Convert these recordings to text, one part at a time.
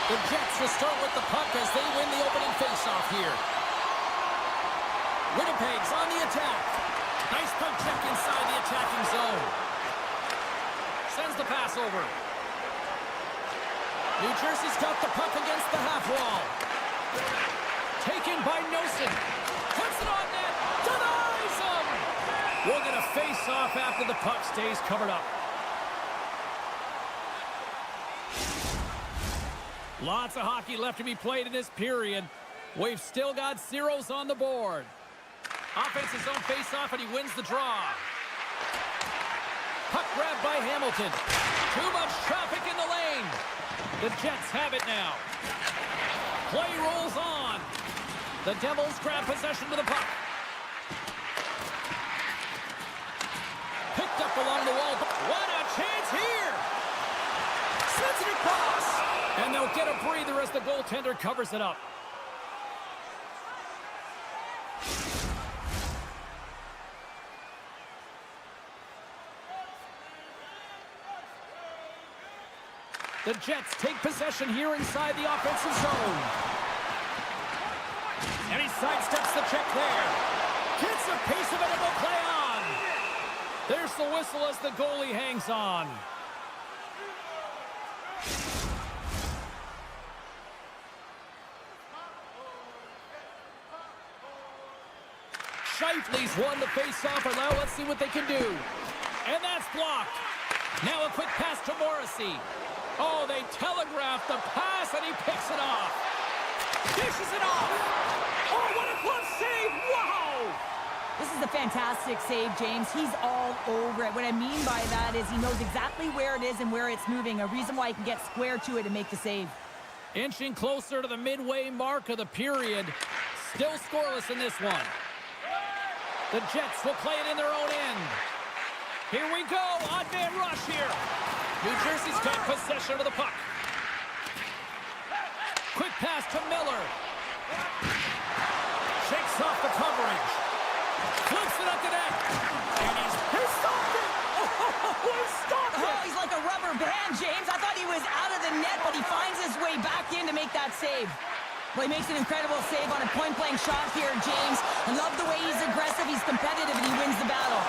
The Jets will start with the puck as they win the opening faceoff here. Winnipeg's on the attack. Nice puck check inside the attacking zone. Sends the pass over. New Jersey's got the puck against the half wall. Taken by Nosen. Puts it on net. Denies him. We'll get a face-off after the puck stays covered up. Lots of hockey left to be played in this period. We've still got zeros on the board. Offense's own face-off, and he wins the draw. Puck grabbed by Hamilton. Too much traffic in the lane. The Jets have it now. Play rolls on. The Devils grab possession to the puck. Picked up along the wall. What a chance here! Sends it across. And they'll get a breather as the goaltender covers it up. The Jets take possession here inside the offensive zone. And he sidesteps the check there. Gets a piece of it and will play on. There's the whistle as the goalie hangs on. Scheifele's won the face-off, and now let's see what they can do. And that's blocked. Now a quick pass to Morrissey. Oh, they telegraphed the pass, and he picks it off. Dishes it off. Oh, what a close save. Wow. This is a fantastic save, James. He's all over it. What I mean by that is he knows exactly where it is and where it's moving. A reason why he can get square to it and make the save. Inching closer to the midway mark of the period. Still scoreless in this one. The Jets will play it in their own end. Here we go. Odd man rush here. New Jersey's got possession of the puck. Quick pass to Miller. Shakes off the coverage. Flips it up the net. And he stopped it. Oh, he stopped it. Oh, he's like a rubber band, James. I thought he was out of the net, but he finds his way back in to make that save. Well, he makes an incredible save on a point-blank shot here, James. I love the way he's aggressive, he's competitive, and he wins the battle.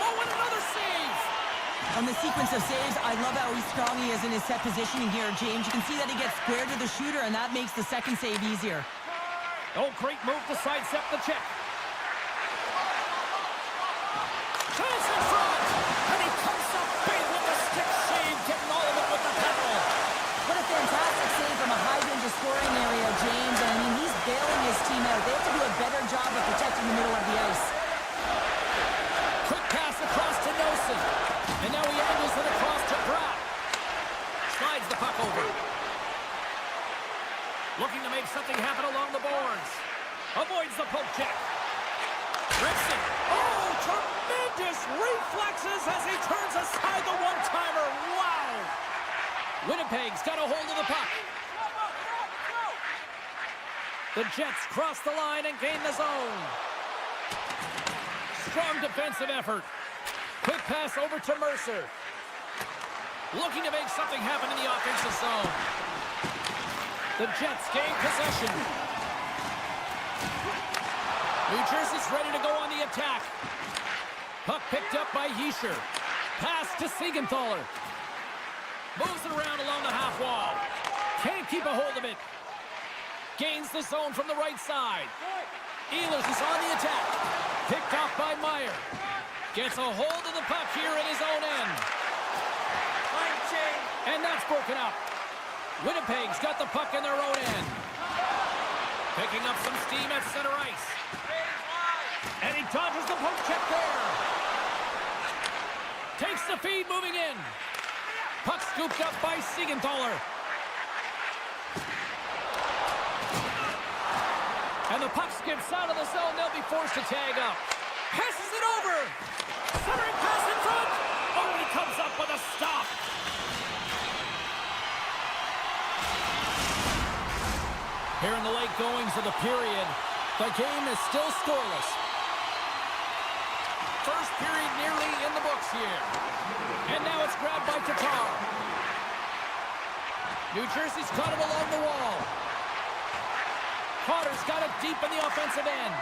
Oh, and another save! On the sequence of saves, I love how strong he is in his set positioning here, James. You can see that he gets square to the shooter, and that makes the second save easier. Oh, great move to sidestep the check. Chance in front! And he comes up big with the stick save, getting all of it with the pedal. What a fantastic save from a high-danger scoring area, James. And I mean, he's bailing his team out. They have to do a better job of protecting the middle of the ice. Quick pass across to Nosen. And now he angles it across to Pratt. Slides the puck over. Looking to make something happen along the boards. Avoids the poke check. Rips it. Oh, tremendous reflexes as he turns aside the one-timer. Wow! Winnipeg's got a hold of the puck. The Jets cross the line and gain the zone. Strong defensive effort. Quick pass over to Mercer. Looking to make something happen in the offensive zone. The Jets gain possession. New Jersey's ready to go on the attack. Puck picked up by Hischier. Pass to Siegenthaler. Moves it around along the half wall. Can't keep a hold of it. Gains the zone from the right side. Ehlers is on the attack. Picked off by Meyer. Gets a hold of the puck here in his own end. And that's broken up. Winnipeg's got the puck in their own end. Picking up some steam at center ice. And he dodges the poke check there. Takes the feed moving in. Puck scooped up by Siegenthaler. And the puck skips out of the zone. They'll be forced to tag up. Passes it over. Centering pass in front. Oh, he comes up with a stop. Here in the late goings of the period, the game is still scoreless. First period nearly in the books here. And now it's grabbed by Tatar. New Jersey's got it along the wall. Carter's got it deep in the offensive end.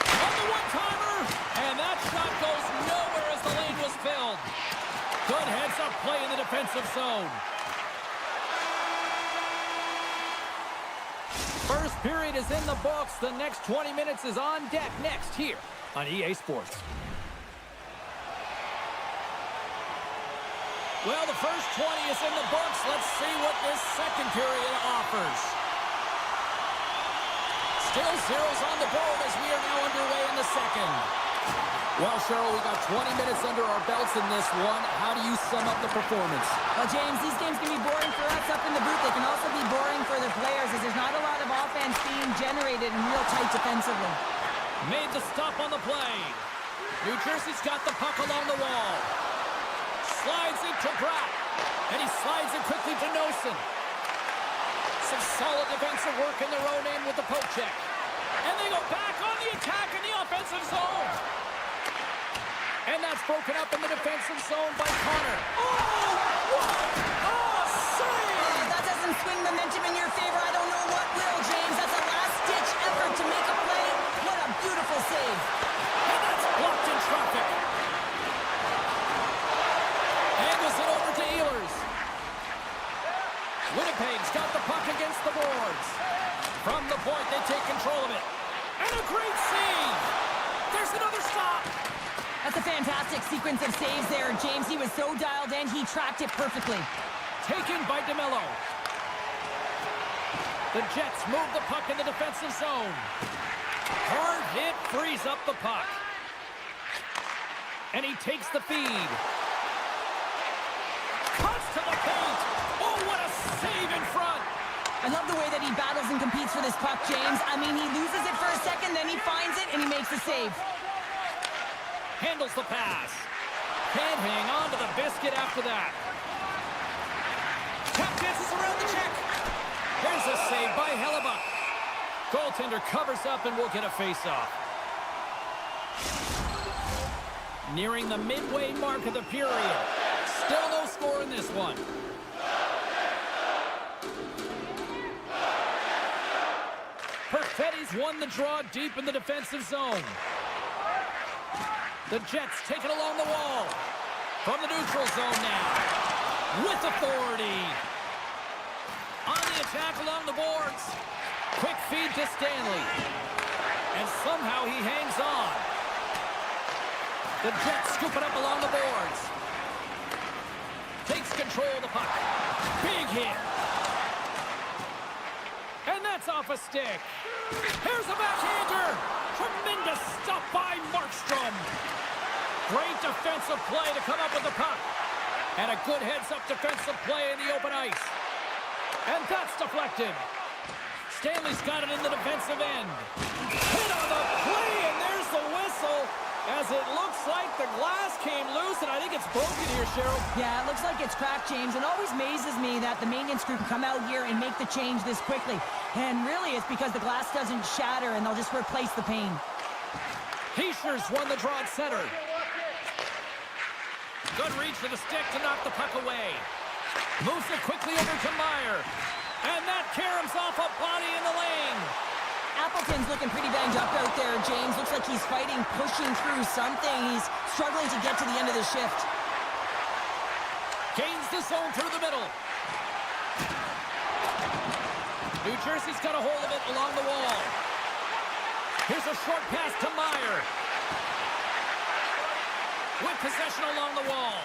On the one-timer, and that shot goes nowhere as the lane was filled. Good heads-up play in the defensive zone. First period is in the books. The next 20 minutes is on deck next here on EA Sports. Well, the first 20 is in the books. Let's see what this second period offers. Still zeros on the board as we are now underway in the second. Well, Cheryl, we got 20 minutes under our belts in this one. How do you sum up the performance? Well, James, these games can be boring for us up in the booth. They can also be boring for the players as there's not a lot of offense being generated and real tight defensively. Made the stop on the play. New Jersey's got the puck along the wall. Slides it to Bratt. And he slides it quickly to Nosen. Some solid defensive work in their own end with the poke check. And they go back on the attack in the offensive zone. And that's broken up in the defensive zone by Connor. Oh, what a save! That doesn't swing momentum in your favor. I don't know what will, James. That's a last-ditch effort to make a play. What a beautiful save. And that's blocked in traffic. Angles it over to Ehlers. Winnipeg's got the puck against the boards. From the point, they take control of it. And a great save. There's another stop. That's a fantastic sequence of saves there, James. He was so dialed in, he tracked it perfectly. Taken by DeMello. The Jets move the puck in the defensive zone. Hard hit frees up the puck. And he takes the feed. Cuts to the paint. Oh, what a save in front. I love the way that he battles and competes for this puck, James. I mean, he loses it for a second, then he finds it, and he makes the save. Handles the pass. Can't hang on to the biscuit after that. Tap dances around the check. Here's a save by Hellebuck. Goaltender covers up and will get a face-off. Nearing the midway mark of the period. Still no score in this one. Perfetti's won the draw deep in the defensive zone. The Jets take it along the wall. From the neutral zone now. With authority. On the attack along the boards. Quick feed to Stanley. And somehow he hangs on. The Jets scoop it up along the boards. Takes control of the puck. Big hit. And that's off a stick. Here's a backhander. Tremendous stop by Markstrom. Great defensive play to come up with the puck. And a good heads-up defensive play in the open ice. And that's deflected. Stanley's got it in the defensive end. Hit on the play, and there's the whistle. As it looks like the glass came loose, and I think it's broken here, Cheryl. Yeah, it looks like it's cracked, James. It always amazes me that the maintenance crew can come out here and make the change this quickly. And really, it's because the glass doesn't shatter, and they'll just replace the pane. Heischer's won the draw at center. Good reach to the stick to knock the puck away. Moves it quickly over to Meyer. And that caroms off a body in the lane. Appleton's looking pretty banged up out there, James. Looks like he's fighting, pushing through something. He's struggling to get to the end of the shift. Gains the zone through the middle. New Jersey's got a hold of it along the wall. Here's a short pass to Meyer. With possession along the wall.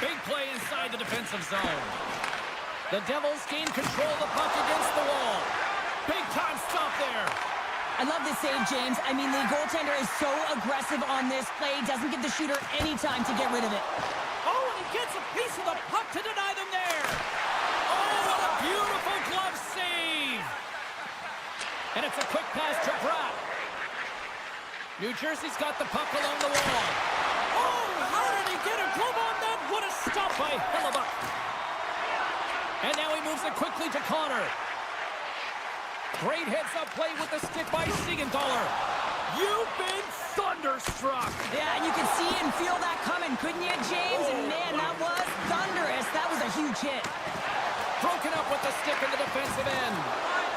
Big play inside the defensive zone. The Devils gain control of the puck against the wall. Big time stop there. I love this save, James. I mean, the goaltender is so aggressive on this play. Doesn't give the shooter any time to get rid of it. Oh, and he gets a piece of the puck to deny them there. Oh, what a beautiful glove save. And it's a quick pass to Bratt. New Jersey's got the puck along the wall. Oh, how did he get a glove on that? What a stop by Hellebuck. And now he moves it quickly to Connor. Great heads-up play with the stick by Siegenthaler. You've been thunderstruck. Yeah, you could see and feel that coming, couldn't you, James? And man, that was thunderous. That was a huge hit. Broken broken up with the stick in the defensive end.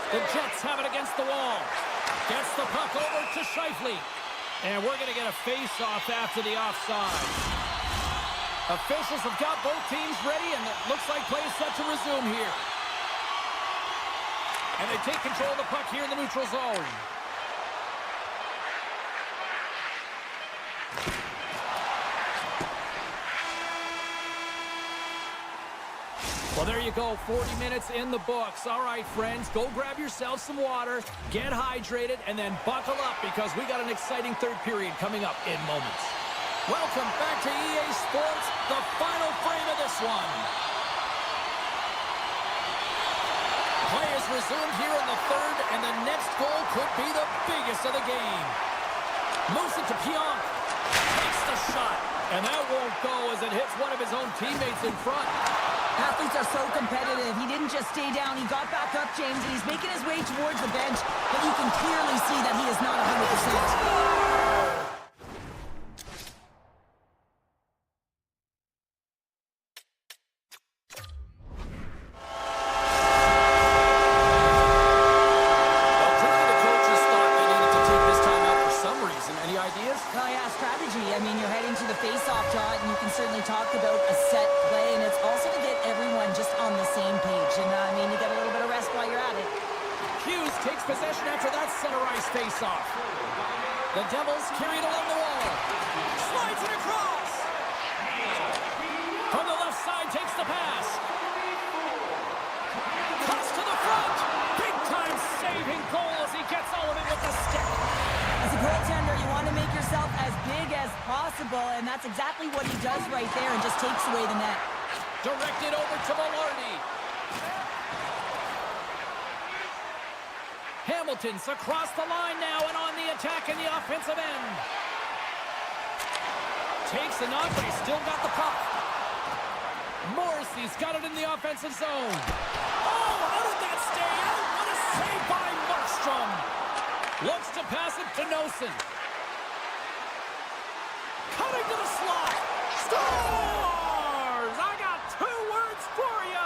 The Jets have it against the wall. Gets the puck over to Scheifele. And we're going to get a face-off after the offside. Officials have got both teams ready, and it looks like play is set to resume here. And they take control of the puck here in the neutral zone. Well, there you go, 40 minutes in the books. All right, friends, go grab yourself some water, get hydrated, and then buckle up because we got an exciting third period coming up in moments. Welcome back to EA Sports, the final frame of this one. Play is resumed here in the third, and the next goal could be the biggest of the game. Moves it to Pionk, takes the shot, and that won't go as it hits one of his own teammates in front. Athletes are so competitive. He didn't just stay down. He got back up, James, and he's making his way towards the bench, but you can clearly see that he is not 100%. Talked about a set play, and it's also to get everyone just on the same page. And I mean, you get a little bit of rest while you're at it. Hughes takes possession after that center ice face-off. The Devils carry it along the wall. Slides it across. From the left side, takes the pass. Cuts to the front. Big-time saving goal as he gets all of it with the stick. As a goaltender, you want to make yourself as big as possible, and that's exactly what he does right there and just takes away the net. Directed over to Velarde. Hamilton's across the line now and on the attack in the offensive end. Takes the knock, but he's still got the puck. Morrissey's got it in the offensive zone. Oh, how did that stay out? What a save by Markstrom. Looks to pass it to Nosen. Cutting to the slot. Scores! I got 2 words for you.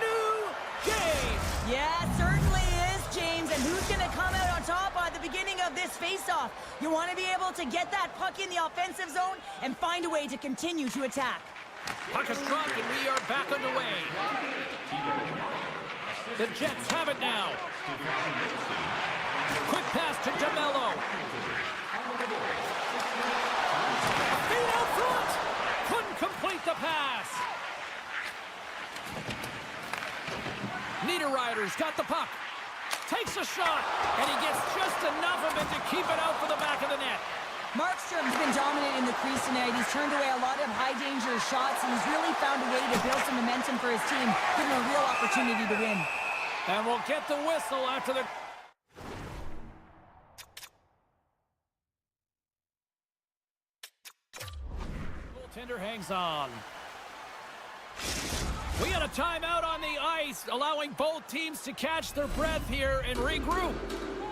New game. Yeah, certainly is, James. And who's going to come out on top at the beginning of this face-off? You want to be able to get that puck in the offensive zone and find a way to continue to attack. Puck is dropped, and we are back underway. The Jets have it now. Quick pass to DeMello. Feet out front. Couldn't complete the pass. Niederreiter's got the puck. Takes a shot, and he gets just enough of it to keep it out for the back of the net. Markstrom's been dominant in the crease tonight. He's turned away a lot of high-danger shots, and he's really found a way to build some momentum for his team, giving him a real opportunity to win. And we'll get the whistle after the... Goaltender hangs on. We got a timeout on the ice, allowing both teams to catch their breath here and regroup.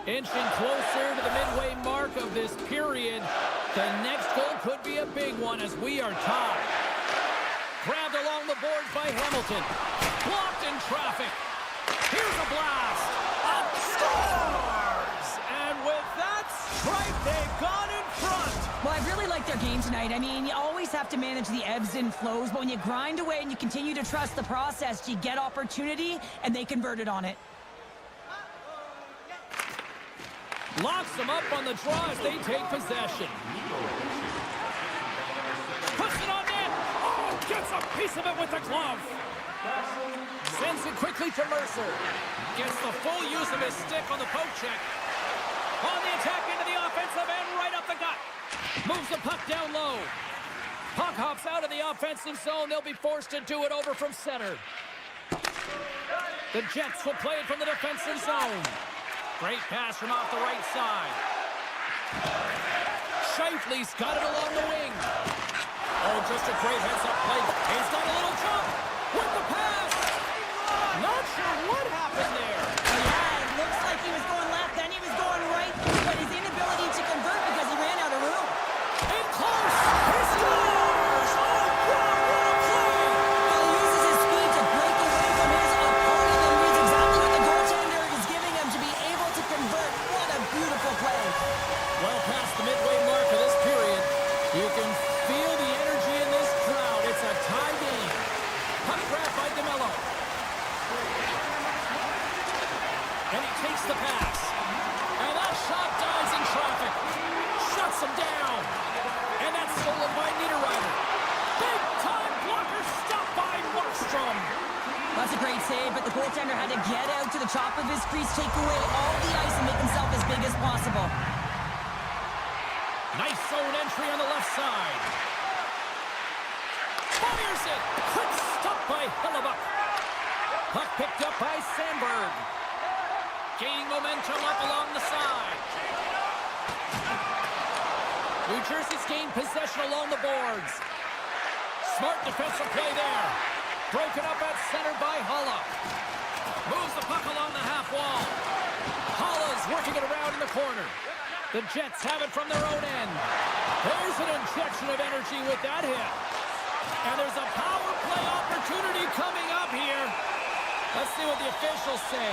Inching closer to the midway mark of this period. The next goal could be a big one as we are tied. Grabbed along the boards by Hamilton. Blocked in traffic. Here's a blast. Up scores! And with that strike, they've gone in front. Well, I really like their game tonight. I mean, you always have to manage the ebbs and flows, but when you grind away and you continue to trust the process, you get opportunity, and they converted on it. Locks them up on the draw as they take possession. Puts it on net. Oh, gets a piece of it with the glove. Sends it quickly to Mercer. Gets the full use of his stick on the poke check. On the attack into the offensive end, right up the gut. Moves the puck down low. Puck hops out of the offensive zone. They'll be forced to do it over from center. The Jets will play it from the defensive zone. Great pass from off the right side. Scheifele's got it along the wing. Oh, just a great heads-up play. He's got a little jump with the pass. Not sure what happened there. Yeah, it looks like he was going left, then he was going right, but his inability to convert because he ran out of room. In close. He scores. Oh, God, what a play. Well, he uses his speed to break away from his opponent. save, but the goaltender had to get out to the top of his crease, take away all the ice, and make himself as big as possible. Nice zone entry on the left side. Fires it! Quick stop by Hellebuck. Puck picked up by Sandberg. Gaining momentum up along the side. New Jersey's gained possession along the boards. Smart defensive play there. Broken up at center by Holla. Moves the puck along the half wall. Holla's working it around in the corner. The Jets have it from their own end. There's an injection of energy with that hit. And there's a power play opportunity coming up here. Let's see what the officials say.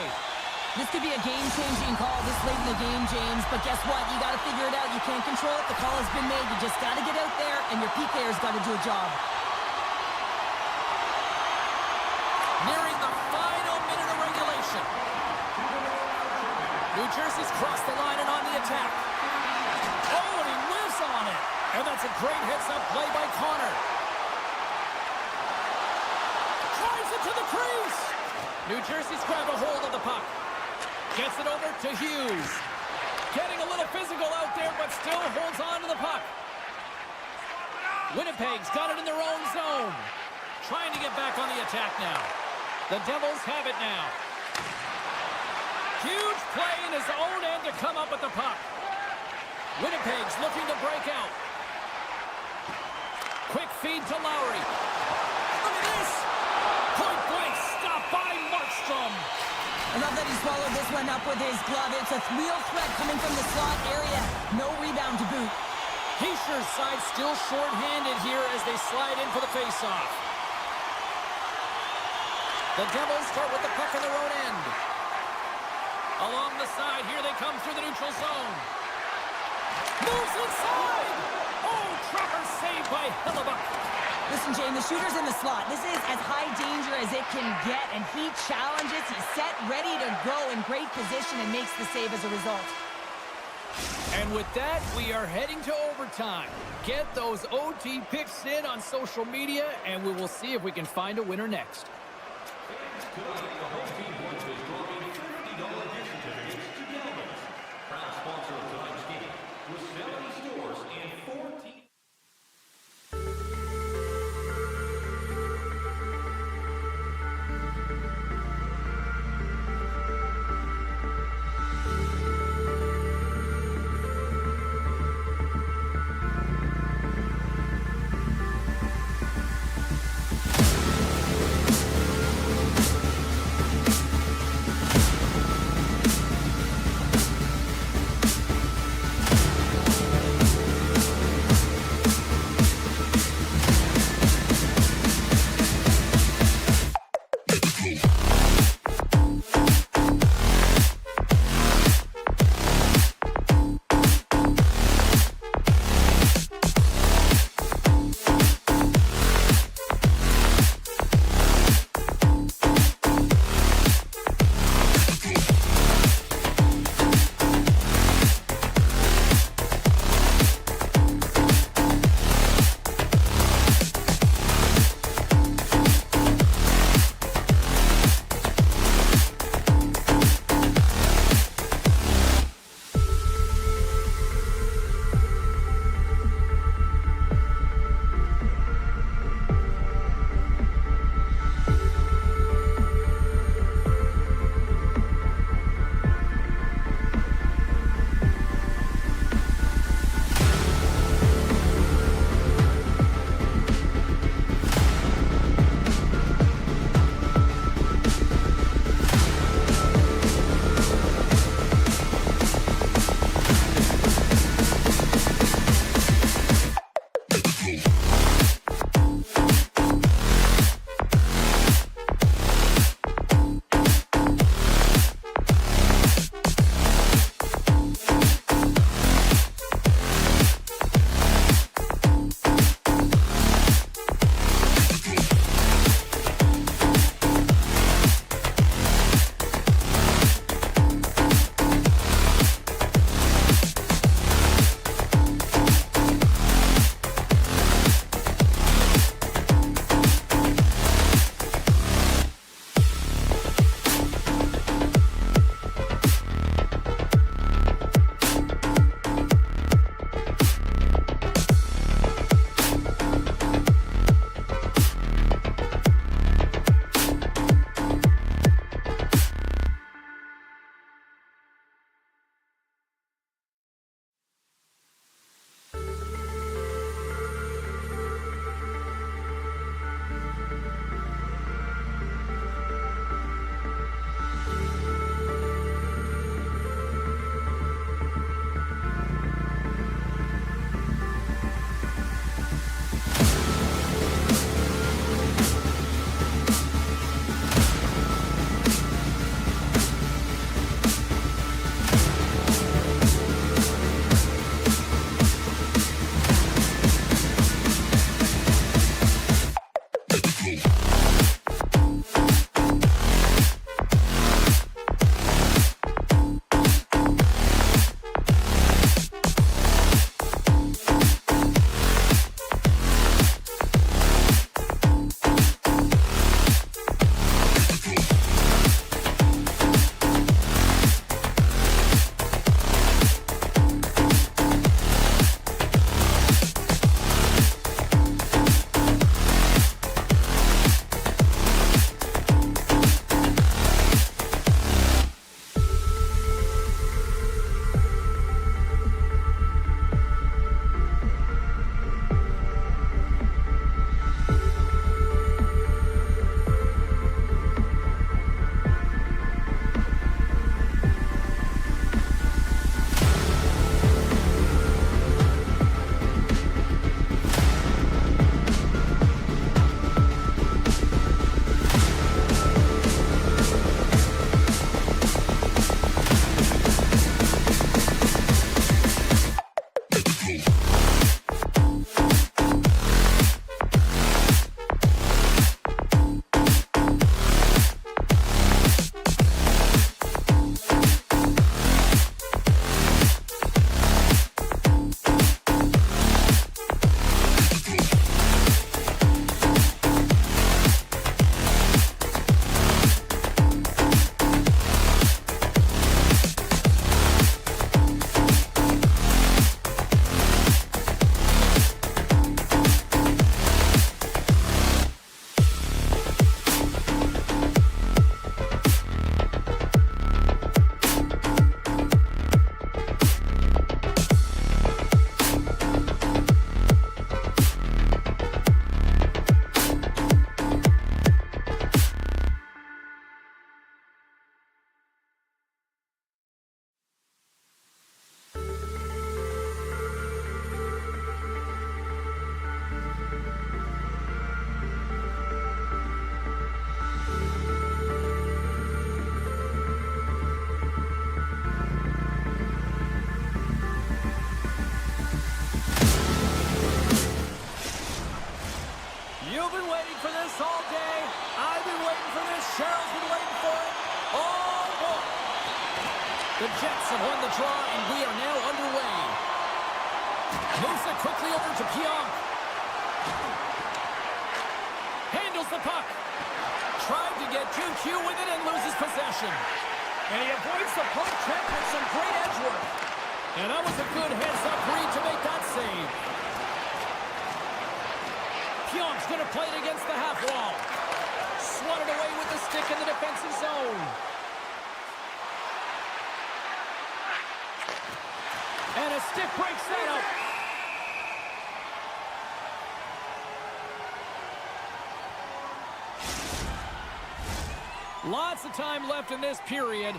This could be a game-changing call this late in the game, James. But guess what? You got to figure it out. You can't control it. The call has been made. You just got to get out there, and your PKer's got to do a job. Nearing the final minute of regulation. New Jersey's crossed the line and on the attack. Oh, and he whiffs on it. And that's a great hits-up play by Connor. Drives it to the crease. New Jersey's grabbed a hold of the puck. Gets it over to Hughes. Getting a little physical out there, but still holds on to the puck. Winnipeg's got it in their own zone. Trying to get back on the attack now. The Devils have it now. Huge play in his own end to come up with the puck. Winnipeg's looking to break out. Quick feed to Lowry. Look at this! Point blank stop by Markstrom. I love that he swallowed this one up with his glove. It's a real threat coming from the slot area. No rebound to boot. Heischer's side still short-handed here as they slide in for the face-off. The Devils start with the puck in their own end. Along the side, here they come through the neutral zone. Moves inside! Oh, proper save by Hellebuck. Listen, Jane, the shooter's in the slot. This is as high danger as it can get, and he challenges. He's set, ready to go in great position, and makes the save as a result. And with that, we are heading to overtime. Get those OT picks in on social media, and we will see if we can find a winner next. this all day. I've been waiting for this. Cheryl's been waiting for it. Oh, boy. The Jets have won the draw, and we are now underway. Moves it quickly over to Pionk. Handles the puck. Tried to get 2Q with it and loses possession. And he avoids the poke check with some great edge work. And that was a good heads-up read to make that save. Pionk's going to play it against the half wall. Swatted away with the stick in the defensive zone. And a stick breaks that up. Lots of time left in this period.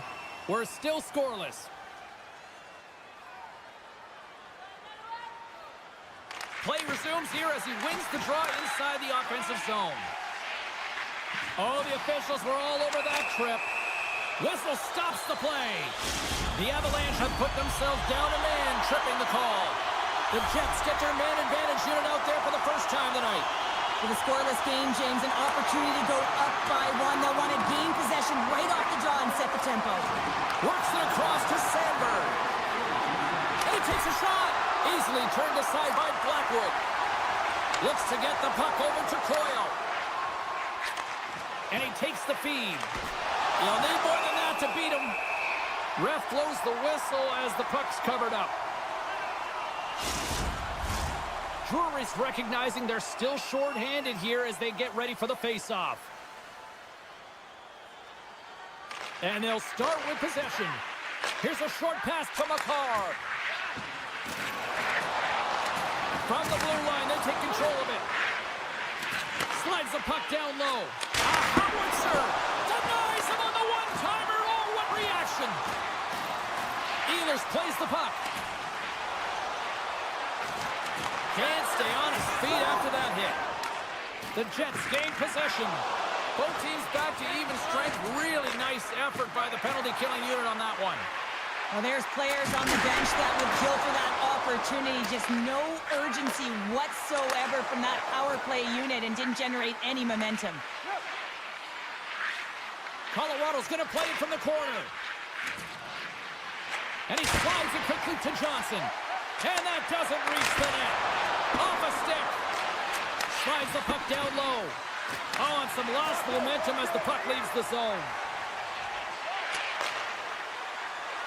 We're still scoreless. Play resumes here as he wins the draw inside the offensive zone. Oh, the officials were all over that trip. Whistle stops the play. The Avalanche have put themselves down a man, tripping the call. The Jets get their man advantage unit out there for the first time tonight. With a scoreless game, James, an opportunity to go up by one. They'll want to gain possession right off the draw and set the tempo. Works it across to Sandberg. And he takes a shot. Easily turned aside by Blackwood. Looks to get the puck over to Coyle. And he takes the feed. You'll need more than that to beat him. Ref blows the whistle as the puck's covered up. Drury's recognizing they're still short-handed here as they get ready for the face-off. And they'll start with possession. Here's a short pass to McCarr. From the blue line, they take control of it. Slides the puck down low. Howitzer denies him on the one-timer. Oh, what reaction! Ehlers plays the puck. Can't stay on his feet after that hit. The Jets gain possession. Both teams back to even strength. Really nice effort by the penalty-killing unit on that one. Well, there's players on the bench that would kill for that opportunity. Just no urgency whatsoever from that power play unit and didn't generate any momentum. Colorado's going to play it from the corner. And he slides it quickly to Johnson. And that doesn't reach the net. Off a stick. Slides the puck down low. Oh, and some lost momentum as the puck leaves the zone.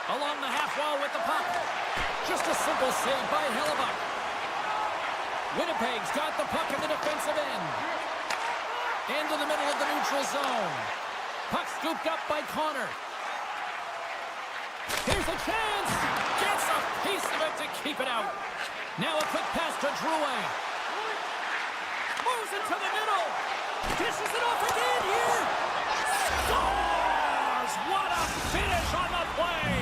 Along the half wall with the puck. Just a simple save by Hellebuck. Winnipeg's got the puck in the defensive end. Into the middle of the neutral zone. Puck scooped up by Connor. Here's a chance. Gets a piece of it to keep it out. Now a quick pass to Drouin. Moves it to the middle. Dishes it off again here. Scores! What a finish on the play.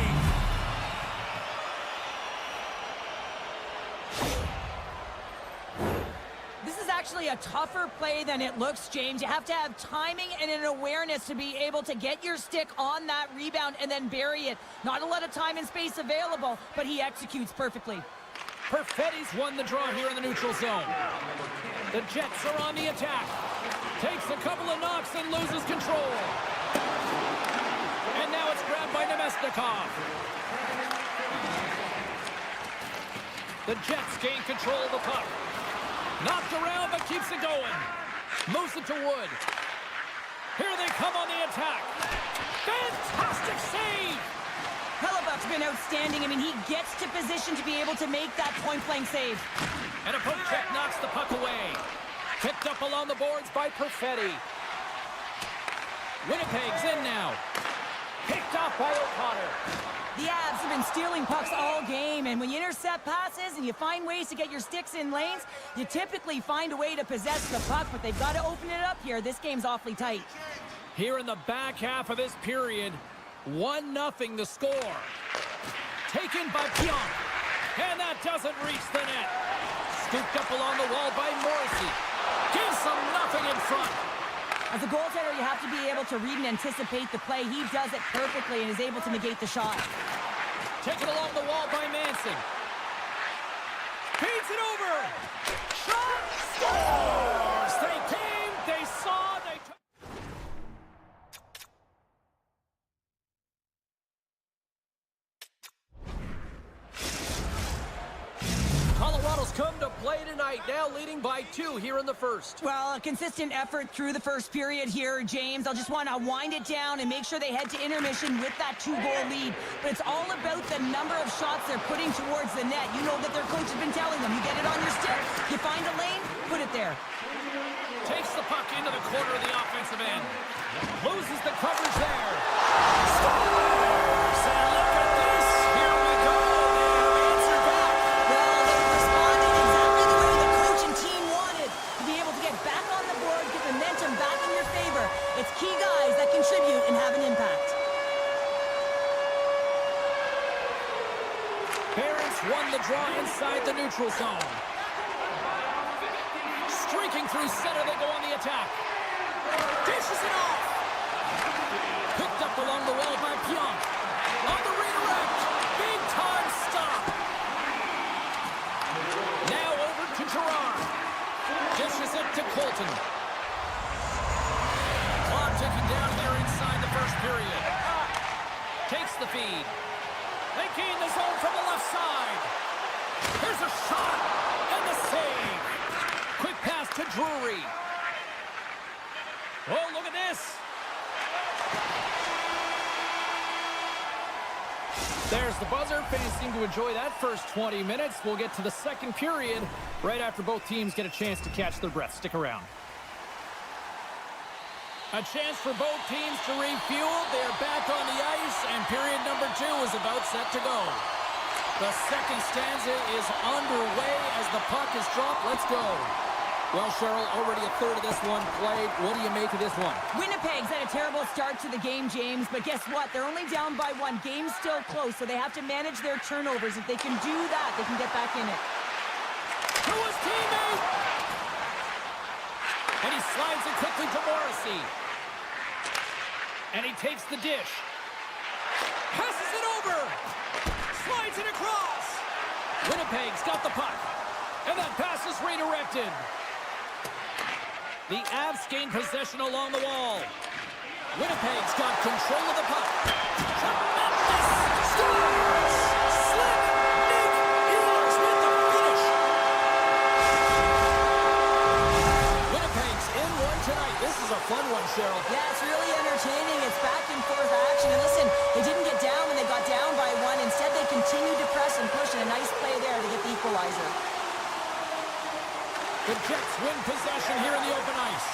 This is actually a tougher play than it looks, James. You have to have timing and an awareness to be able to get your stick on that rebound and then bury it. Not a lot of time and space available, but he executes perfectly. Perfetti's won the draw here in the neutral zone. The Jets are on the attack. Takes a couple of knocks and loses control. And now it's grabbed by Nemesnikov. The Jets gain control of the puck. Knocked around, but keeps it going. Moves it to Wood. Here they come on the attack. Fantastic save! Hellebuck's been outstanding. I mean, he gets to position to be able to make that point-blank save. And a poke check knocks the puck away. Picked up along the boards by Perfetti. Winnipeg's in now. Picked off by O'Connor. The Avs have been stealing pucks all game, and when you intercept passes and you find ways to get your sticks in lanes, you typically find a way to possess the puck, but they've got to open it up here. This game's awfully tight. Here in the back half of this period, 1-0 the score. Taken by Pionk. And that doesn't reach the net. Scooped up along the wall by Morrissey. Gives them nothing in front. As a goaltender, you have to be able to read and anticipate the play. He does it perfectly and is able to negate the shot. Taken along the wall by Manson. Feeds it over. Shot! Scores! They came, they saw, come to play tonight, now leading by 2 here in the first. Well, a consistent effort through the first period here, James. I'll just want to wind it down and make sure they head to intermission with that 2-goal lead. But it's all about the number of shots they're putting towards the net. You know that their coach has been telling them, you get it on your stick, you find a lane, put it there. Takes the puck into the corner of the offensive end. Loses the coverage there. Scores! And look at this. Here we go. They have answered back. Well, they responded exactly the way the coach and team wanted. To be able to get back on the board, get momentum back in your favor. It's key guys that contribute and have an impact. Barons won the draw inside the neutral zone. Streaking through center, they go on the attack. Dishes it off. Picked up along the wall by Pionk. On the redirect. Big time stop. Now over to Gerard. Dishes it to Colton. Clock ticking down here inside the first period. Takes the feed. They gain the zone from the left side. Here's a shot. And the save. Quick pass to Drury. Oh, look at this. There's the buzzer. Fans seem to enjoy that first 20 minutes. We'll get to the second period right after both teams get a chance to catch their breath. Stick around. A chance for both teams to refuel. They're back on the ice, and period number 2 is about set to go. The second stanza is underway as the puck is dropped. Let's go. Well, Cheryl, already a third of this one played. What do you make of this one? Winnipeg's had a terrible start to the game, James, but guess what? They're only down by 1. Game's still close, so they have to manage their turnovers. If they can do that, they can get back in it. To his teammate! And he slides it quickly to Morrissey. And he takes the dish. Passes it over! Slides it across! Winnipeg's got the puck. And that pass is redirected. The Avs gain possession along the wall. Winnipeg's got control of the puck. Tremendous! Scores! Slick Nick Ehlers with the finish. Winnipeg's in one tonight. This is a fun one, Cheryl. Yeah, it's really entertaining. It's back and forth action. And listen, they didn't get down when they got down by 1. Instead, they continued to press and push, and a nice play there to get the equalizer. The Jets win possession here in the open ice.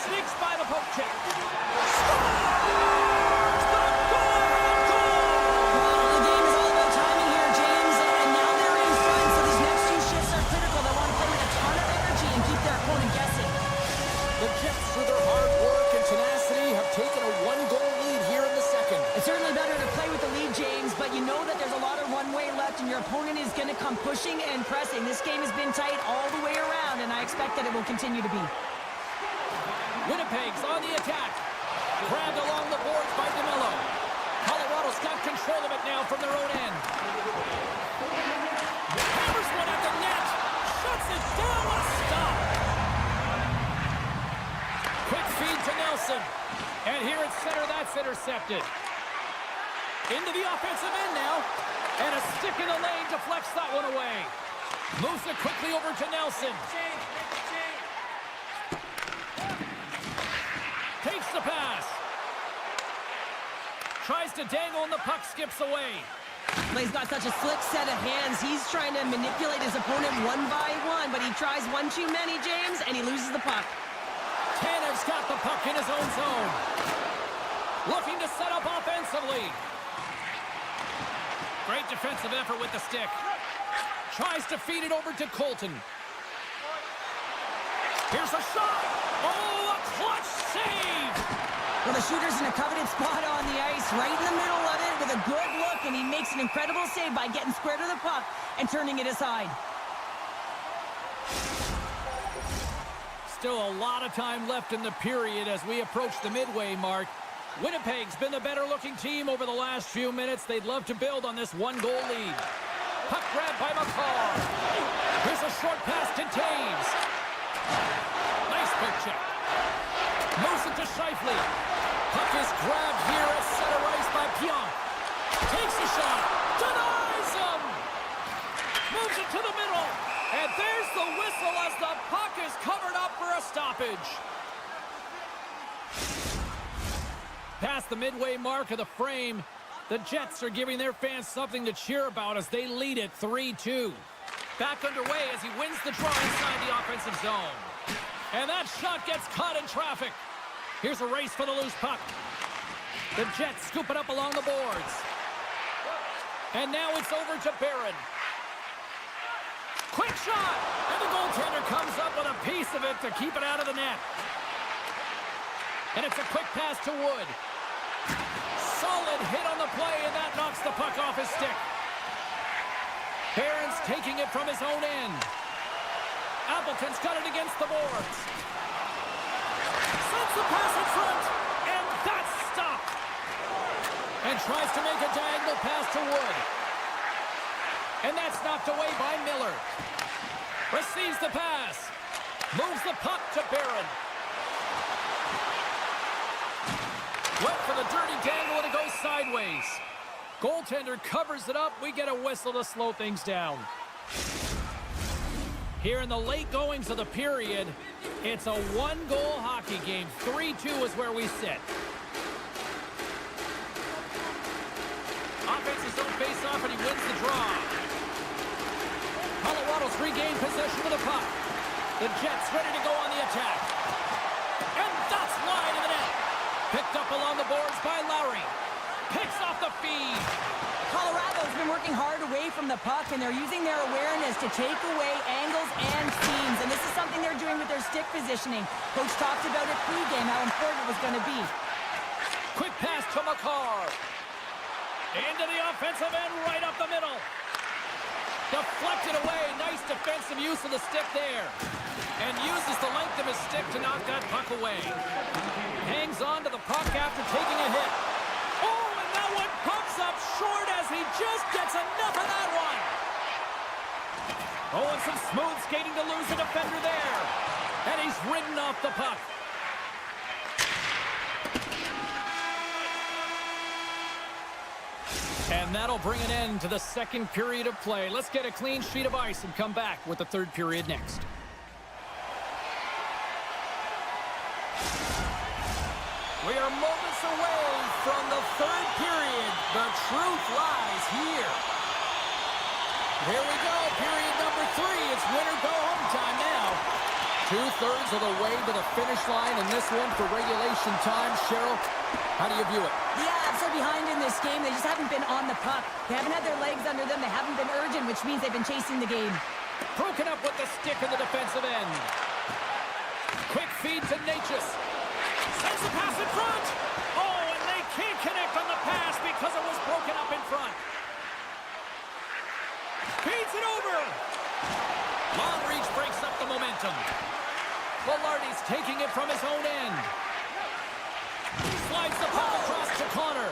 Sneaks by the poke check. Scores! The go-ahead goal! Well, the game is all about timing here, James, and now they're in front, so these next 2 shifts are critical. They want to play with a ton of energy and keep their opponent guessing. The Jets, through their hard work and tenacity, have taken a 1-goal lead here in the second. It's certainly better to play with the lead, James, but you know that there's a lot of runway left, and your opponent is going to come pushing and pressing. This game has been tight all the way around, and I expect that it will continue to be. Winnipeg's on the attack. Grabbed along the boards by DeMello. Colorado's got control of it now from their own end. Hammers one at the net. Shuts it down. What a stop. Quick feed to Nelson. And here at center, that's intercepted. Into the offensive end now. And a stick in the lane deflects that one away. Moves it quickly over to Nelson. Takes the pass. Tries to dangle and the puck skips away. Well, he's got such a slick set of hands. He's trying to manipulate his opponent 1 by 1, but he tries 1 too many, James, and he loses the puck. Tanev's got the puck in his own zone. Looking to set up offensively. Great defensive effort with the stick. Tries to feed it over to Colton. Here's a shot. Oh, a clutch save. Well, the shooter's in a coveted spot on the ice, right in the middle of it with a good look, and he makes an incredible save by getting square to the puck and turning it aside. Still a lot of time left in the period as we approach the midway mark. Winnipeg's been the better-looking team over the last few minutes. They'd love to build on this 1-goal lead. Puck grab by McCall. Here's a short pass to Taves. Nice poke check. Moves it to Scheifele. Puck is grabbed here at center ice by Pionk. Takes a shot. Denies him. Moves it to the middle. And there's the whistle as the puck is covered up for a stoppage. Past the midway mark of the frame, the Jets are giving their fans something to cheer about as they lead it 3-2. Back underway as he wins the draw inside the offensive zone. And that shot gets caught in traffic. Here's a race for the loose puck. The Jets scoop it up along the boards. And now it's over to Barron. Quick shot! And the goaltender comes up with a piece of it to keep it out of the net. And it's a quick pass to Wood. Solid hit on the play, and that knocks the puck off his stick. Barron's taking it from his own end. Appleton's got it against the boards. Sends the pass in front, and that's stopped. And tries to make a diagonal pass to Wood. And that's knocked away by Miller. Receives the pass. Moves the puck to Barron. Went for the dirty dangle, and it goes sideways. Goaltender covers it up. We get a whistle to slow things down. Here in the late goings of the period, it's a one-goal hockey game. 3-2 is where we sit. Offenses don't face off, and he wins the draw. Colorado's regained possession of the puck. The Jets ready to go on the attack. And that's wide of the net. Picked up along the boards by Lowry. Picks off the feed. Colorado's been working hard away from the puck, and they're using their awareness to take away angles and seams. And this is something they're doing with their stick positioning. Coach talked about it pregame, how important it was going to be. Quick pass to McCarr. Into the offensive end, right up the middle. Deflected away. Nice defensive use of the stick there. And uses the length of his stick to knock that puck away. Hangs on to the puck after taking a hit. Oh, and that one pumps up short as he just gets enough of that one. Oh, and some smooth skating to lose a defender there. And he's ridden off the puck. And that'll bring an end to the second period of play. Let's get a clean sheet of ice and come back with the third period next. We are moments away from the third period. The truth lies here. Here we go, period number 3. It's win or go home time now. 2/3 of the way to the finish line, and this one for regulation time. Cheryl, how do you view it? Yeah, I'm so behind in this game. They just haven't been on the puck. They haven't had their legs under them. They haven't been urgent, which means they've been chasing the game. Broken up with the stick in the defensive end. Quick feed to Natchez. Sends the pass in front. Oh, and they can't connect on the pass because it was broken up in front. Feeds it over. Long reach breaks up the momentum. Velarde's taking it from his own end. Slides the puck across to Connor.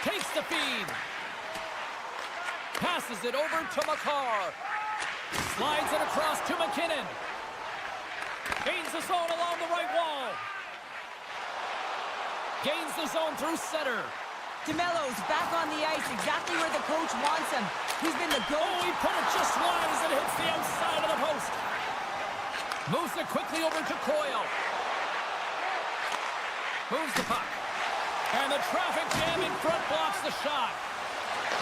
Takes the feed. Passes it over to McCarr. Slides it across to McKinnon. Gains the zone along the right wall. Gains the zone through center. DeMello's back on the ice, exactly where the coach wants him. He's been the goal. Oh, he put it just wide as it hits the outside of the post. Moves it quickly over to Coyle. Moves the puck. And the traffic jam in front blocks the shot.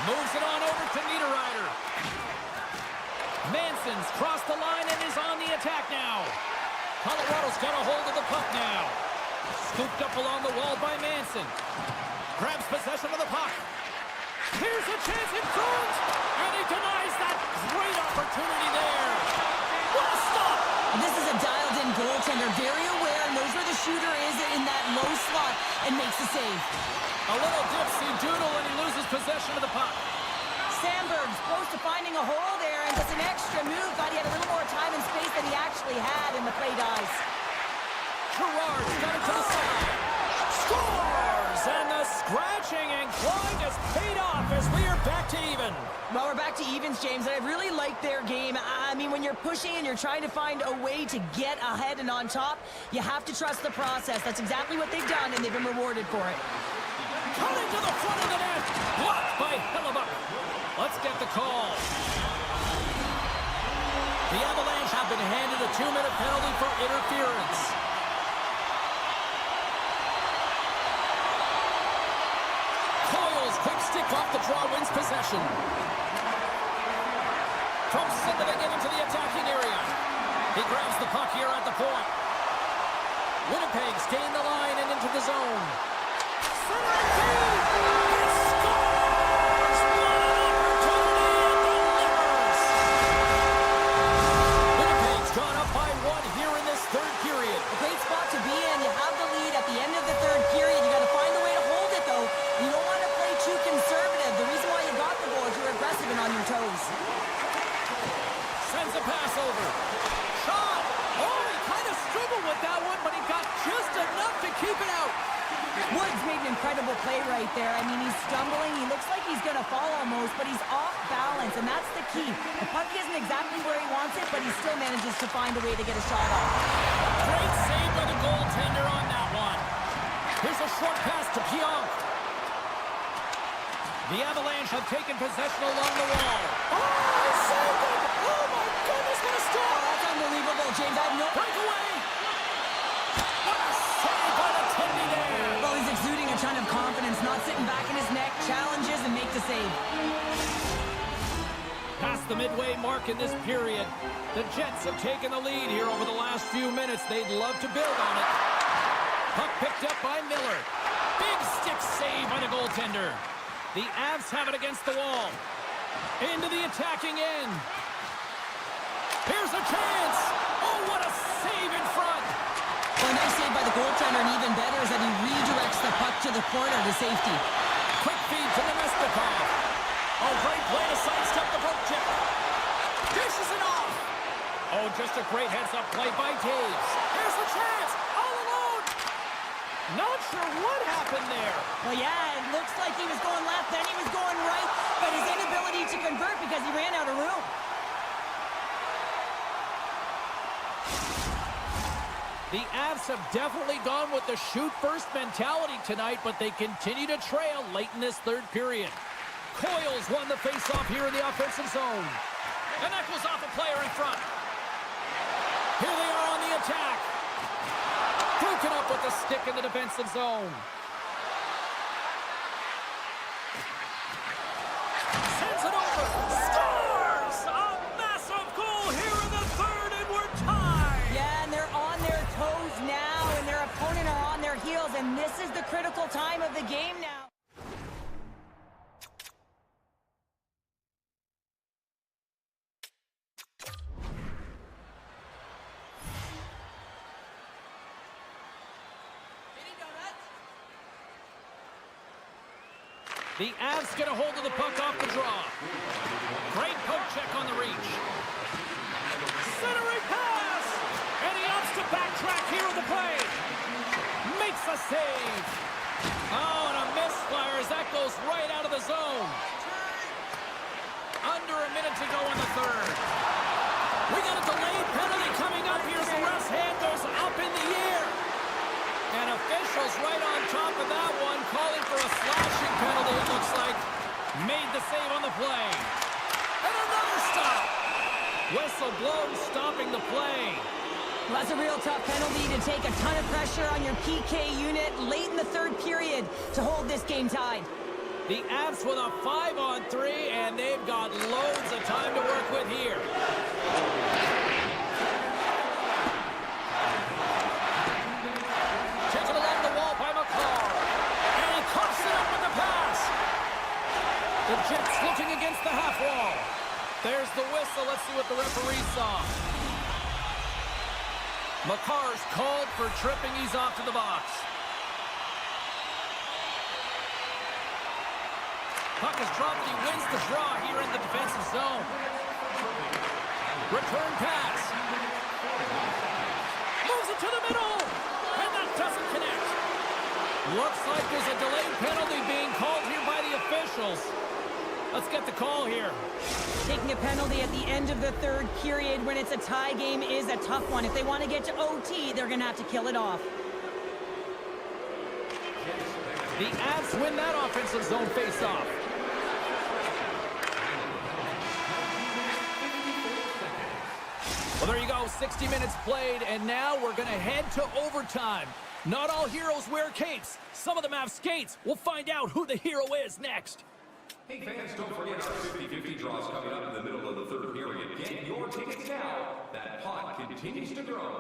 Moves it on over to Niederreiter. Manson's crossed the line and is on the attack now. Colorado's got a hold of the puck now. Scooped up along the wall by Manson. Grabs possession of the puck. Here's a chance in front. And he denies that great opportunity there. What a stop! This is a dialed-in goaltender, very aware, knows where the shooter is in that low slot, and makes the save. A little dipsy doodle and he loses possession of the puck. Sandberg's close to finding a hole there and does an extra move. Thought he had a little more time and space than he actually had, and the play dies. Gerard's got it to the side. Scores! And the scratching and clawing has paid off as we are back to even. Well, we're back to evens, James, and I really like their game. I mean, when you're pushing and you're trying to find a way to get ahead and on top, you have to trust the process. That's exactly what they've done, and they've been rewarded for it. Coming to the front of the net. Blocked by Hellebuck. Let's get the call. The Avalanche have been handed a 2-minute penalty for interference. Coyle's quick stick off the draw wins possession. Trumps into the get into the attacking area. He grabs the puck here at the point. Winnipeg's gained the line and into the zone. Center feed! He scores! What an opportunity and delivers! Winnipeg's gone up by 1 here in this third period. A great spot to be in. You have the lead at the end of the third period. You got to find a way to hold it, though. You don't want to play too conservative. The reason why you got the goal is you're aggressive and on your toes. Sends a pass over. Shot! Oh, he kind of struggled with that one, but he got just enough to keep it out. Woods made an incredible play right there. I mean, he's stumbling. He looks like he's going to fall almost, but he's off balance, and that's the key. The puck isn't exactly where he wants it, but he still manages to find a way to get a shot off. Great save by the goaltender on that one. Here's a short pass to Pionk. The Avalanche have taken possession along the wall. Oh, he saved it! Oh, my goodness, what a stop! Oh, that's unbelievable, James. I have no... Breakaway! What a save by the Tindy there! Well, he's exuding a ton of confidence, not sitting back in his neck, challenges, and make the save. Past the midway mark in this period, the Jets have taken the lead here over the last few minutes. They'd love to build on it. Puck picked up by Miller. Big stick save by the goaltender. The Avs have it against the wall. Into the attacking end. Here's a chance. Oh, what a save in front. Well, a nice save by the goaltender, and even better is that he redirects the puck to the corner to safety. Quick feed to Nemestikov. Oh, great play to sidestep the poke check. Dishes it off. Oh, just a great heads-up play by Taves. Here's the chance. All alone. Not sure what happened there. Well, yeah, it looks like he was going left, then he was going right, but his inability to convert because he ran out of room. The Avs have definitely gone with the shoot-first mentality tonight, but they continue to trail late in this third period. Coyle's won the face-off here in the offensive zone. And that goes off a player in front. Here they are on the attack. Broken up with the stick in the defensive zone. Sends it over. Scores! A massive goal here in the third, and we're tied. Yeah, and they're on their toes now, and their opponent are on their heels, and this is the critical time of the game now. The Avs get a hold of the puck off the draw. Great poke check on the reach. Centering pass! And he opts to backtrack here on the play. Makes a save. Oh, and a misfire as that goes right out of the zone. Under a minute to go in the third. We got a delayed penalty coming up here. The ref's hand goes up in the air. And officials right on top of that one, calling for a slashing penalty, it looks like. Made the save on the play. And another stop. Whistle blown, stopping the play. Well, that's a real tough penalty to take a ton of pressure on your PK unit late in the third period to hold this game tied. The Avs with a 5-on-3, and they've got loads of time to work with here. Taken along the wall by McCall. And he coughs it up with the pass. The Jets looking against the half wall. There's the whistle. Let's see what the referee saw. McCarr's called for tripping. He's off to the box. Puck is dropped and he wins the draw here in the defensive zone. Return pass. Moves it to the middle. And that doesn't connect. Looks like there's a delayed penalty being called here by the officials. Let's get the call here. Taking a penalty at the end of the third period when it's a tie game is a tough one. If they want to get to OT, they're going to have to kill it off. The Avs win that offensive zone face-off. Well, there you go, 60 minutes played, and now we're going to head to overtime. Not all heroes wear capes. Some of them have skates. We'll find out who the hero is next. Hey fans, don't forget our 50-50 draws coming up in the middle of the third period. Get your tickets now. That pot continues to grow.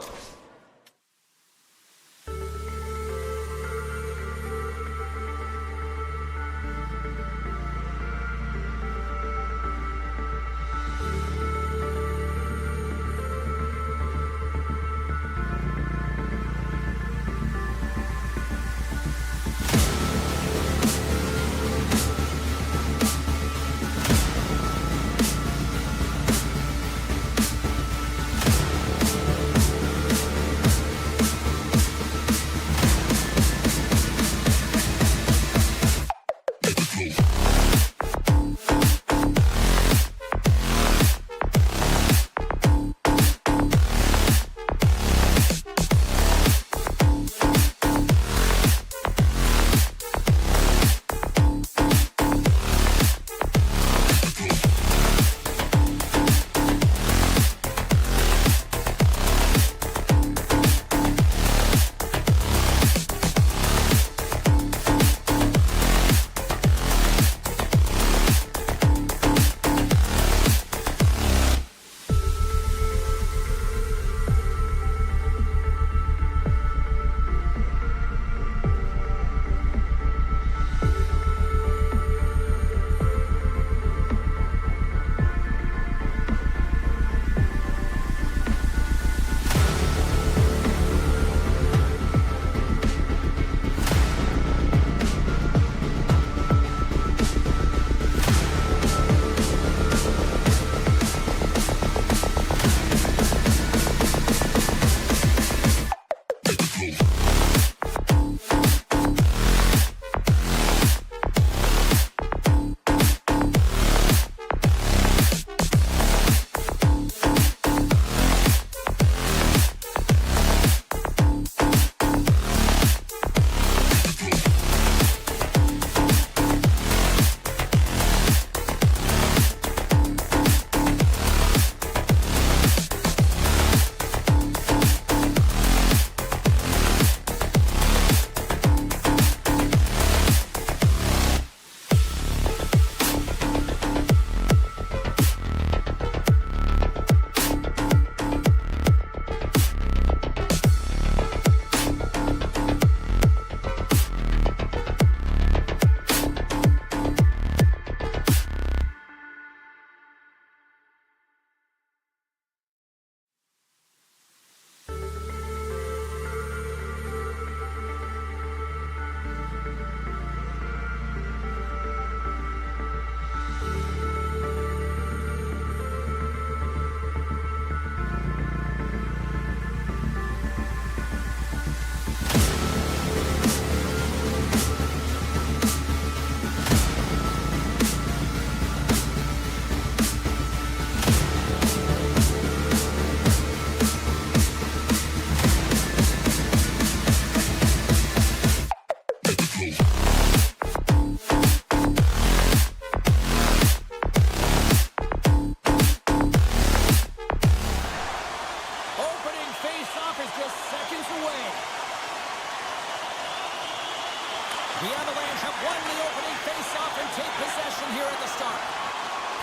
The Avalanche have won the opening face-off and take possession here at the start.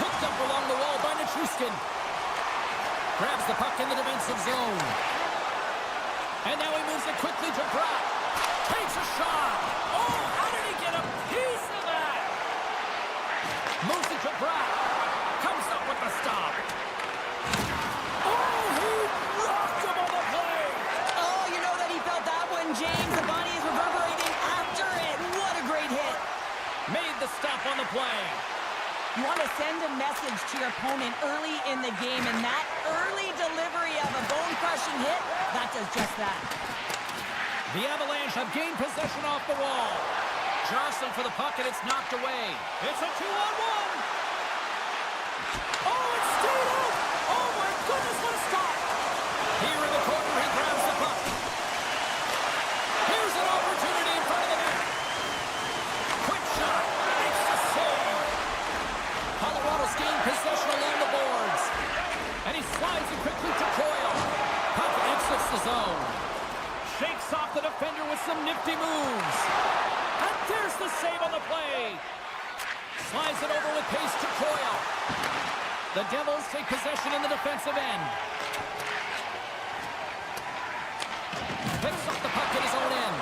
Picked up along the wall by Nichushkin. Grabs the puck in the defensive zone. And now he moves it quickly to Bratt. Takes a shot. Oh, how did he get a piece of that? Moves it to Bratt. Comes up with the stop. Oh, he rocked him on the play. Oh, you know that he felt that one, James. The body is reverberating after it. What a great hit. Made the stop on the play. You want to send a message to your opponent early in the game, and that early delivery of a bone-crushing hit, that does just that. The Avalanche have gained possession off the wall. Jostling for the puck, and it's knocked away. It's a 2-on-1. Oh, it's stayed out. Oh, my goodness, what a stop. Here in the corner, he grabs the puck. Here's an opportunity in front of the net. Quick shot. Makes the save. Colorado's gained possession along the boards. And he slides it quickly to Croy. with some nifty moves. And there's the save on the play. Slides it over with pace to Coyle. The Devils take possession in the defensive end. Picks up the puck in his own end.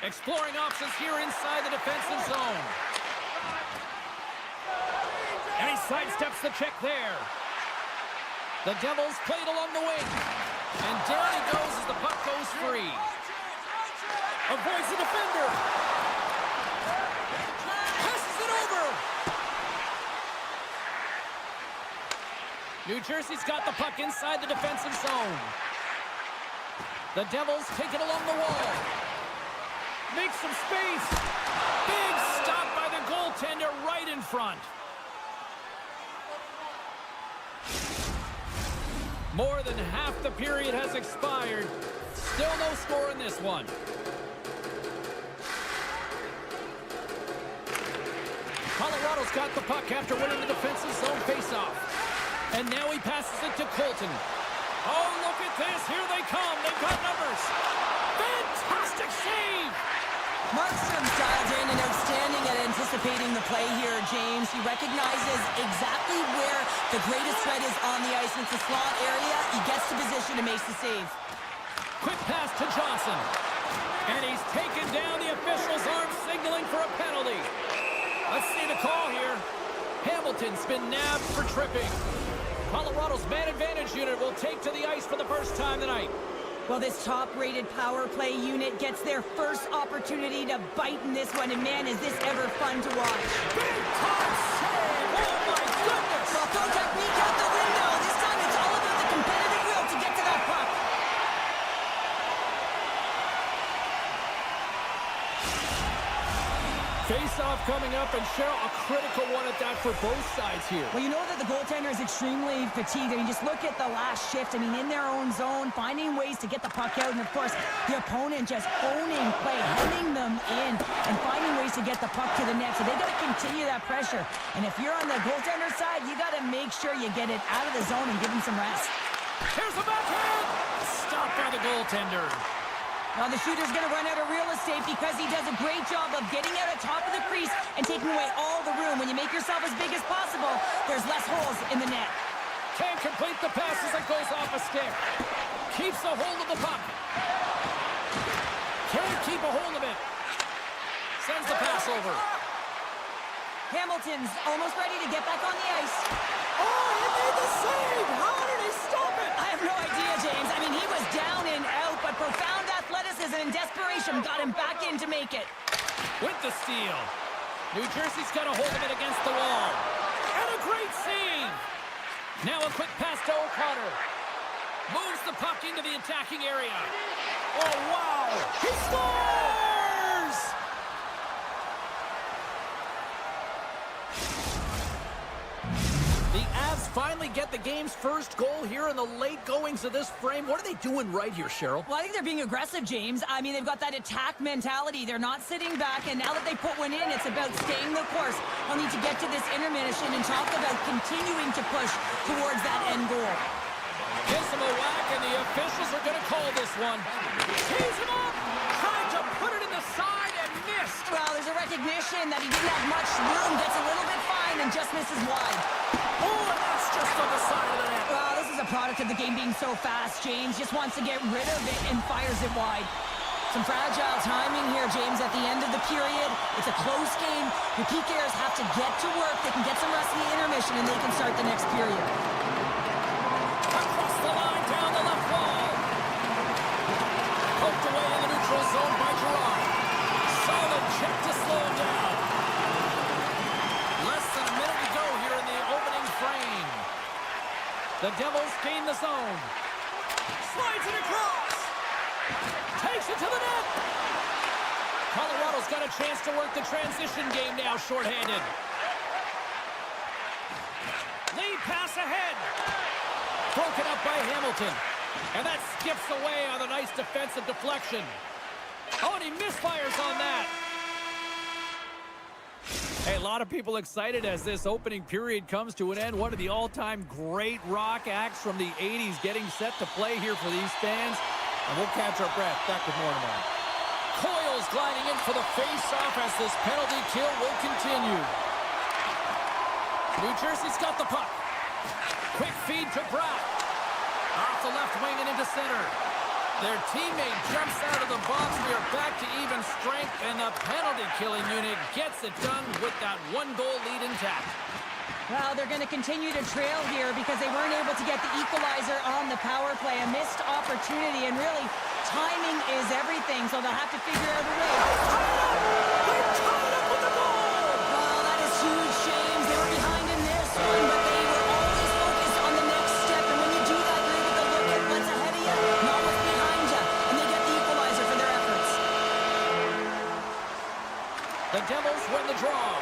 Exploring options here inside the defensive zone. And he sidesteps the check there. The Devils played along the wing. And down he goes as the puck goes free. Avoids the defender. Passes it over. New Jersey's got the puck inside the defensive zone. The Devils take it along the wall. Make some space. Big stop by the goaltender right in front. More than half the period has expired. Still no score in this one. Colorado's got the puck after winning the defensive zone faceoff. And now he passes it to Colton. Oh, look at this. Here they come. They've got numbers. Fantastic save. Markstrom's dialed in and outstanding at anticipating the play here, James. He recognizes exactly where the greatest threat is on the ice. It's the slot area. He gets to position and makes the save. Quick pass to Johnson. And he's taken down. The officials aren't signaling for a penalty. Let's see the call here. Hamilton's been nabbed for tripping. Colorado's man advantage unit will take to the ice for the first time tonight. Well, this top-rated power play unit gets their first opportunity to bite in this one, and man, is this ever fun to watch. Big time save! Oh my goodness! Well, throw technique out the window. This time it's all about the competitive will to get to that puck. Face-off coming up, and Cheryl, a critical one at that for both sides here. Well, you know that the goaltender is extremely fatigued. I mean, just look at the last shift. I mean, in their own zone, finding ways to get the puck out. And, of course, the opponent just owning play, hemming them in, and finding ways to get the puck to the net. So they got to continue that pressure. And if you're on the goaltender side, you got to make sure you get it out of the zone and give him some rest. Here's the backhand! Stopped by the goaltender. Now the shooter's going to run out of real estate because he does a great job of getting out at top of the crease and taking away all the room. When you make yourself as big as possible, there's less holes in the net. Can't complete the pass as it goes off a stick. Keeps a hold of the puck. Can't keep a hold of it. Sends the pass over. Hamilton's almost ready to get back on the ice. Oh, he made the save! How did he stop it? I have no idea, James. I mean, he was down and out, but profound athleticism and desperation got him back in to make it. With the steal. New Jersey's got a hold of it against the wall. And a great save! Now a quick pass to O'Connor. Moves the puck into the attacking area. Oh, wow! He scores! The Avs finally get the game's first goal here in the late goings of this frame. What are they doing right here, Cheryl? Well, I think they're being aggressive, James. I mean, they've got that attack mentality. They're not sitting back, and now that they put one in, it's about staying the course. They'll need to get to this intermission and talk about continuing to push towards that end goal. Gives him a whack, and the officials are going to call this one. Tees him up! Tried to put it in the side and missed. Well, there's a recognition that he didn't have much room, gets a little bit fine, and just misses wide. Oh, and that's just on the side of the net. Well, this is a product of the game being so fast. James just wants to get rid of it and fires it wide. Some fragile timing here, James, at the end of the period. It's a close game. The PKers have to get to work. They can get some rest in the intermission, and they can start the next period. Across the line, down the left wall. Poked away in the neutral zone by Gerard. Solid check to slow him down. Less than a minute to go here in the opening frame. The Devils gain the zone. Slides it across. Takes it to the net. Colorado's got a chance to work the transition game now, shorthanded. Lead pass ahead. Broken up by Hamilton. And that skips away on a nice defensive deflection. Oh, and he misfires on that. Hey, a lot of people excited as this opening period comes to an end. One of the all-time great rock acts from the 80s getting set to play here for these fans. And we'll catch our breath. Back with more tomorrow. Coyle's gliding in for the face-off as this penalty kill will continue. New Jersey's got the puck. Quick feed to Bratt. Off the left wing and into center. Their teammate jumps out of the box. We are back to even strength, and the penalty-killing unit gets it done with that one-goal lead intact. Well, they're going to continue to trail here because they weren't able to get the equalizer on the power play. A missed opportunity, and really, timing is everything, so they'll have to figure out a way. They're tied up with the goal! Oh, that is huge, James. They were behind in this one, but they were always focused on the next step. And when you do that, you're able to look at what's ahead of you, not what's behind you. And they get the equalizer for their efforts. The Devils win the draw.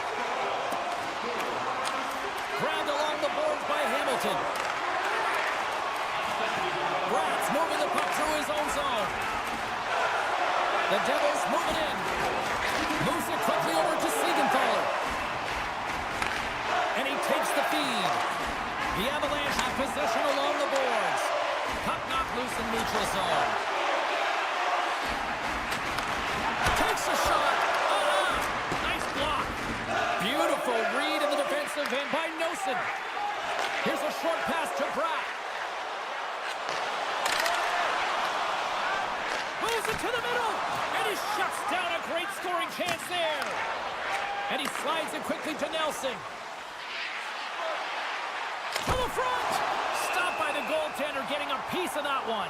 Grabbed along the boards by Hamilton. Bratt's moving the puck through his own zone. The Devils move it in. Moves it quickly over to Siegenthaler. And he takes the feed. The Avalanche have possession along the boards. Puck knocked loose in neutral zone. Takes a shot. Nice block. Beautiful read in the defensive end by Nosen. Here's a short pass to Bratt. Moves it to the middle. And he shuts down a great scoring chance there. And he slides it quickly to Nelson. To the front. Stopped by the goaltender, getting a piece of that one.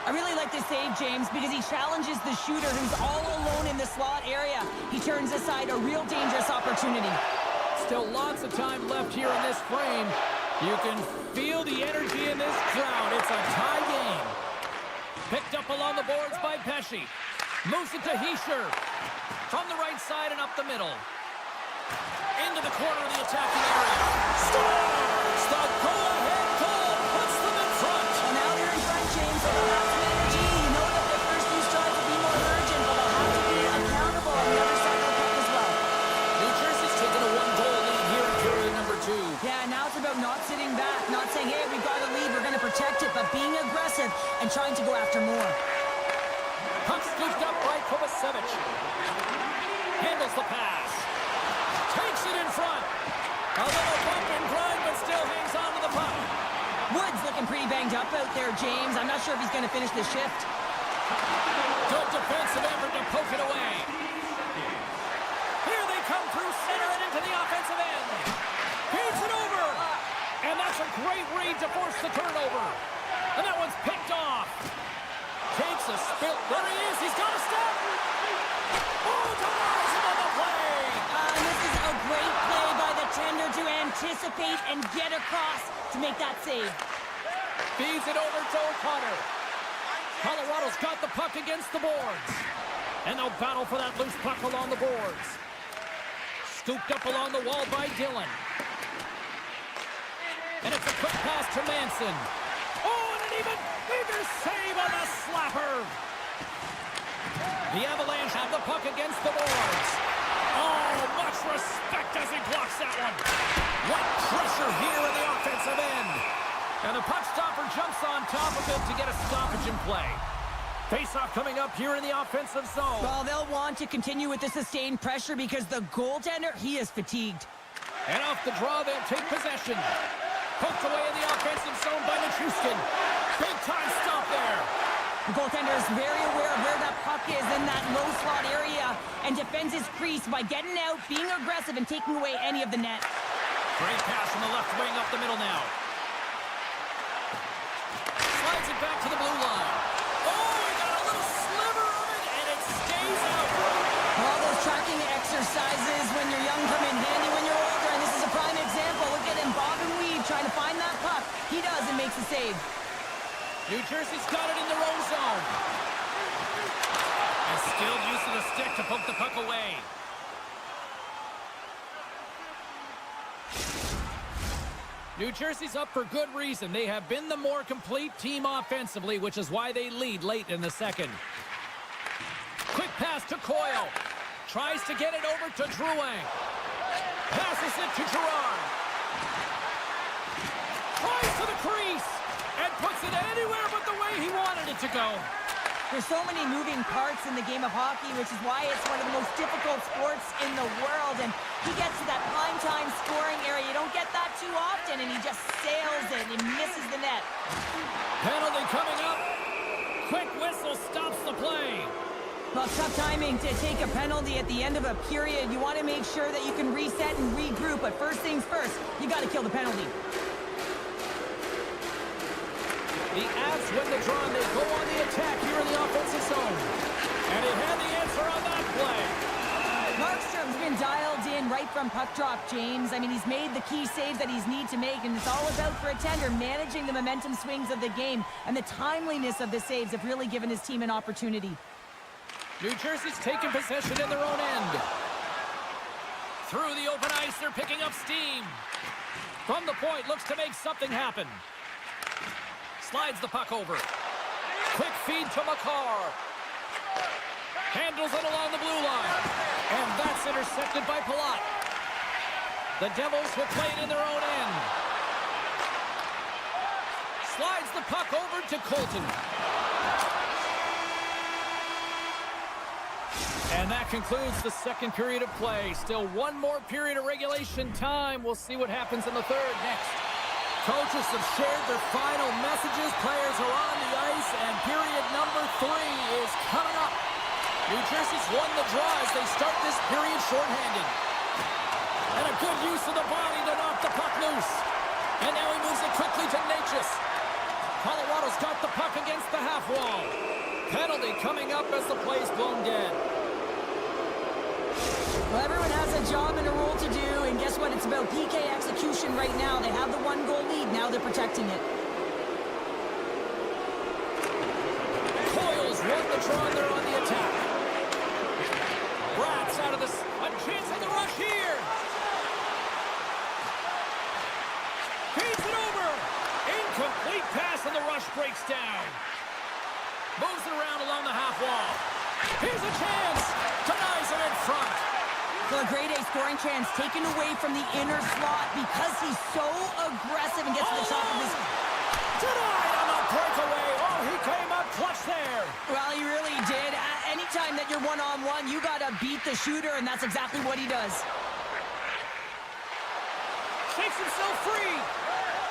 I really like the save, James, because he challenges the shooter who's all alone in the slot area. He turns aside a real dangerous opportunity. Still lots of time left here in this frame. You can feel the energy in this crowd. It's a tie game. Picked up along the boards by Pesce. Moves it to Hischier. From the right side and up the middle. Into the corner of the attacking area. Scores! The go-ahead goal puts them in front. Well, now they're in front, James. They don't have some energy. You know that their first few strides will be more urgent, but they'll have to be accountable on the other side of the puck as well. New Jersey's taking a one-goal lead here in period number 2. Yeah, now it's about not sitting back, not saying, hey, we've got a lead, we're going to protect it, but being aggressive and trying to go after more. Puck scooped up by Kovacevic. Handles the pass. Takes it in front. A little bump and grind, but still hangs on to the puck. Wood's looking pretty banged up out there, James. I'm not sure if he's going to finish this shift. Good defensive effort to poke it away. Here they come through center and into the offensive end. Feeds it over. And that's a great read to force the turnover. And that one's picked off. Takes a spill. There he is. He's got a step. Oh, denies him on the play. And this is a great play by the tender to anticipate and get across to make that save. Feeds it over to O'Connor. Colorado's got the puck against the boards. And they'll battle for that loose puck along the boards. Scooped up along the wall by Dillon. And it's a quick pass to Manson. Oh, and an even bigger save on the slapper. The Avalanche have the puck against the boards. Oh, much respect as he blocks that one. What pressure here in the offensive end. And the puck stopper jumps on top of it to get a stoppage in play. Face-off coming up here in the offensive zone. Well, they'll want to continue with the sustained pressure because the goaltender, he is fatigued. And off the draw, they'll take possession. Poked away in the offensive zone by Nichushkin. Big-time stop there. The goaltender is very aware of where that puck is in that low slot area and defends his crease by getting out, being aggressive, and taking away any of the net. Great pass from the left wing up the middle now. Slides it back to the blue line. Oh, he got a little sliver of it, and it stays out. All those tracking exercises when you're young come in handy when you're older, and this is a prime example. Look at him, bob and weave, trying to find that puck. He does and makes the save. New Jersey's got it in their own zone. And skilled use of the stick to poke the puck away. New Jersey's up for good reason. They have been the more complete team offensively, which is why they lead late in the second. Quick pass to Coyle. Tries to get it over to Drouin. Passes it to Girard. Tries to the crease. And puts it anywhere but the way he wanted it to go. There's so many moving parts in the game of hockey, which is why it's one of the most difficult sports in the world. And he gets to that prime time scoring area. You don't get that too often, and he just sails it and misses the net. Penalty coming up. Quick whistle stops the play. Well, it's tough timing to take a penalty at the end of a period. You want to make sure that you can reset and regroup, but first things first, you got to kill the penalty. The Avs win the draw and they go on the attack here in the offensive zone. And he had the answer on that play. Markstrom's been dialed in right from puck drop, James. I mean, he's made the key saves that he's need to make, and it's all about, for a tender, managing the momentum swings of the game, and the timeliness of the saves have really given his team an opportunity. New Jersey's taking possession in their own end. Through the open ice, they're picking up steam. From the point, looks to make something happen. Slides the puck over. Quick feed to McCarr. Handles it along the blue line. And that's intercepted by Palat. The Devils will play it in their own end. Slides the puck over to Colton. And that concludes the second period of play. Still one more period of regulation time. We'll see what happens in the third next. Coaches have shared their final messages. Players are on the ice, and period number 3 is coming up. New Jersey's won the draw as they start this period shorthanded. And a good use of the body to knock the puck loose. And now he moves it quickly to Natchez. Colorado's got the puck against the half wall. Penalty coming up as the play's blown dead. Well, everyone has a job and a role to do, and guess what? It's about PK execution right now. They have the 1-goal lead. Now they're protecting it. Coyle's won the draw, and they're on the attack. Bratz out of this. A chance on the rush here. Feeds it over. Incomplete pass, and the rush breaks down. Moves it around along the half wall. Here's a chance. Denies it in front. Well, a grade A scoring chance taken away from the inner slot because he's so aggressive and gets to the top of his... Denied on the breakaway. Oh, he came up clutch there. Well, he really did. Anytime that you're one-on-one, you got to beat the shooter, and that's exactly what he does. Shakes himself free.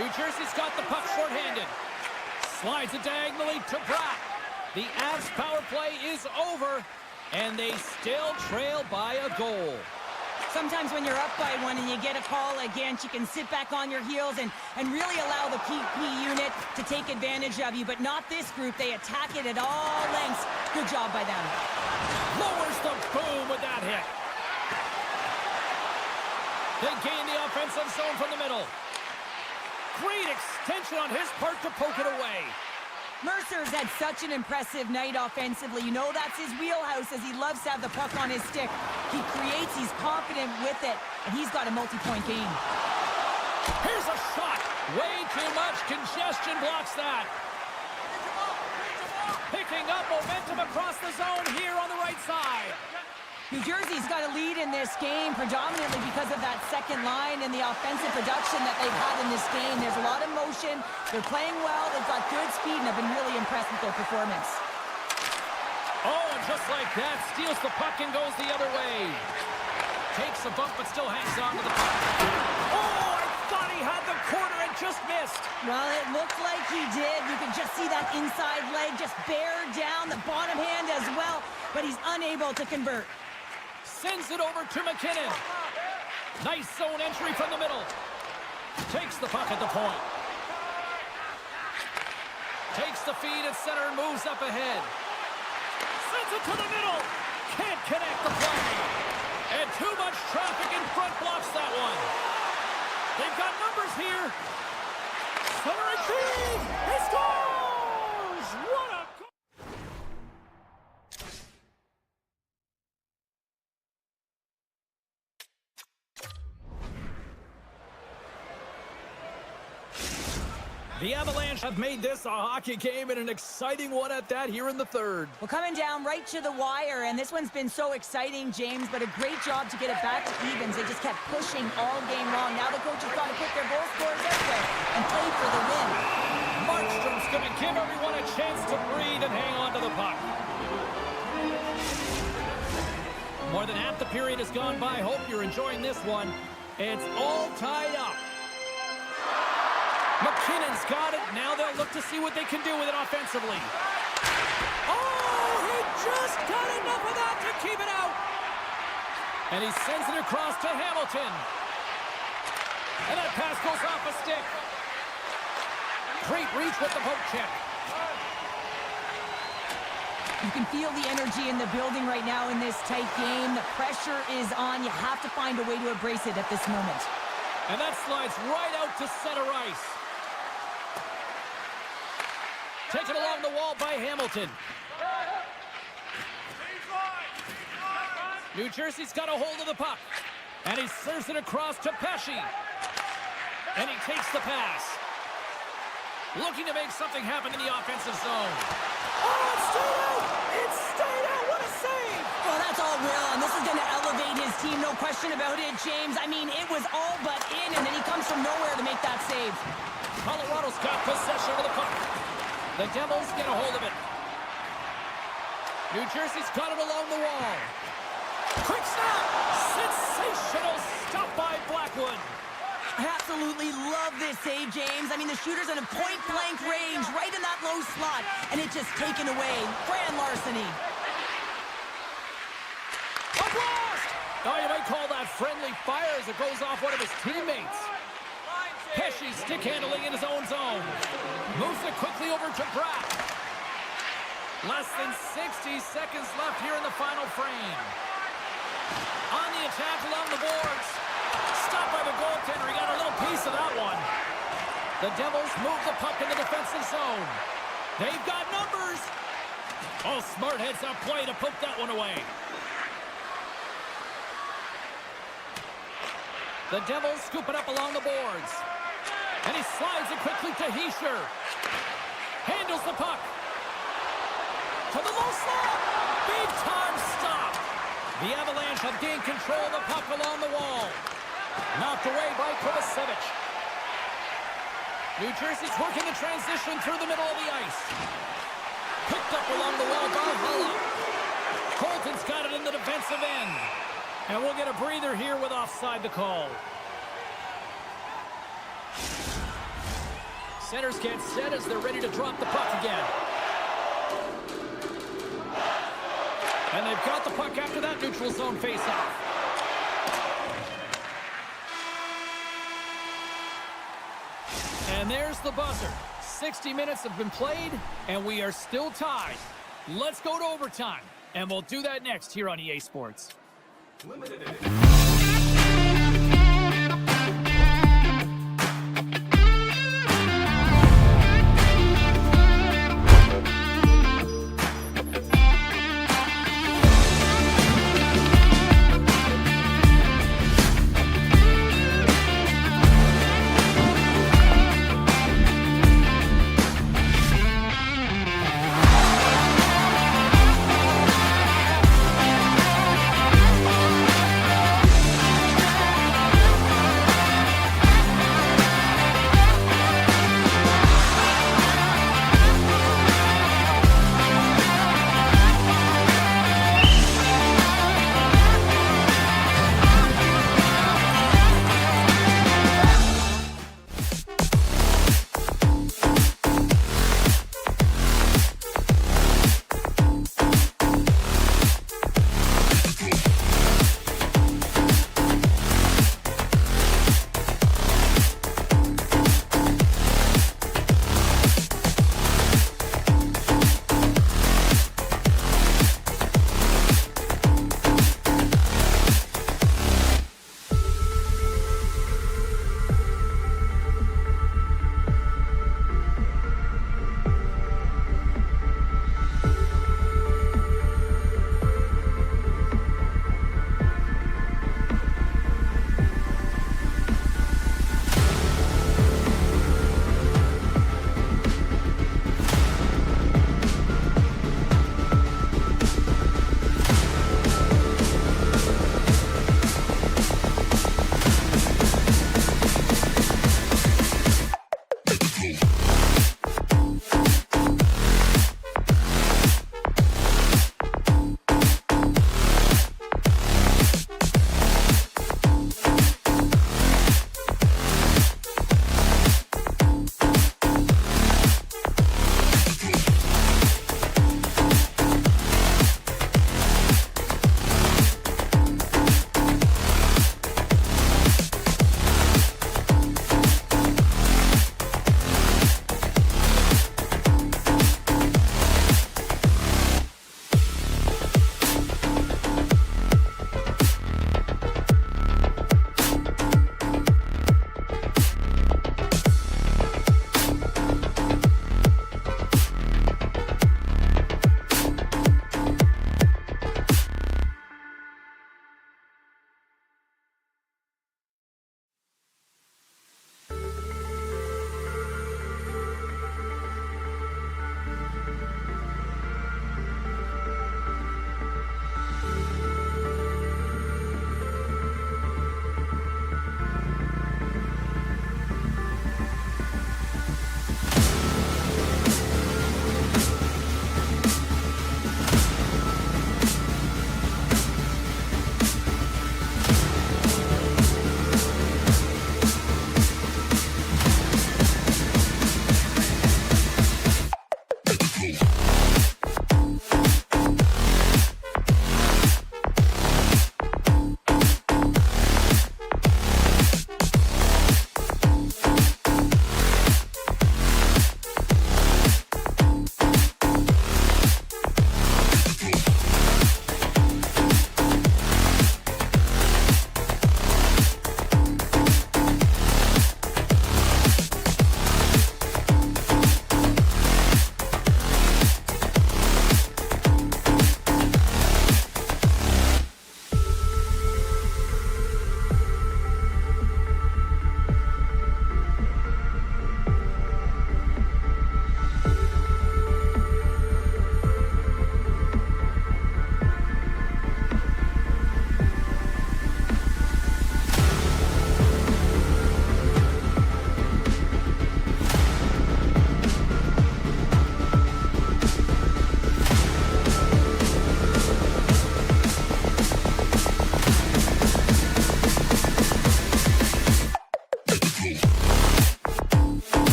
New Jersey's got the puck shorthanded. Slides it diagonally to Bratt. The Avs power play is over, and they still trail by a goal. Sometimes when you're up by one and you get a call against, you can sit back on your heels and really allow the PP unit to take advantage of you, but not this group. They attack it at all lengths. Good job by them. Lowers the boom with that hit. They gain the offensive zone from the middle. Great extension on his part to poke it away. Mercer's had such an impressive night offensively. You know that's his wheelhouse, as he loves to have the puck on his stick. He creates, he's confident with it, and he's got a multi-point game. Here's a shot. Way too much congestion blocks that. Picking up momentum across the zone here on the right side. New Jersey's got a lead in this game predominantly because of that second line and the offensive production that they've had in this game. There's a lot of motion. They're playing well. They've got good speed, and I've been really impressed with their performance. Oh, and just like that, steals the puck and goes the other way. Takes a bump, but still hangs on to the puck. Oh, I thought he had the corner and just missed. Well, it looked like he did. You can just see that inside leg just bear down, the bottom hand as well, but he's unable to convert. Sends it over to McKinnon. Nice zone entry from the middle. Takes the puck at the point. Takes the feed at center and moves up ahead. Sends it to the middle. Can't connect the play. And too much traffic in front blocks that one. They've got numbers here. Centering feed. He scores! What a goal! The Avalanche have made this a hockey game, and an exciting one at that here in the third. Well, coming down right to the wire, and this one's been so exciting, James, but a great job to get it back to evens. They just kept pushing all game long. Now the coach has got to put their goal scorers out there and play for the win. Markstrom's going to give everyone a chance to breathe and hang on to the puck. More than half the period has gone by. Hope you're enjoying this one. It's all tied up. McKinnon's got it. Now they'll look to see what they can do with it offensively. Oh, he just got enough of that to keep it out. And he sends it across to Hamilton. And that pass goes off a stick. Great reach with the poke check. You can feel the energy in the building right now in this tight game. The pressure is on. You have to find a way to embrace it at this moment. And that slides right out to center ice. Taken along the wall by Hamilton. New Jersey's got a hold of the puck. And he serves it across to Pesci. And he takes the pass. Looking to make something happen in the offensive zone. Oh, it's stayed out! It's stayed out! What a save! Well, that's all real, and this is going to elevate his team, no question about it, James. I mean, it was all but in, and then he comes from nowhere to make that save. Colorado's got possession of the puck. The Devils get a hold of it. New Jersey's got it along the wall. Quick snap! Sensational stop by Blackwood. I absolutely love this save, James. I mean, the shooter's in a point-blank range, right in that low slot, and it's just taken away. Grand larceny. A blast! Oh, you might call that friendly fire as it goes off one of his teammates. Pesci stick handling in his own zone. Moves it quickly over to Bratt. Less than 60 seconds left here in the final frame. On the attack along the boards. Stopped by the goaltender. He got a little piece of that one. The Devils move the puck in the defensive zone. They've got numbers. Oh, smart heads-up play to poke that one away. The Devils scoop it up along the boards. And he slides it quickly to Hischier. Handles the puck. To the low slot. Big time stop. The Avalanche have gained control of the puck along the wall. Knocked away by Kovacevic. New Jersey's working the transition through the middle of the ice. Picked up along the wall by Hulla. Colton's got it in the defensive end. And we'll get a breather here with offside the call. Centers get set as they're ready to drop the puck again. And they've got the puck after that neutral zone faceoff. And there's the buzzer. 60 minutes have been played, and we are still tied. Let's go to overtime, and we'll do that next here on EA Sports.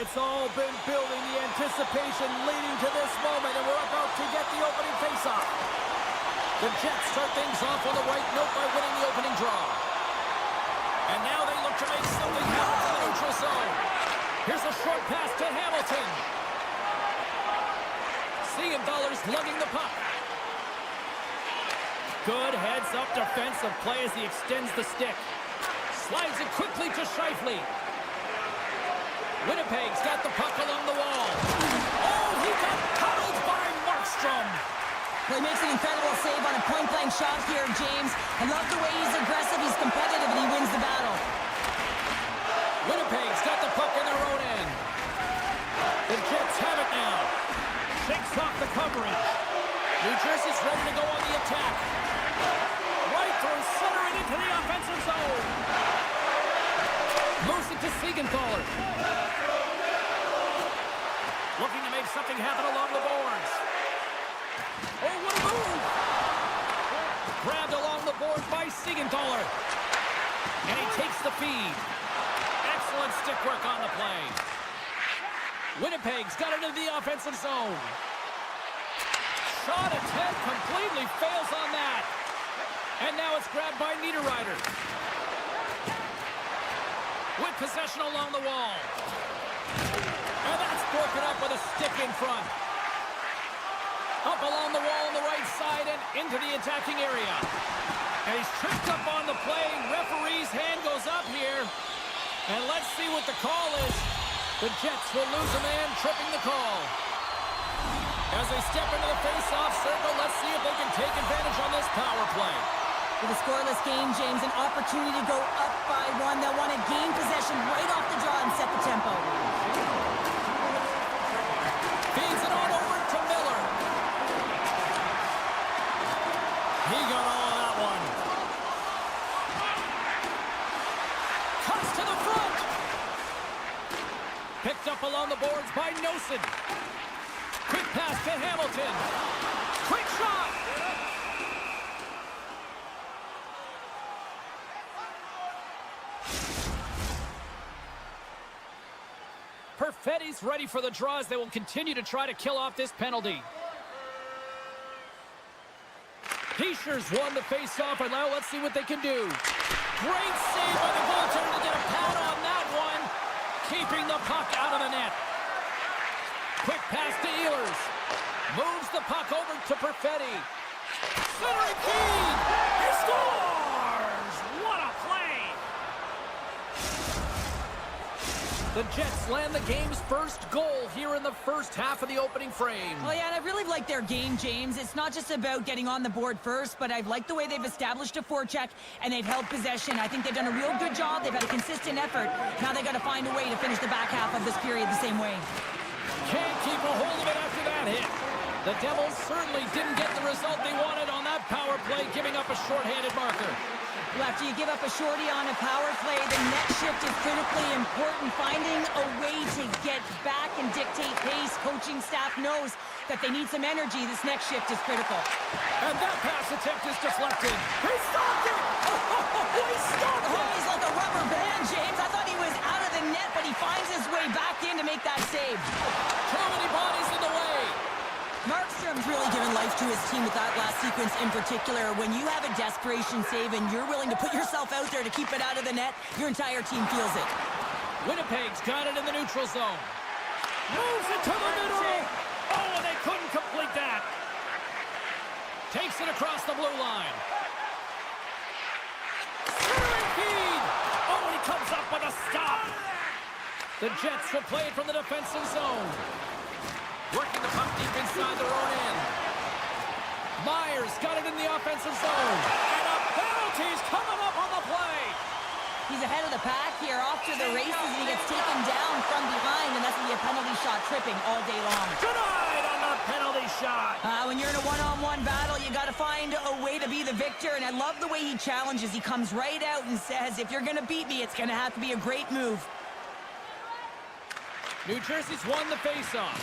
It's all been building, the anticipation leading to this moment, and we're about to get the opening faceoff. The Jets start things off on the right note by winning the opening draw. And now they look to make something happen from the neutral zone. Here's a short pass to Hamilton. Siegenthaler's lugging the puck. Good heads-up defensive play as he extends the stick. Slides it quickly to Scheifele. Winnipeg's got the puck along the wall. Oh, he got cuddled by Markstrom. Well, he makes an incredible save on a point-blank shot here, James. I love the way he's aggressive, he's competitive, and he wins the battle. Winnipeg's got the puck in their own end. The Jets have it now. Shakes off the coverage. New Jersey's ready to go on the attack. Right through center and into the offensive zone. Moves it to Siegenthaler. Looking to make something happen along the boards. Oh, what a move! Grabbed along the boards by Siegenthaler. And he takes the feed. Excellent stick work on the play. Winnipeg's got it into the offensive zone. Shot attempt completely fails on that. And now it's grabbed by Niederreiter. With possession along the wall. And that's broken up with a stick in front. Up along the wall on the right side and into the attacking area. And he's tripped up on the play. Referee's hand goes up here. And let's see what the call is. The Jets will lose a man, tripping the call. As they step into the face-off circle, let's see if they can take advantage on this power play. With a scoreless game, James, an opportunity to go up by one. They'll want to gain possession right off the draw and set the tempo. Feeds it on over to Miller. He got all of that one. Cuts to the front. Picked up along the boards by Nosen. Quick pass to Hamilton. Quick shot. Perfetti's ready for the draws. They will continue to try to kill off this penalty. Heischer's won the face-off, and now let's see what they can do. Great save by the goaltender to get a pad on that one. Keeping the puck out of the net. Quick pass to Ehlers. Moves the puck over to Perfetti. Centering feed. He scores! What a play! The Jets land the game's first goal here in the first half of the opening frame. Oh, yeah, and I really like their game, James. It's not just about getting on the board first, but I've liked the way they've established a forecheck and they've held possession. I think they've done a real good job. They've had a consistent effort. Now they've got to find a way to finish the back half of this period the same way. Can't keep a hold of it after that hit. The Devils certainly didn't get the result they wanted on that power play, giving up a shorthanded marker. Well, after you give up a shorty on a power play, the net shift is critically important. Finding a way to get back and dictate pace. Coaching staff knows that they need some energy. This next shift is critical. And that pass attempt is deflected. He stopped it! He stopped it! Oh, he's like a rubber band, James. I thought he was out of the net, but he finds his way back in to make that save. Too many bodies in the way. Markstrom's really given life to his team with that last sequence in particular. When you have a desperation save and you're willing to put yourself out there to keep it out of the net, your entire team feels it. Winnipeg's got it in the neutral zone. Moves it to the middle. Oh, and they couldn't complete that. Takes it across the blue line. Centering feed. Oh, and he comes up with a stop. The Jets will play it from the defensive zone. Working the puck deep inside their own end. Myers got it in the offensive zone. And a penalty's coming up on the play. He's ahead of the pack here, off to the races, and he gets taken down from behind, and that's going to be a penalty shot tripping all day long. Denied on the penalty shot. When you're in a one-on-one battle, you got to find a way to be the victor, and I love the way he challenges. He comes right out and says, if you're going to beat me, it's going to have to be a great move. New Jersey's won the faceoff.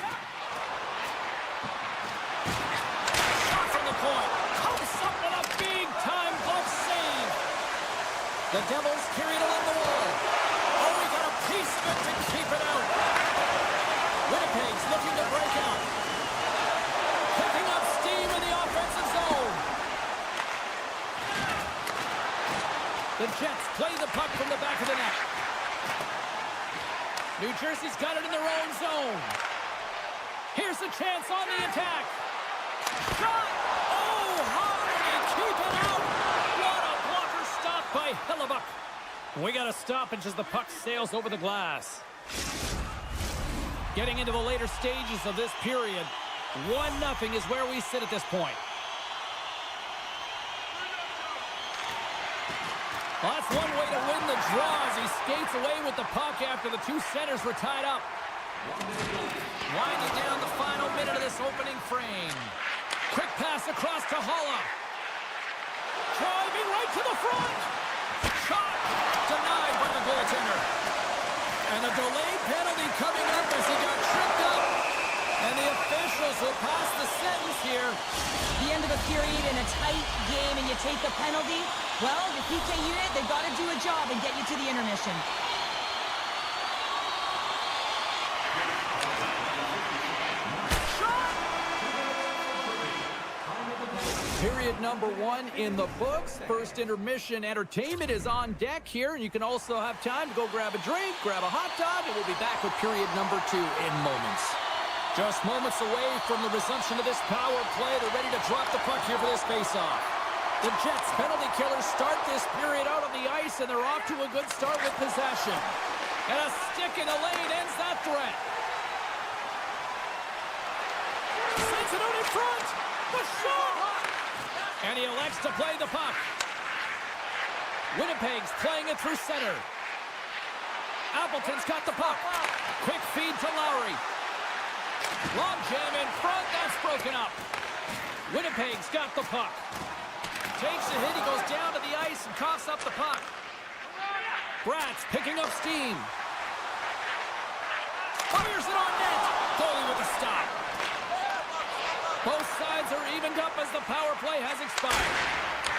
Point. Comes up with a big-time glove save. The Devils carry it along the wall. Oh, he got a piece of it to keep it out. The Jets play the puck from the back of the net. New Jersey's got it in their own zone. Here's a chance on the attack. Shot! Oh, how did he keep it out? What a blocker stop by Hellebuck. We got a stoppage as the puck sails over the glass. Getting into the later stages of this period, 1-0 is where we sit at this point. Well, that's one way to win the draw as he skates away with the puck after the two centers were tied up. Winding down the final minute of this opening frame. Quick pass across to Holla. Driving right to the front. Shot denied by the goaltender. And a delayed penalty coming up as he got tripped up. And the officials will pass the sentence here. The end of the period in a tight game and you take the penalty. Well, the PK unit, they've got to do a job and get you to the intermission. Period number 1 in the books. First intermission entertainment is on deck here, and you can also have time to go grab a drink, grab a hot dog, and we'll be back with period number 2 in moments. Just moments away from the resumption of this power play. They're ready to drop the puck here for this faceoff. The Jets penalty killers start this period out on the ice, and they're off to a good start with possession. And a stick in the lane ends that threat. Sends it out in front. The shot! And he elects to play the puck. Winnipeg's playing it through center. Appleton's got the puck. Quick feed to Lowry. Long jam in front. That's broken up. Winnipeg's got the puck. Takes a hit. He goes down to the ice and coughs up the puck. Bratz picking up steam. Fires it on net. Goalie with a stop. Both sides are evened up as the power play has expired.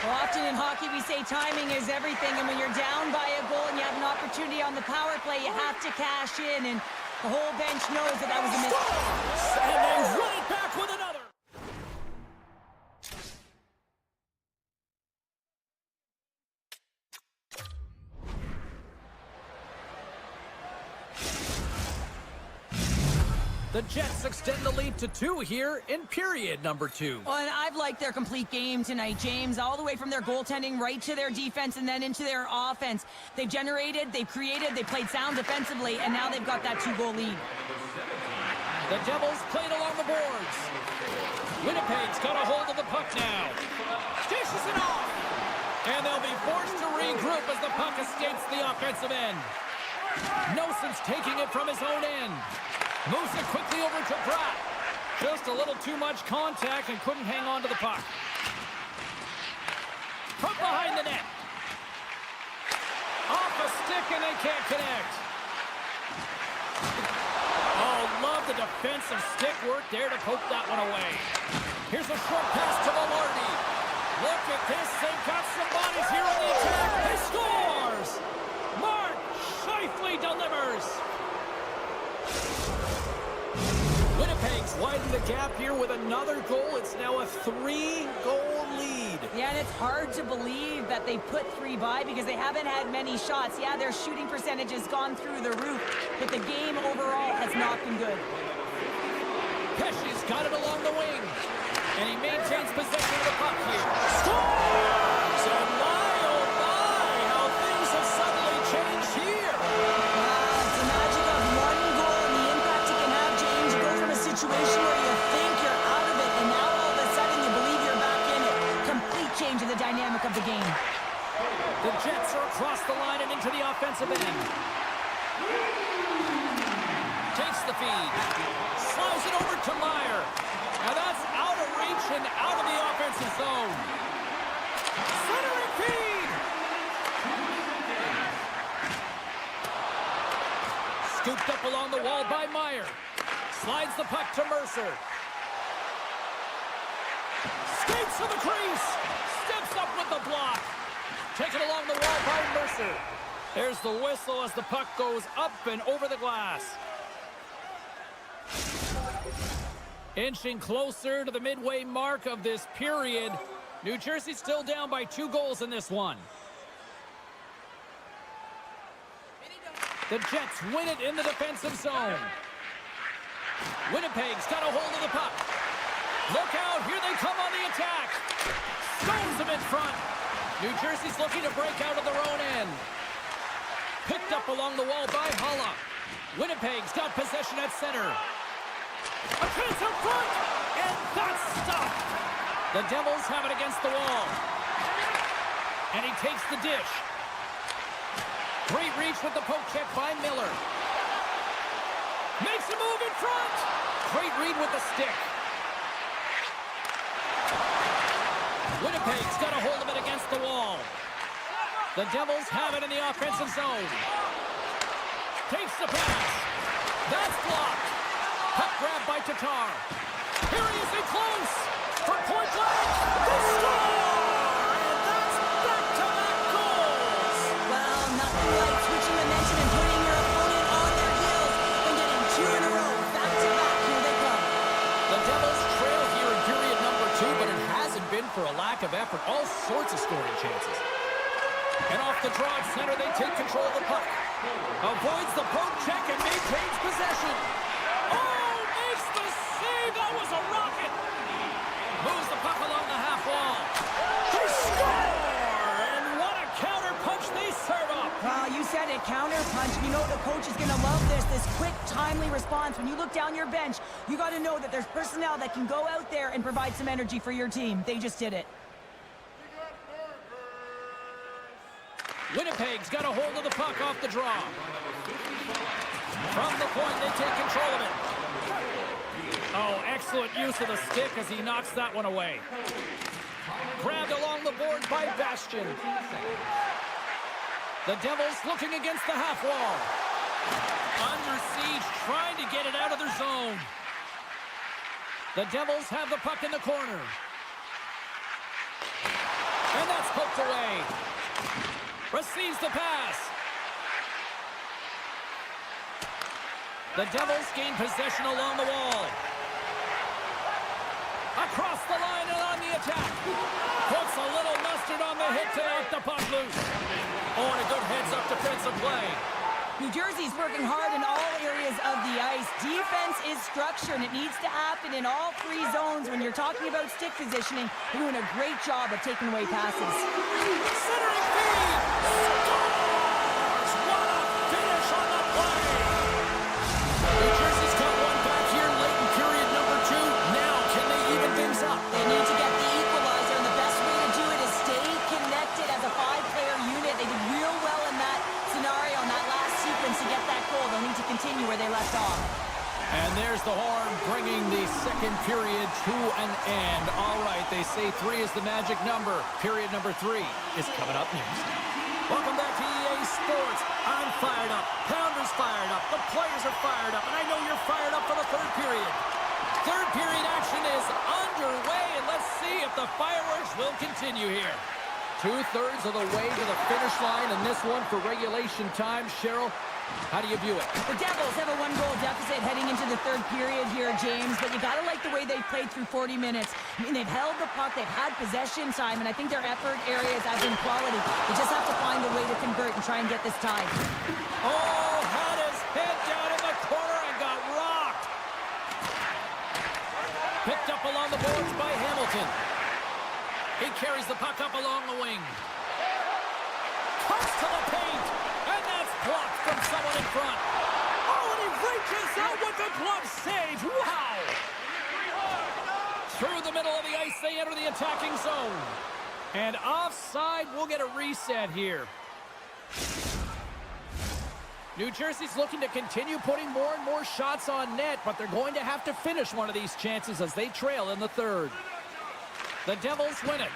Well, often in hockey we say timing is everything, and when you're down by a goal and you have an opportunity on the power play, you have to cash in, and the whole bench knows that that was a mistake. And they run it back with another. The Jets extend the lead to 2 here in period number 2. Well, and I've liked their complete game tonight, James, all the way from their goaltending right to their defense and then into their offense. They've generated, they've created, they played sound defensively, and now they've got that 2-goal lead. The Devils played along the boards. Winnipeg's got a hold of the puck now. Dishes it off. And they'll be forced to regroup as the puck escapes the offensive end. Noson's taking it from his own end. Moves it quickly over to Pratt. Just a little too much contact and couldn't hang on to the puck. From behind the net. Off a stick and they can't connect. Oh, love the defensive stick work there to poke that one away. Here's a short pass to Velarde. Look at this. They've got some bodies here on the attack. He scores! Mark Scheifele delivers. Winnipeg's widened the gap here with another goal. It's now a 3-goal lead. Yeah, and it's hard to believe that they put 3 by because they haven't had many shots. Yeah, their shooting percentage has gone through the roof, but the game overall has not been good. Pesci's got it along the wing, and he maintains possession of the puck here. Scores! And my, oh my, how things have suddenly changed here. It's the magic of one goal and the impact it can have, James. You go from a situation where you think you're out of it, and now all of a sudden you believe you're back in it. Complete change in the dynamic of the game. The Jets are across the line and into the offensive end. Takes the feed. Slows it over to Meyer. Now that's out of reach and out of the offensive zone. Centering feed. Scooped up along the wall by Meyer. Slides the puck to Mercer. Skates to the crease. Steps up with the block. Taken along the wall by Mercer. There's the whistle as the puck goes up and over the glass. Inching closer to the midway mark of this period. New Jersey still down by 2 goals in this one. The Jets win it in the defensive zone. Winnipeg's got a hold of the puck. Look out, here they come on the attack. Stones them in front. New Jersey's looking to break out of their own end. Picked up along the wall by Hulla. Winnipeg's got possession at center. A chance up front, and that's stopped. The Devils have it against the wall. And he takes the dish. Great reach with the poke check by Miller. Makes a move in front. Great read with the stick. Winnipeg's got a hold of it against the wall. The Devils have it in the offensive zone. Takes the pass. That's blocked. Puck grab by Tatar. Here he is in close. For point blank. The score! And that's back-to-back goals. Well, nothing like switching momentum and putting your opponent on their heels and getting two in a row. Back-to-back. Here they come. The Devils trail here in period number 2, but it hasn't been for a lack of effort. All sorts of scoring chances. And off the draw at center, they take control of the puck. Avoids the poke check and maintains possession. Oh, makes the save. That was a rocket. Moves the puck along the half wall. They score! And what a counter punch they serve up. Well, you said it, counter punch. You know the coach is going to love this quick, timely response. When you look down your bench, you got to know that there's personnel that can go out there and provide some energy for your team. They just did it. Winnipeg's got a hold of the puck off the draw. From the point, they take control of it. Oh, excellent use of the stick as he knocks that one away. Grabbed along the boards by Bastian. The Devils looking against the half wall. Under siege, trying to get it out of their zone. The Devils have the puck in the corner. And that's poked away. Receives the pass. The Devils gain possession along the wall. Across the line and on the attack. Puts a little mustard on the hit to knock the puck loose. Oh, and a good heads-up defensive play. New Jersey's working hard in all areas of the ice. Defense is structure, and it needs to happen in all three zones. When you're talking about stick positioning, they're doing a great job of taking away passes. Centering feed! Scores! What a finish on the play! New Jersey's got one back here late in period number 2. Now, can they even things up? They need to get the equalizer, and the best way to do it is stay connected as a 5-player unit. They did real well in that scenario, in that last sequence to get that goal. They'll need to continue where they left off. And there's the horn bringing the second period to an end. All right, they say 3 is the magic number. Period number 3 is coming up next. Welcome back to EA Sports. I'm fired up. Pounder's fired up. The players are fired up. And I know you're fired up for the third period. Third period action is underway, and let's see if the fireworks will continue here. 2/3 of the way to the finish line, and this one for regulation time. Cheryl, how do you view it? The Devils have a 1-goal deficit heading into the third period here, James, but you got to like the way they played through 40 minutes. I mean, they've held the puck, they've had possession time, and I think their effort areas have been quality. They just have to find a way to convert and try and get this tied. Oh, had his head down in the corner and got rocked. Picked up along the boards by Hamilton. He carries the puck up along the wing. Comes to the paint, and that's blocked from someone in front. Oh, and he reaches out with the glove save. Wow! Through the middle of the ice, they enter the attacking zone. And offside, we'll get a reset here. New Jersey's looking to continue putting more and more shots on net, but they're going to have to finish one of these chances as they trail in the third. The Devils win it.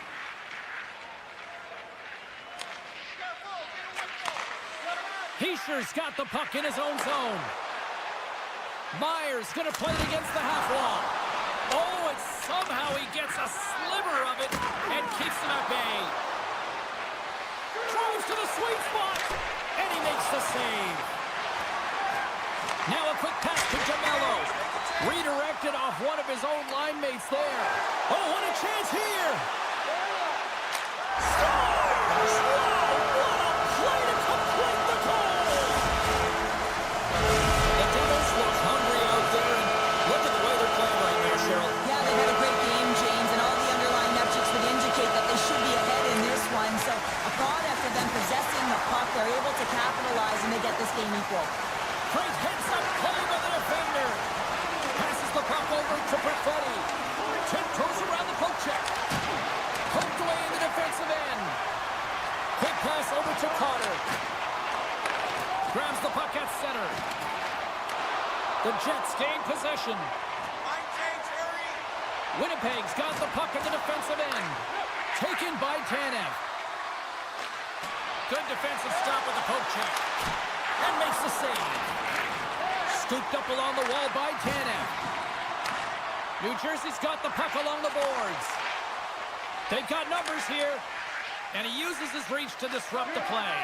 Heischer's got the puck in his own zone. Myers gonna play it against the half wall. Oh, and somehow he gets a sliver of it and keeps them at bay. Drives to the sweet spot, and he makes the save. Now a quick pass to Jamello. Redirected off one of his own line mates there. Oh, what a chance here! Scores! Wow, what a play to complete the goal! get this game equal. Great heads-up play by the defender. Passes the puck over to Perfetti. Tiptoes around the poke check. Poked away in the defensive end. Quick pass over to Carter. Grabs the puck at center. The Jets gain possession. Winnipeg's got the puck in the defensive end. Taken by Tanev. Good defensive stop with the poke check. And makes the save. Scooped up along the wall by Tanev. New Jersey's got the puck along the boards. They've got numbers here. And he uses his reach to disrupt the play.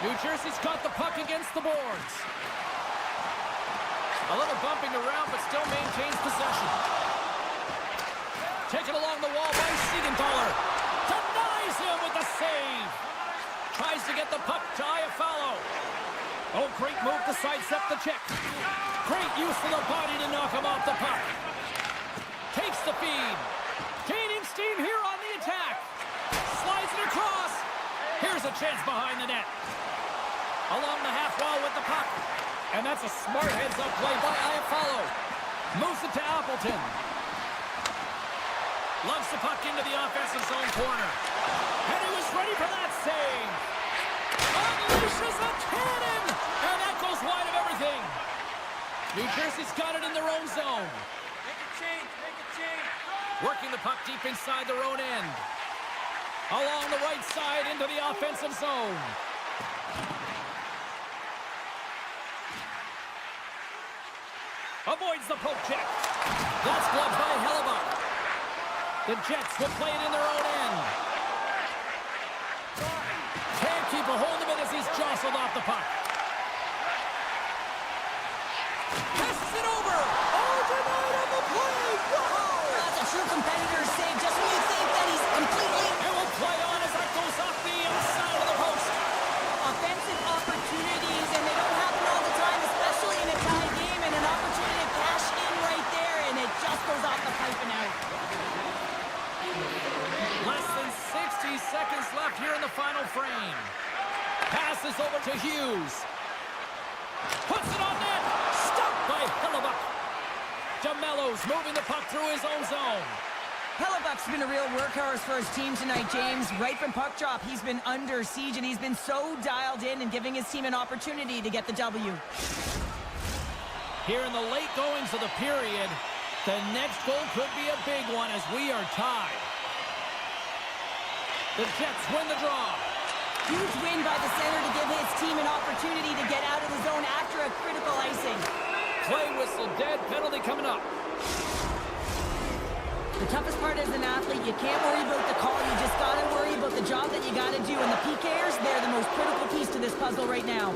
New Jersey's got the puck against the boards. A little bumping around, but still maintains possession. Taken along the wall by Siegenthaler. Denies him with the save. Tries to get the puck to Iafallo. Oh, great move to sidestep the check. Great use of the body to knock him off the puck. Takes the feed. Gaining steam here on the attack. Slides it across. Here's a chance behind the net. Along the half wall with the puck. And that's a smart heads-up play by Iafallo. Moves it to Appleton. Loves the puck into the offensive zone corner. And he was ready for that save. Unleashes a cannon! And that goes wide of everything. New Jersey's got it in their own zone. Make a change, make a change. Working the puck deep inside their own end. Along the right side into the offensive zone. Avoids the poke check. That's blocked by Hellebuck. The Jets will play it in their own end. Can't keep a hold of it as he's jostled off the puck. Passes it over. Oh, denied on the play. Whoa! That's a true competitor's save just when you think that he's completely... It will play on as that goes off the inside of the post. Offensive opportunities, and they don't happen all the time, especially in a tie game, and an opportunity to cash in right there, and it just goes off the pipe and out. Less than 60 seconds left here in the final frame. Passes over to Hughes. Puts it on net. Stopped by Hellebuck. DeMello's moving the puck through his own zone. Hellebuck's been a real workhorse for his team tonight, James. Right from puck drop, he's been under siege, and he's been so dialed in and giving his team an opportunity to get the W. Here in the late goings of the period, the next goal could be a big one as we are tied. The Jets win the draw. Huge win by the center to give his team an opportunity to get out of the zone after a critical icing. Play whistle dead, penalty coming up. The toughest part as an athlete, you can't worry about the call. You just got to worry about the job that you got to do. And the PKers, they're the most critical piece to this puzzle right now.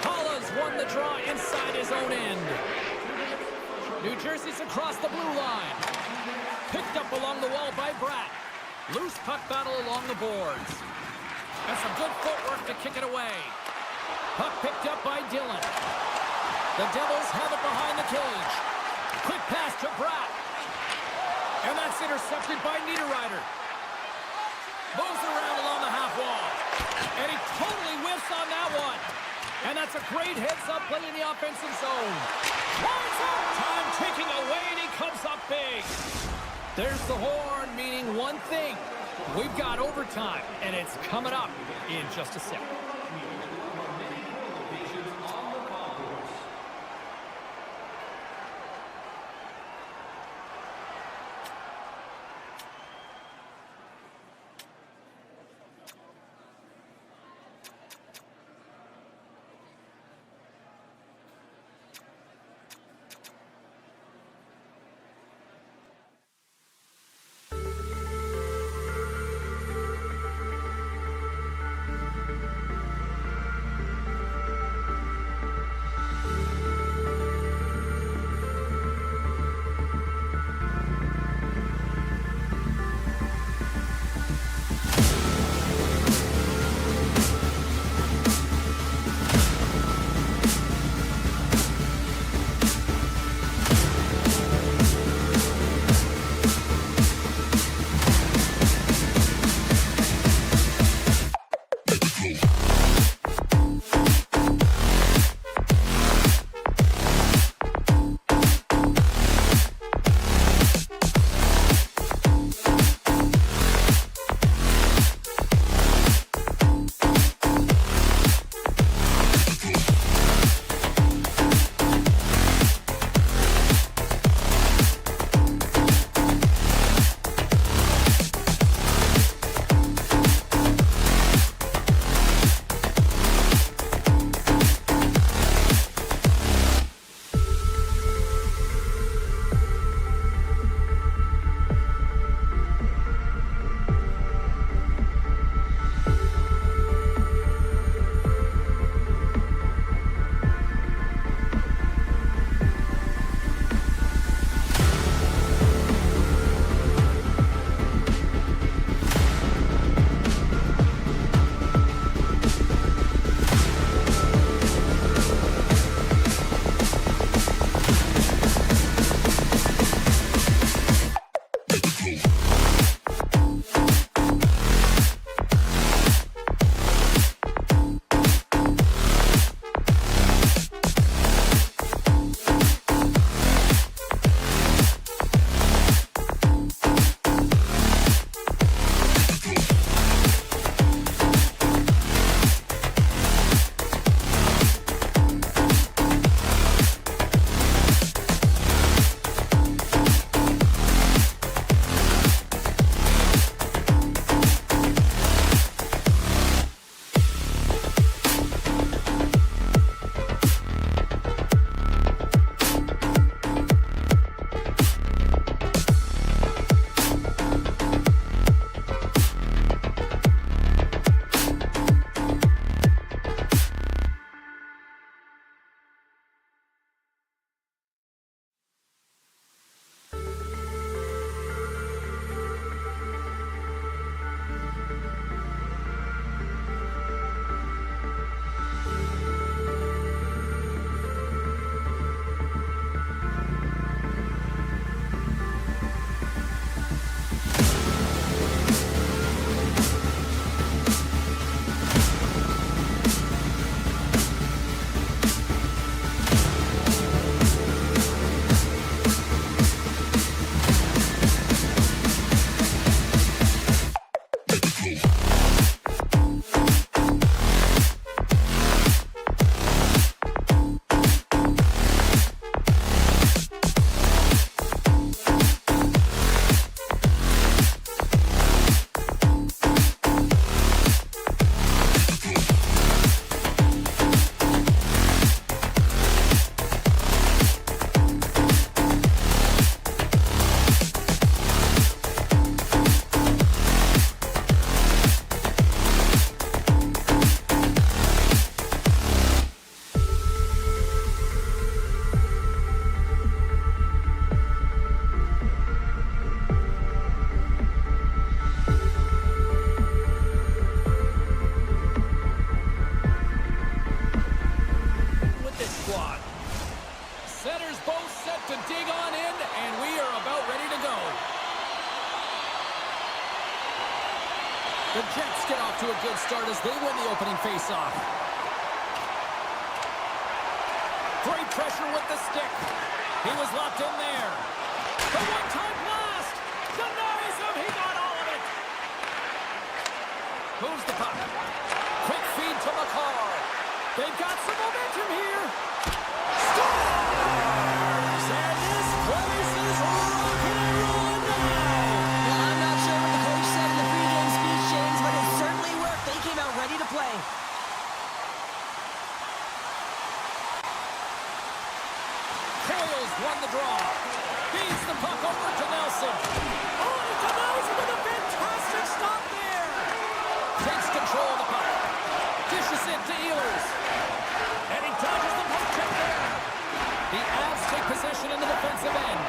Holland's won the draw inside his own end. New Jersey's across the blue line. Picked up along the wall by Bratt. Loose puck battle along the boards. And some good footwork to kick it away. Puck picked up by Dillon. The Devils have it behind the cage. Quick pass to Bratt. And that's intercepted by Niederreiter. Moves around along the half wall. And he totally whiffs on that one. And that's a great heads-up play in the offensive zone. Winds up, time ticking away, and he comes up big. There's the horn, meaning one thing. We've got overtime, and it's coming up in just a sec. The Jets get off to a good start as they win the opening faceoff. Great pressure with the stick. He was locked in there. The one-time blast. Denies him. He got all of it. Moves the puck. Quick feed to McCarr. They've got some momentum here. Scores! And this place is rocking and rolling now. Well, I'm not sure what the coach said in the pregame speech, James, but it certainly worked. They came out ready to play. Coyle's won the draw. Feeds the puck over to Nelson. Oh, he denies him with a fantastic stop there. Takes control of the puck. Dishes it to Ehlers. And he dodges the puck check there. The Avs take possession in the defensive end.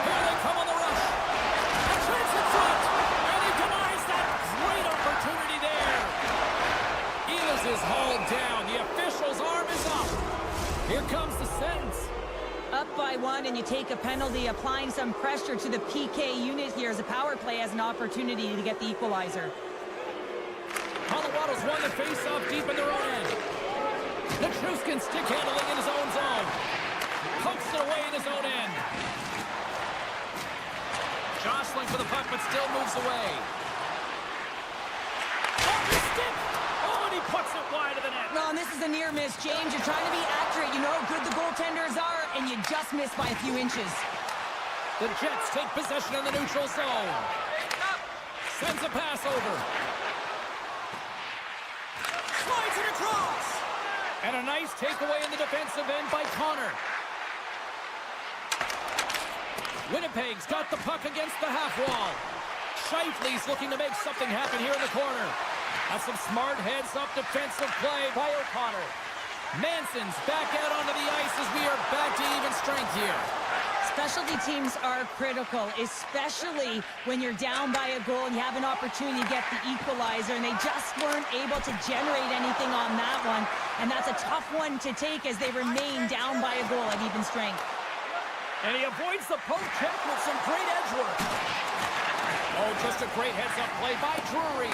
Here they come on the rush. A chance in front. And he denies that great opportunity there. Ehlers is hauled down. The official's arm is up. Here comes the sentence. Up by one, and you take a penalty, applying some pressure to the PK unit here as the power play has an opportunity to get the equalizer. On the the face-off deep in their own end. Nichushkin stick handling in his own zone. Pokes it away in his own end. Jostling for the puck, but still moves away. Off his stick! Oh, and he puts it wide of the net. No, and this is a near miss, James. You're trying to be accurate. You know how good the goaltenders are, and you just miss by a few inches. The Jets take possession in the neutral zone. Sends a pass over. Slides it across. And a nice takeaway in the defensive end by Connor. Winnipeg's got the puck against the half wall. Scheifele's looking to make something happen here in the corner. That's some smart heads-up defensive play by O'Connor. Manson's back out onto the ice as we are back to even strength here. Specialty teams are critical, especially when you're down by a goal and you have an opportunity to get the equalizer, and they just weren't able to generate anything on that one. And that's a tough one to take as they remain down by a goal at even strength. And he avoids the poke check with some great edge work. Oh, just a great heads-up play by Drury.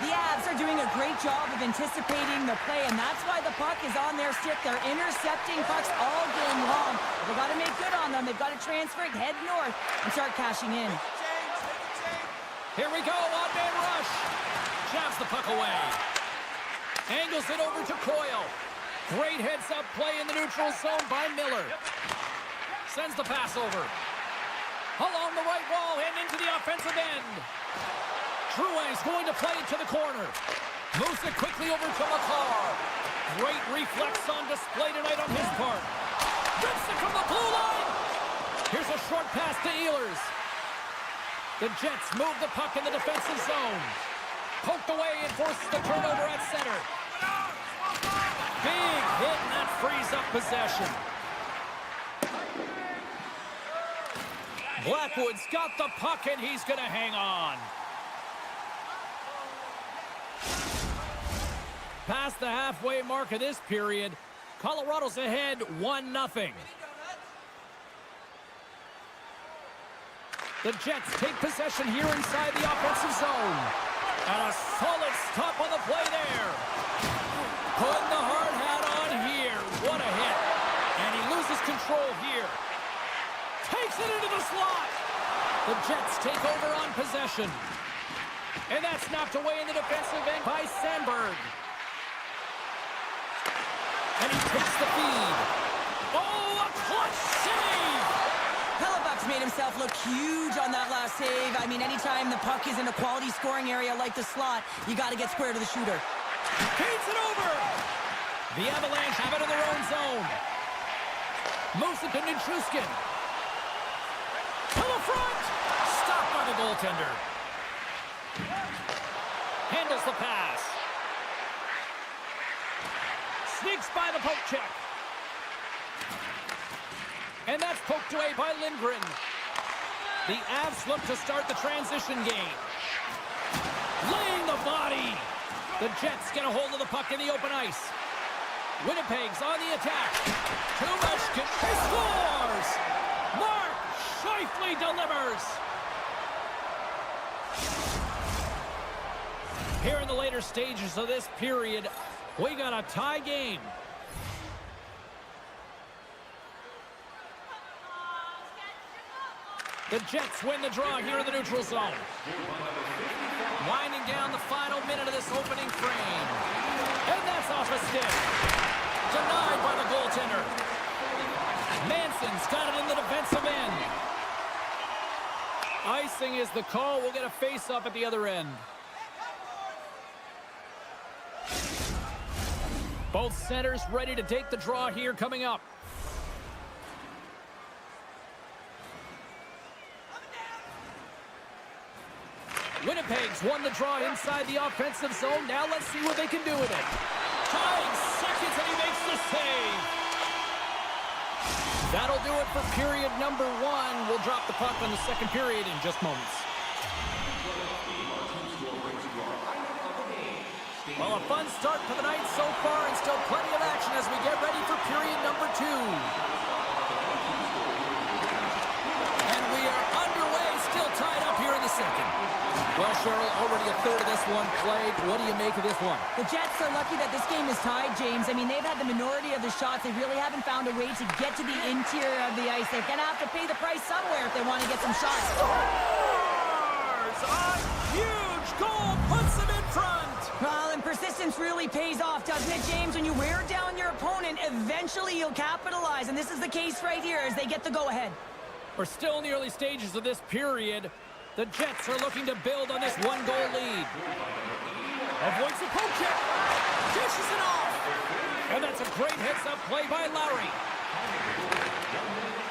The Avs are doing a great job of anticipating the play, and that's why the puck is on their stick. They're intercepting pucks all game long. They've got to make good on them. They've got to transfer it, head north, and start cashing in. Here we go, odd-man rush. Jabs the puck away. Angles it over to Coyle. Great heads-up play in the neutral zone by Miller. Sends the pass over. Along the right wall and into the offensive end. Drouin's going to play it to the corner. Moves it quickly over to McCarr. Great reflex on display tonight on his part. Rips it from the blue line. Here's a short pass to Ehlers. The Jets move the puck in the defensive zone. Poked away and forces the turnover at center. Big hit, and that frees up possession. Blackwood's got the puck, and he's going to hang on. Past the halfway mark of this period, Colorado's ahead 1-0. The Jets take possession here inside the offensive zone. And a solid stop on the play there. Putting the hard hat on here. What a hit. And he loses control here. Takes it into the slot. The Jets take over on possession. And that's knocked away in the defensive end by Sandberg. And he takes the feed. Oh, a clutch save! Hellebuck's made himself look huge on that last save. I mean, anytime the puck is in a quality scoring area like the slot, you got to get square to the shooter. Feeds it over! The Avalanche have it in their own zone. Moves it to Nichushkin. To the front! Stopped by the goaltender. Handles the pass. Sneaks by the poke check. And that's poked away by Lindgren. The Avs look to start the transition game. Laying the body. The Jets get a hold of the puck in the open ice. Winnipeg's on the attack. Tumashkin, he scores! Mark Scheifele delivers. Here in the later stages of this period, we got a tie game. The Jets win the draw here in the neutral zone. Winding down the final minute of this opening frame. And that's off a stick. Denied by the goaltender. Manson's got it in the defensive end. Icing is the call. We'll get a face-up at the other end. Both centers ready to take the draw here coming up. Winnipeg's won the draw inside the offensive zone. Now let's see what they can do with it. Tying seconds, and he makes the save. That'll do it for period number 1. We'll drop the puck on the second period in just moments. Well, a fun start to the night so far, and still plenty of action as we get ready for period number 2. And we are underway, still tied up here in the second. Well, Cheryl, already a third of this one played. What do you make of this one? The Jets are lucky that this game is tied, James. I mean, they've had the minority of the shots. They really haven't found a way to get to the interior of the ice. They're going to have to pay the price somewhere if they want to get some shots. Scores! A huge goal puts them in front. Well, and persistence really pays off, doesn't it, James? When you wear down your opponent, eventually you'll capitalize. And this is the case right here as they get the go-ahead. We're still in the early stages of this period. The Jets are looking to build on this one-goal lead. Avoids the poke check. Dishes it off. And that's a great heads-up play by Lowry.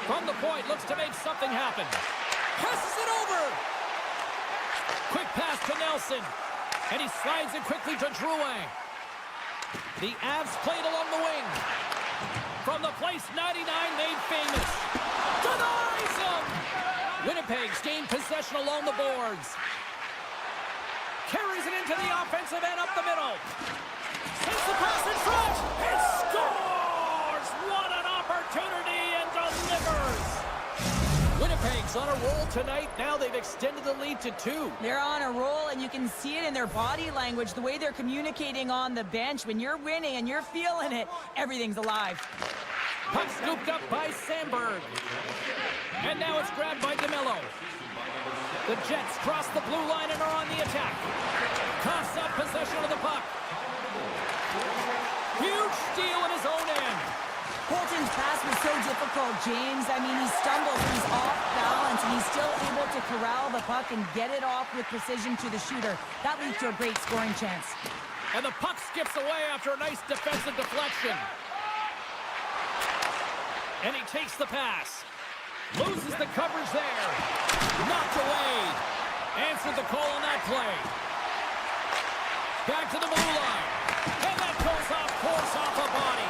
From the point, looks to make something happen. Passes it over. Quick pass to Nelson. And he slides it quickly to Drouin. The Avs played along the wing. From the place 99 made famous. Denies him! Winnipeg's gained possession along the boards. Carries it into the offensive end up the middle. Sends the pass in front. And scores! What an opportunity, and delivers! Winnipeg's on a roll tonight. Now they've extended the lead to 2. They're on a roll, and you can see it in their body language, the way they're communicating on the bench. When you're winning and you're feeling it, everything's alive. Puck scooped up by Sandberg. And now it's grabbed by DeMello. The Jets cross the blue line and are on the attack. Coughs up possession of the puck. Huge steal in his own end. Colton's pass was so difficult, James. I mean, he stumbles, he's off balance, and he's still able to corral the puck and get it off with precision to the shooter. That leads to a great scoring chance. And the puck skips away after a nice defensive deflection. And he takes the pass. Loses the coverage there. Knocked away. Answered the call on that play. Back to the blue line. And that goes off course off a body.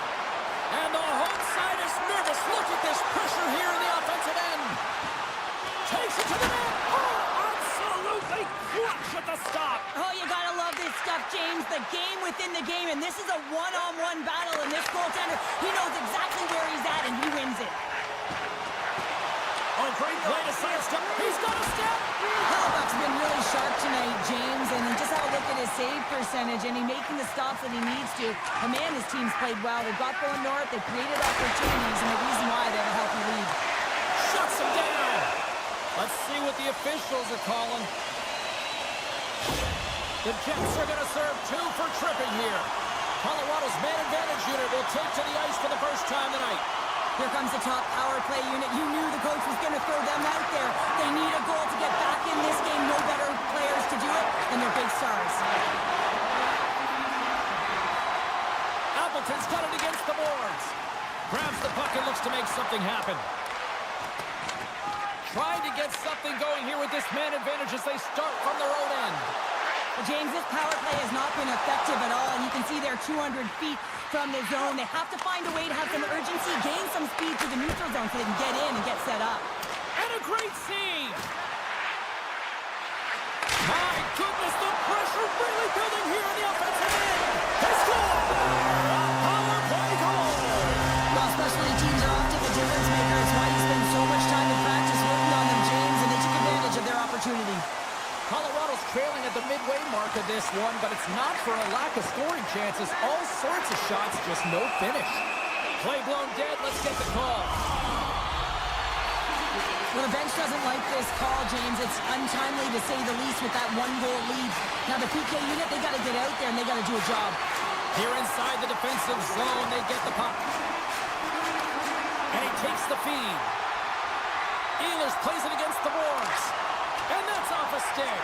And the home side is nervous. Look at this pressure here in the offensive end. Takes it to the net. Oh, absolutely clutch at the stop. Oh, you gotta love this stuff, James. The game within the game, and this is a one-on-one battle, and this goaltender, he knows exactly where he's at, and he wins it. Oh, great play to sidestep. He's got a step. Hellbuck's been really sharp tonight, James, and just have a look at his save percentage, and he's making the stops that he needs to. And man, his team's played well. They've got going north. They've created opportunities, and the reason why they have a healthy lead. Shuts him down. Let's see what the officials are calling. The Jets are going to serve 2 for tripping here. Colorado's man advantage unit will take to the ice for the first time tonight. Here comes the top power play unit. You knew the coach was going to throw them out there. They need a goal to get back in this game. No better players to do it than their big stars. Appleton's got it against the boards. Grabs the puck and looks to make something happen. Trying to get something going here with this man advantage as they start from their own end. Well, James, this power play has not been effective at all, and you can see they're 200 feet from the zone. They have to find a way to have some urgency, gain some speed to the neutral zone so they can get in and get set up. And a great save! My goodness, the pressure really building here in the offensive end! They score! A power play goal! Well, specialty teams are often the difference maker. It's why you spend so much time in practice working on them, James, and they took advantage of their opportunity. Colorado's trailing at the midway mark of this one, but it's not for a lack of scoring chances. All sorts of shots, just no finish. Play blown dead, let's get the call. Well, the bench doesn't like this call, James. It's untimely to say the least with that 1-goal lead. Now, the PK unit, they got to get out there and they got to do a job. Here inside the defensive zone, they get the puck. And he takes the feed. Ehlers plays it against the boards. And that's off a stick.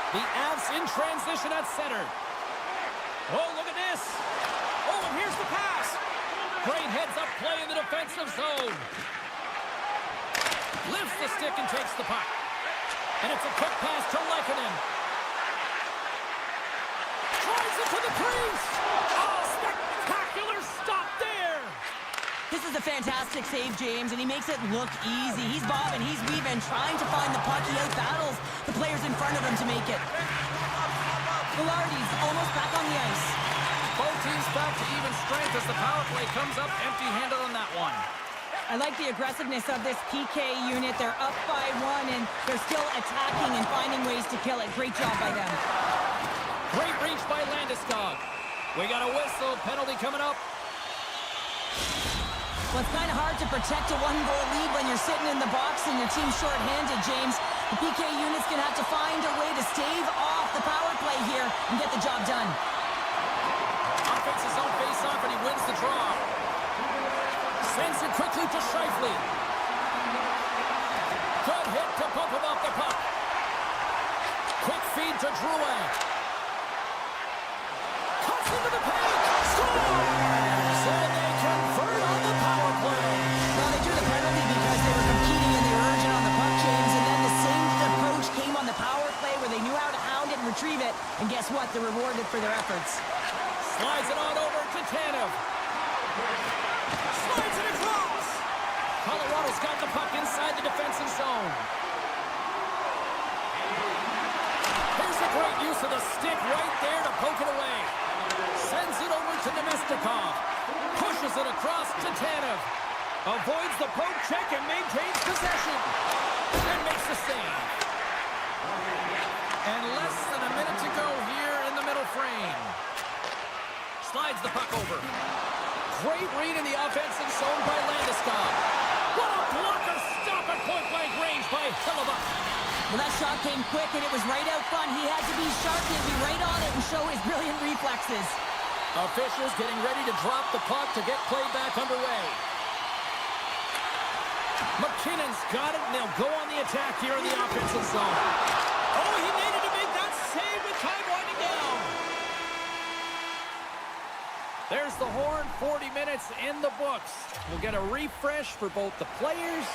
The Avs in transition at center. Oh, look at this. Oh, and here's the pass. Great heads-up play in the defensive zone. Lifts the stick and takes the puck. And it's a quick pass to Lehkonen. Drives it to the crease. Oh, spectacular stop there. This is a fantastic save, James, and he makes it look easy. He's bobbing, he's weaving, trying to find the puck. He out-battles the players in front of him to make it. Velarde's almost back on the ice. Both teams back to even strength as the power play comes up empty-handed on that one. I like the aggressiveness of this PK unit. They're up by 1, and they're still attacking and finding ways to kill it. Great job by them. Great reach by Landeskog. We got a whistle. Penalty coming up. Well, it's kind of hard to protect a 1-goal lead when you're sitting in the box and your team's short-handed, James. The PK unit's going to have to find a way to stave off the power play here and get the job done. Offenses own face-off, and he wins the draw. Sends it quickly to Scheifele. Good hit to bump him off the puck. Quick feed to Drouin. Cuts into the paint. Scores! And they convert on the power play. Well, they drew the penalty because they were competing and they were urgent on the puck, James. And then the same approach came on the power play where they knew how to hound it and retrieve it. And guess what? They're rewarded for their efforts. Slides it on over to Tanev. Slides it across. Colorado's got the puck inside the defensive zone. Here's a great use of the stick right there to poke it away. Sends it over to Nemestikov. Pushes it across to Tanev. Avoids the poke check and maintains possession. And makes the save. And less than a minute to go here in the middle frame. Slides the puck over. Great read in the offensive zone by Landeskog. What a blocker stop at point-blank range by Hellebuyck. Well, that shot came quick and it was right out front. He had to be sharp, he had to be right on it and show his brilliant reflexes. Officials getting ready to drop the puck to get play back underway. McKinnon's got it, and they'll go on the attack here in the offensive zone. Oh, he needed to make that save with time winding down. There's the horn, 40 minutes in the books. We'll get a refresh for both the players,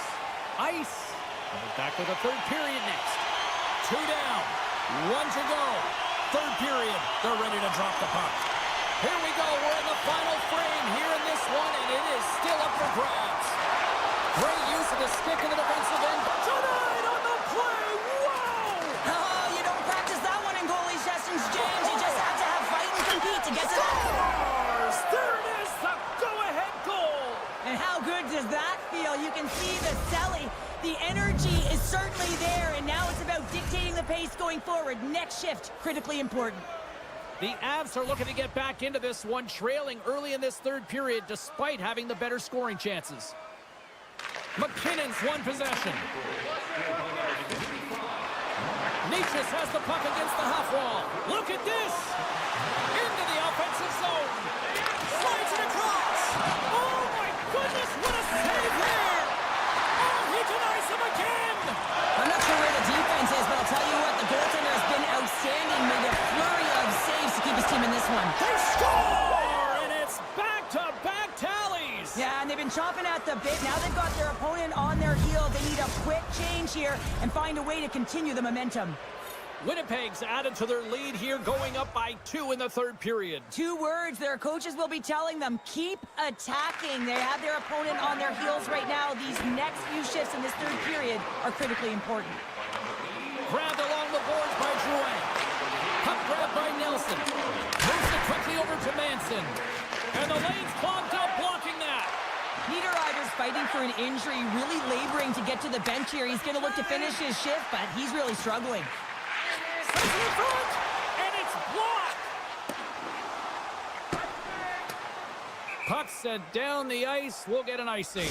ice, and we're back with a third period next. 2 down, 1 to go. Third period, they're ready to drop the puck. Here we go, we're in the final frame here in this one, and it is still up for grabs. Great use of the stick in the defensive end. Tonight on the play, wow! Oh, you don't practice that one in goalie sessions, James. You just have to have fight and compete to get to that. Scores! There it is, the go-ahead goal! And how good does that feel? You can see the selling. The energy is certainly there, and now it's about dictating the pace going forward. Next shift, critically important. The Avs are looking to get back into this one, trailing early in this third period despite having the better scoring chances. McKinnon's won possession. Nietzsche has the puck against the half wall. Look at this! Into the offensive zone. Slides it across. Oh my goodness, what a save here! Oh, he denies him again! I'm not sure where the defense is, but I'll tell you what, the goaltender has been outstanding. Made a flurry of saves to keep his team in this one. They score! And it's back-to-back tallies! Yeah, and they've been chomping at the bit. Now they've got their opponent on their heel. They need a quick change here and find a way to continue the momentum. Winnipeg's added to their lead here, going up by 2 in the third period. 2 words their coaches will be telling them: keep attacking. They have their opponent on their heels right now. These next few shifts in this third period are critically important. Grabbed along the boards by Drouin. Puck grabbed by Nelson. Moves it quickly over to Manson. And the lane's clogged up, blocking that. Niederreiter's fighting for an injury, really laboring to get to the bench here. He's going to look to finish his shift, but he's really struggling. Sends it in front, and it's blocked. Puck set down the ice. We'll get an icing.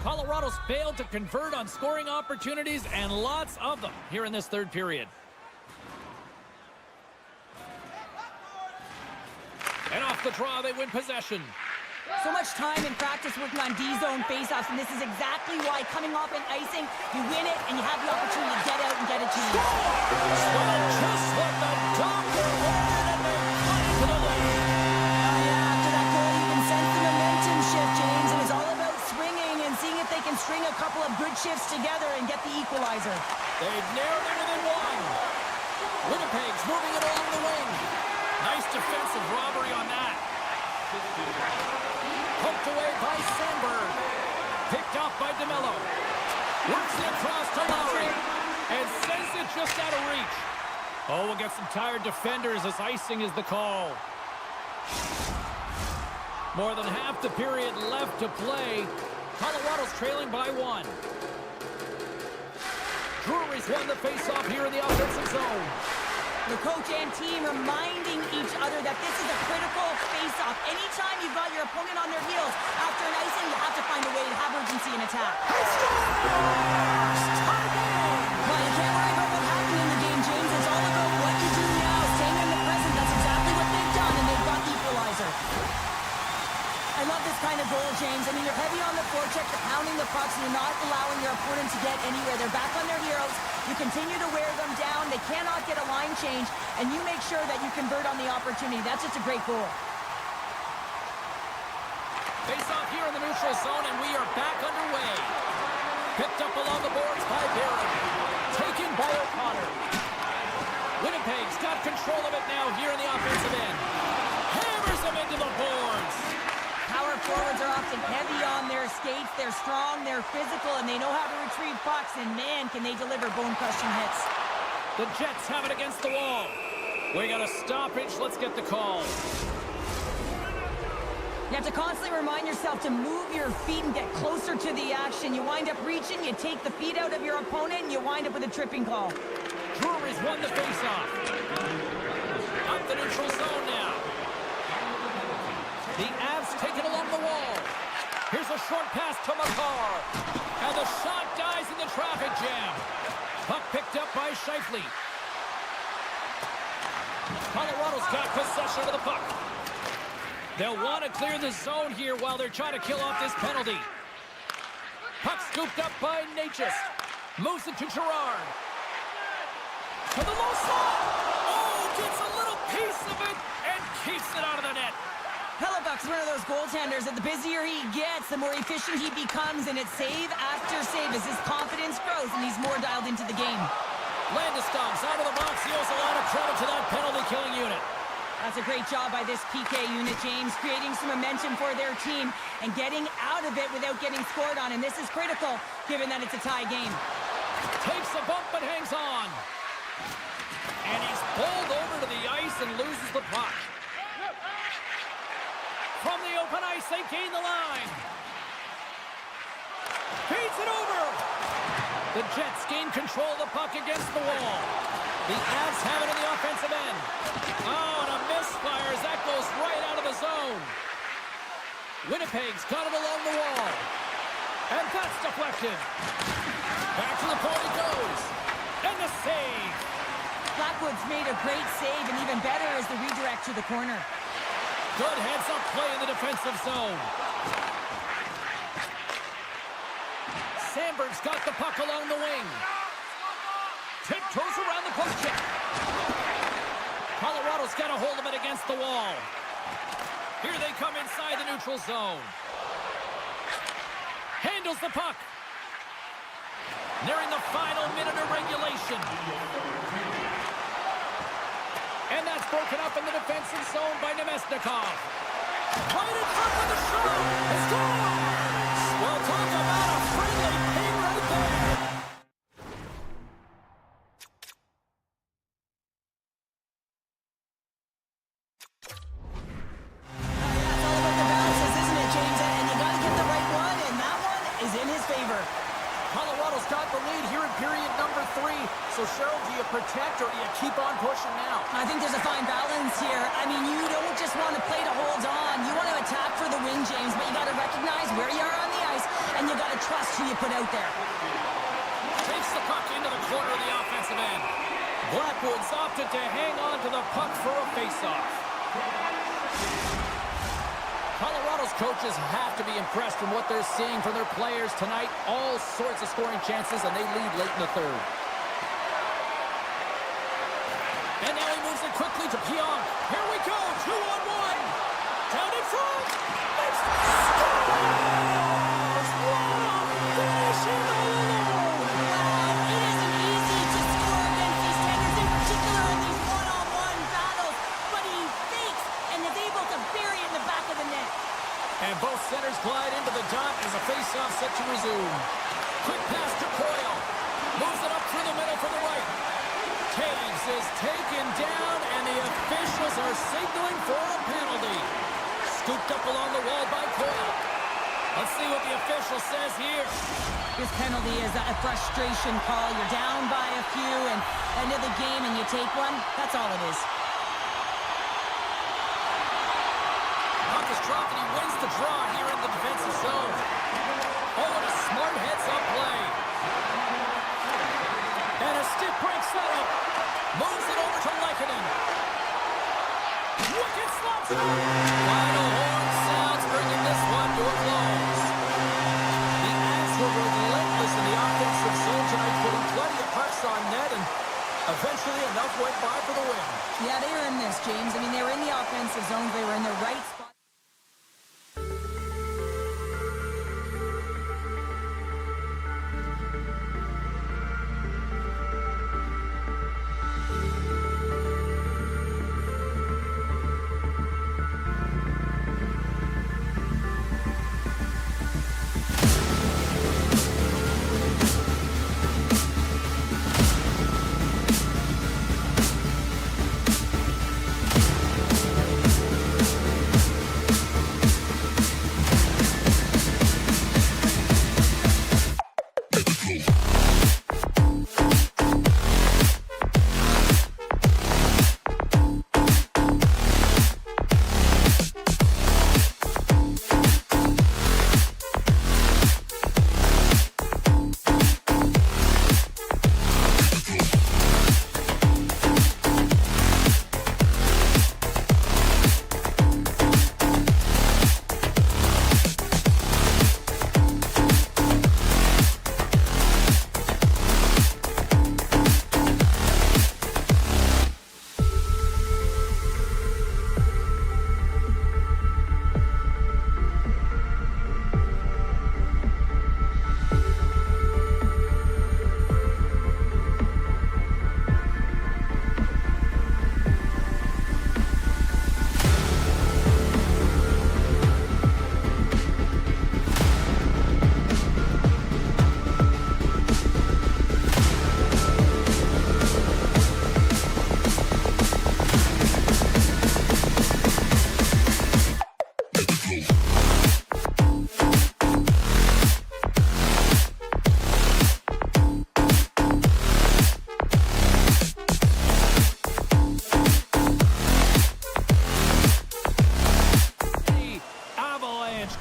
Colorado's failed to convert on scoring opportunities, and lots of them here in this third period. And off the draw, they win possession. So much time in practice working on D-zone faceoffs, and this is exactly why coming off an icing, you win it, and you have the opportunity to get out and get it to you. Well, just what the doctor wanted, and they're playing to the lane. Yeah, after that goal, you can sense the momentum shift, James, and it's all about swinging and seeing if they can string a couple of good shifts together and get the equalizer. They've narrowed it within 1. Winnipeg's moving it along the wing. Nice defensive robbery on that. Poked away by Sandberg. Picked off by DeMello. Works it across to Lowry. And sends it just out of reach. Oh, we'll get some tired defenders as icing is the call. More than half the period left to play. Colorado's trailing by 1. Drury's won the face-off here in the offensive zone. The coach and team reminding each other that this is a critical face-off. Anytime you've got your opponent on their heels after an icing, you have to find a way to have urgency in attack. Well, you can't worry about what happened in the game, James. It's all about what you do now, staying in the present. That's exactly what they've done, and they've got the equalizer. I love this kind of goal, James. I mean, you're heavy on the forecheck, you're pounding the pucks, and you're not allowing your opponent to get anywhere. They're back on their heroes. You continue to wear them down. They cannot get a line change, and you make sure that you convert on the opportunity. That's just a great goal. Face off here in the neutral zone, and we are back underway. Picked up along the boards by Barron. Taken by O'Connor. Winnipeg's got control of it now here in the offensive end. Hammers them into the boards. Power forwards are often heavy on their skates. They're strong, they're physical, and they know how to retrieve pucks, and man, can they deliver bone-crushing hits. The Jets have it against the wall. We got a stoppage. Let's get the call. You have to constantly remind yourself to move your feet and get closer to the action. You wind up reaching, you take the feet out of your opponent, and you wind up with a tripping call. Drury's won the faceoff. Up the neutral zone now. The Avs take it along the wall. Here's a short pass to Makar. And the shot dies in the traffic jam. Puck picked up by Scheifele. Colorado's got possession of the puck. They'll want to clear the zone here while they're trying to kill off this penalty. Puck scooped up by Natchez. Moves it to Girard. To the low slot. Oh, gets a little piece of it and keeps it out of the net. Hellebuck's one of those goaltenders that the busier he gets, the more efficient he becomes, and it's save after save as his confidence grows and he's more dialed into the game. Landeskog's out of the box. He owes a lot of credit to that penalty-killing unit. That's a great job by this PK unit, James, creating some momentum for their team and getting out of it without getting scored on, and this is critical given that it's a tie game. Takes a bump but hangs on. And he's pulled over to the ice and loses the puck. From the open ice, they gain the line. Feeds it over. The Jets gain control of the puck against the wall. The Avs have it in the offensive end. Oh, and a misfire as that goes right out of the zone. Winnipeg's got it along the wall. And that's deflected. Back to the point it goes. And the save. Blackwood's made a great save, and even better is the redirect to the corner. Good heads-up play in the defensive zone. Sandberg's got the puck along the wing. Tiptoes around the post check. Colorado's got a hold of it against the wall. Here they come inside the neutral zone. Handles the puck. Nearing the final minute of regulation. And that's broken up in the defensive zone by Nemesnikov. Right in front with the shot. It scores! Well, talk about a friendly ping right there. It's all about the balances, isn't it, James? And you got to get the right one, and that one is in his favor. Colorado's got the lead here in period number 3. So, Cheryl, do you protect or do you keep on pushing now? I think there's a fine balance here. I mean, you don't just want to play to hold on. You want to attack for the win, James, but you got to recognize where you are on the ice, and you got to trust who you put out there. Takes the puck into the corner of the offensive end. Blackwood's opted to hang on to the puck for a face-off. Colorado's coaches have to be impressed from what they're seeing from their players tonight. All sorts of scoring chances, and they lead late in the third. And now he moves it quickly to Pionk. Here we go, 2-on-1. Down in front. Let's scores! Wow, finishing all alone. Wow, it isn't easy to score against these tenders, in particular in these one-on-one battles, but he fakes and is able to bury it in the back of the net. And both centers glide into the dot as a face-off set to resume. Quick pass to Coyle. Moves it up through the middle for the right. Taves is taken down, and the officials are signaling for a penalty. Scooped up along the wall by Coyle. Let's see what the official says here. This penalty is a frustration call. You're down by a few and end of the game and you take one. That's all it is. Puck is dropped and he wins the draw here in the defensive zone. Oh, what a smart heads-up play. And a stiff break setup. Moves it over to Lehkonen. Wicked slots. Final horn sounds, bringing this one to a close. The Avs were relentless in the offensive zone tonight, putting plenty of pucks on net, and eventually enough went by for the win. Yeah, they were in this, James. I mean, they were in the offensive zone. They were in the right spot.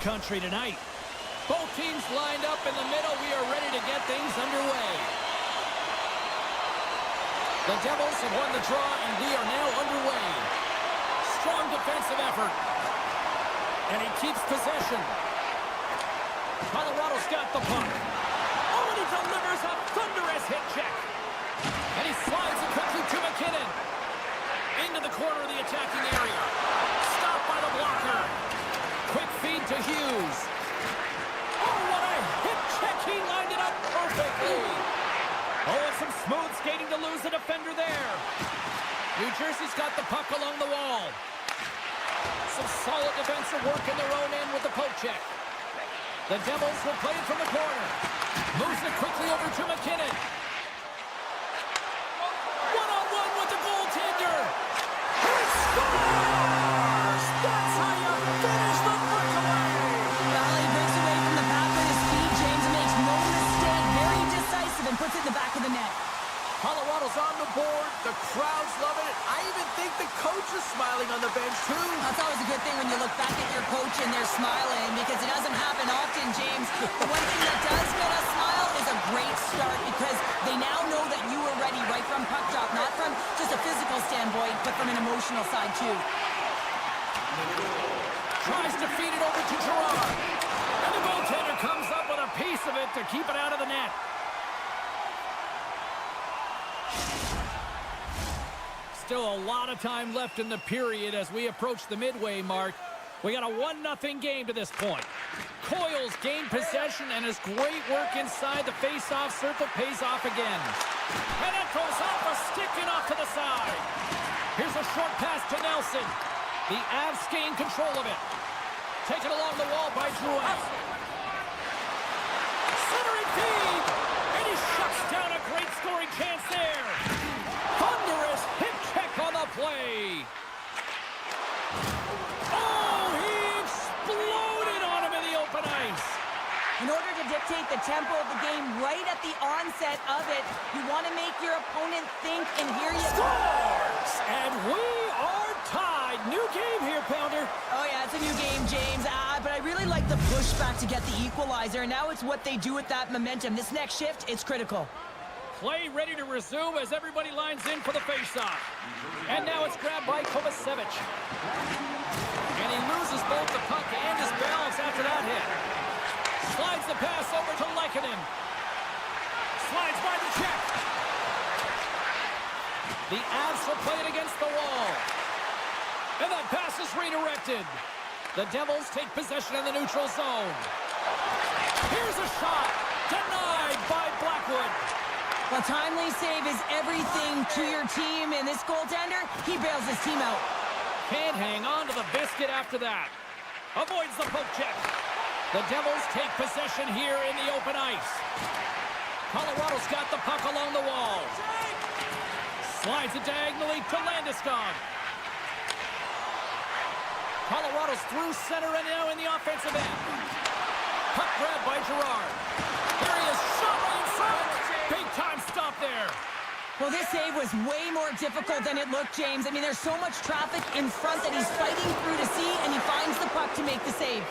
Country tonight. Both teams lined up in the middle. We are ready to get things underway. The Devils have won the draw, and we are now underway. Strong defensive effort. And he keeps possession. Colorado's got the puck. Oh, and he delivers a thunderous hit check. And he slides it quickly to McKinnon. Into the corner of the attacking area. Stopped by the blocker. Quick feed to Hughes. Oh, what a hit check. He lined it up perfectly. Oh, and some smooth skating to lose a defender there. New Jersey's got the puck along the wall. Some solid defensive work in their own end with the poke check. The Devils will play it from the corner. Moves it quickly over to McKinnon. One-on-one with the goaltender. He scores! That's how you finish the breakaway! Well, he breaks away from the back with his speed. James makes no mistake. Very decisive and puts it in the back of the net. Colorado's on the board. The crowd's loving it. I even think the coach is smiling on the bench, too. That's always a good thing when you look back at your coach and they're smiling, because it doesn't happen often, James. The one thing that does get us smile is a great start, because they now know that you were ready right from puck drop, not from just a physical standpoint, but from an emotional side, too. Tries to feed it over to Gerard. And the goaltender comes up with a piece of it to keep it out of the net. Still a lot of time left in the period as we approach the midway mark. We got a 1-0 game to this point. Coyle's gained possession, and his great work inside the face-off circle pays off again. And it goes off a stick and off to the side. Here's a short pass to Nelson. The Avs gain control of it. Taken along the wall by Drouin. Centering feed! And he shuts down a great scoring chance there. Thunderous hit check on the play. Oh, he dictate the tempo of the game right at the onset of it. You want to make your opponent think, and here you go. Scores! And we are tied. New game here, Pounder. Oh, yeah, it's a new game, James. But I really like the pushback to get the equalizer, and now it's what they do with that momentum. This next shift, it's critical. Play ready to resume as everybody lines in for the face-off. And now it's grabbed by Kovacevic. And he loses both the puck and his balance after that hit. Slides the pass over to Lehkonen. Slides by the check. The Avs will play it against the wall. And that pass is redirected. The Devils take possession in the neutral zone. Here's a shot. Denied by Blackwood. A timely save is everything to your team, and this goaltender, he bails his team out. Can't hang on to the biscuit after that. Avoids the poke check. The Devils take possession here in the open ice. Colorado's got the puck along the wall. Slides it diagonally to Landeskog. Colorado's through center and now in the offensive end. Puck grabbed by Girard. There he is, shot right in front. Big time stop there. Well, this save was way more difficult than it looked, James. I mean, there's so much traffic in front that he's fighting through to see, and he finds the puck to make the save.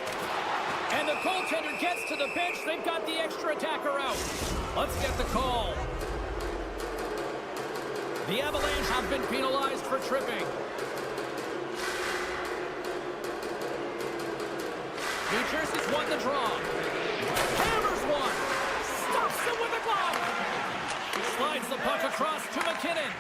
And the goaltender gets to the bench. They've got the extra attacker out. Let's get the call. The Avalanche have been penalized for tripping. New Jersey's won the draw. Hammers one. Stops it with a glove. Slides the puck across to McKinnon.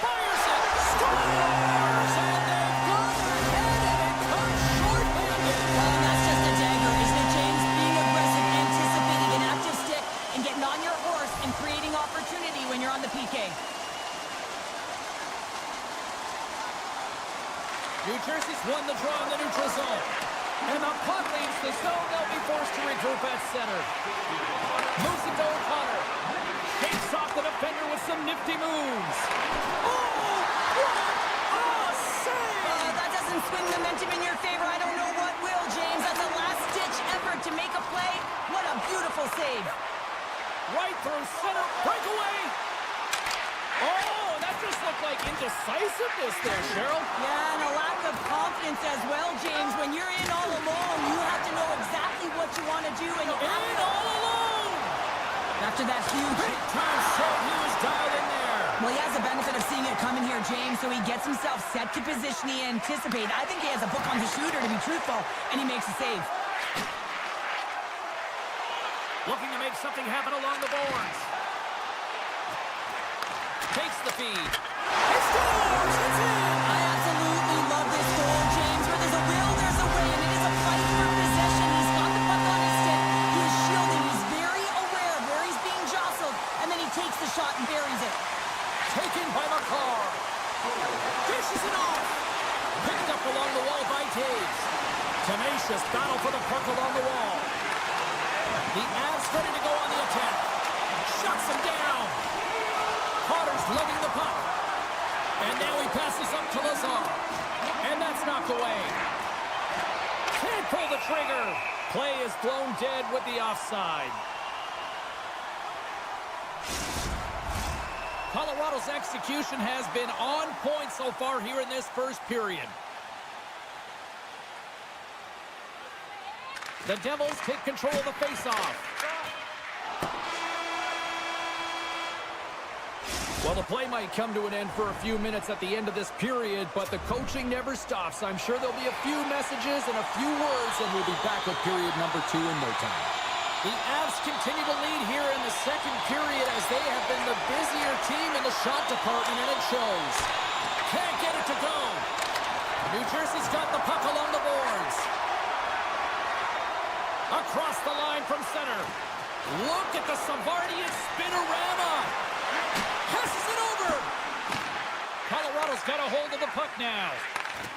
Fires it. Scores! And they've gone ahead and it comes short-handed. Well, that's just a dagger, isn't it, James? Being aggressive, anticipating an active stick, and getting on your horse and creating opportunity when you're on the PK. New Jersey's won the draw in the neutral zone. And the puck leaves the zone. They'll be forced to regroup at center. Moves it to O'Connor. Shakes off the defender with some nifty moves. Oh, what a save! That doesn't swing momentum in your favor. I don't know what will, James. That's a last-ditch effort to make a play. What a beautiful save. Right through center. Breakaway. Oh, that just looked like indecisiveness there, Cheryl. Yeah, and a lack of confidence as well, James. When you're in all alone, you have to know exactly what you want to do, and you have In all alone. after that huge Big time save. He was dialed in there. Well, he has the benefit of seeing it coming here, James, so he gets himself set to position he anticipated. I think he has a book on the shooter, to be truthful, and he makes a save. Looking to make something happen along the boards. Takes the feed. He scores! It's in! I absolutely love this goal, James. Where there's a will, there's a way, and it is a fight for possession. He's got the puck on his stick. He is shielding. He's very aware of where he's being jostled, and then he takes the shot and buries it. Taken by McCarr. Dishes it off. Picked up along the wall by Taves. Tenacious battle for the puck along the wall. The Avs ready to go on the attack. Shuts him down. Carter's lugging the puck. And now he passes up to Lazar. And that's knocked away. Can't pull the trigger. Play is blown dead with the offside. Colorado's execution has been on point so far here in this first period. The Devils take control of the faceoff. Well, the play might come to an end for a few minutes at the end of this period, but the coaching never stops. I'm sure there'll be a few messages and a few words, and we'll be back with period number 2 in no time. The Avs continue to lead here in the second period as they have been the busier team in the shot department, and it shows. Can't get it to go. New Jersey's got the puck along the boards. Across the line from center. Look at the Savardian spinorama. Passes it over. Colorado's got a hold of the puck now.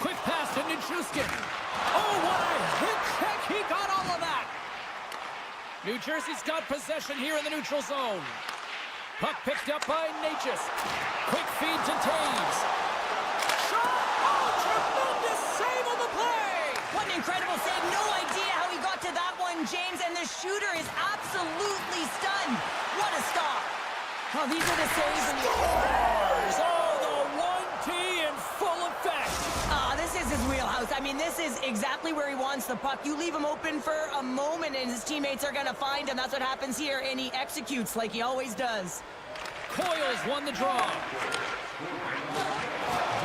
Quick pass to Nichushkin. Oh, what a hit check. He got all of that. New Jersey's got possession here in the neutral zone. Puck picked up by Natchez. Quick feed to Taves. Shot! Oh, tremendous save on the play! What an incredible save. No idea how shooter is absolutely stunned. What a stop. Oh, these are the saves. Scores! Oh, the 1T in full effect. This is his wheelhouse. I mean, this is exactly where he wants the puck. You leave him open for a moment, and his teammates are going to find him. That's what happens here, and he executes like he always does. Coyle's won the draw.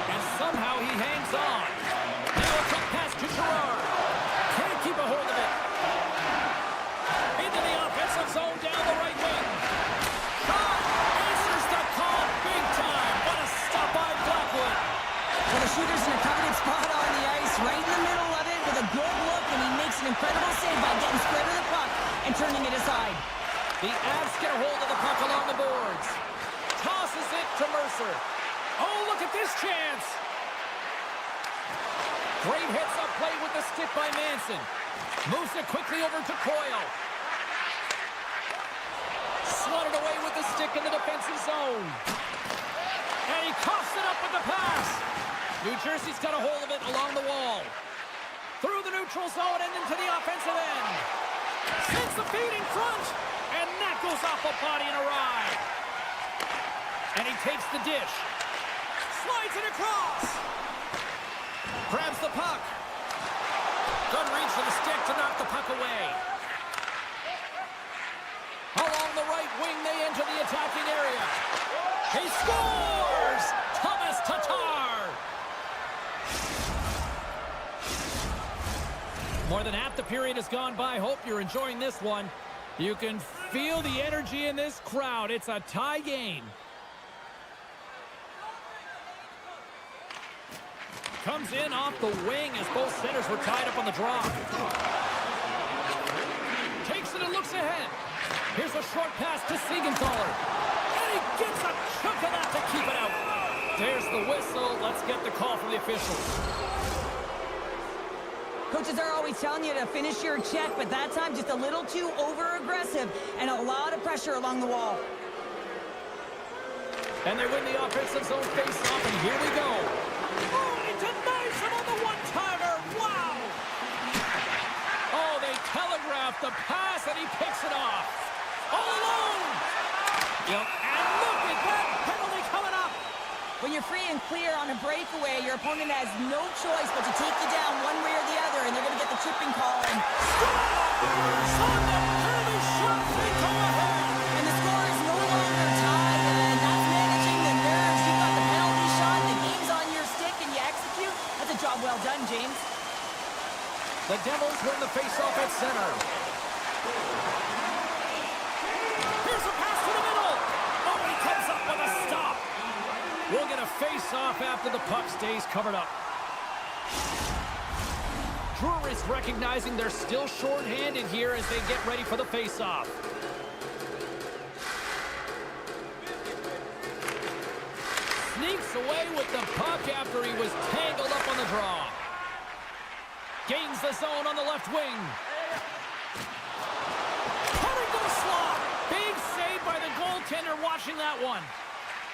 And somehow he hangs on. Now a quick pass to Gerard. Can't keep a hold of it. Into the offensive zone down the right wing. Shot! Answers the call big time. What a stop by Blackwood. Well, the shooter's in a coveted spot on the ice, right in the middle of it with a good look, and he makes an incredible save by getting square to the puck and turning it aside. The Avs get a hold of the puck along the boards. Tosses it to Mercer. Oh, look at this chance. Great heads-up play with the stick by Manson. Moves it quickly over to Coyle. Swatted away with the stick in the defensive zone. And he coughs it up with the pass. New Jersey's got a hold of it along the wall. Through the neutral zone and into the offensive end. Sends the feed in front. And that goes off a body and a ride. And he takes the dish. Slides it across. Grabs the puck. Good reach for the stick to knock the puck away. Along the right wing, they enter the attacking area. He scores! Thomas Tatar! More than half the period has gone by. Hope you're enjoying this one. You can feel the energy in this crowd. It's a tie game. Comes in off the wing as both centers were tied up on the draw. Takes it and looks ahead. Here's a short pass to Siegenthaler. And he gets a chunk of that to keep it out. There's the whistle. Let's get the call from the officials. Coaches are always telling you to finish your check, but that time just a little too over-aggressive and a lot of pressure along the wall. And they win the offensive zone face-off, and here we go. Oh, he denies him on the one-timer. Wow! Oh, they telegraphed the pass, and he picks it off. All alone! Yep. And look at that penalty coming up. When you're free and clear on a breakaway, your opponent has no choice but to take you down one way or the other, and they're going to get the tripping call. And scores! On the penalty shot, they go ahead. And the score is no longer tied, and that's managing the nerves. You've got the penalty shot, the game's on your stick, and you execute. That's a job well done, James. The Devils win the face-off at center. Here's a pass to the middle. Oh, he comes up with a stop. We'll get a face-off after the puck stays covered up. Drury's recognizing they're still short-handed here as they get ready for the face-off. Sneaks away with the puck after he was tangled up on the draw. Gains the zone on the left wing. Cutting to the slot. Big save by the goaltender watching that one.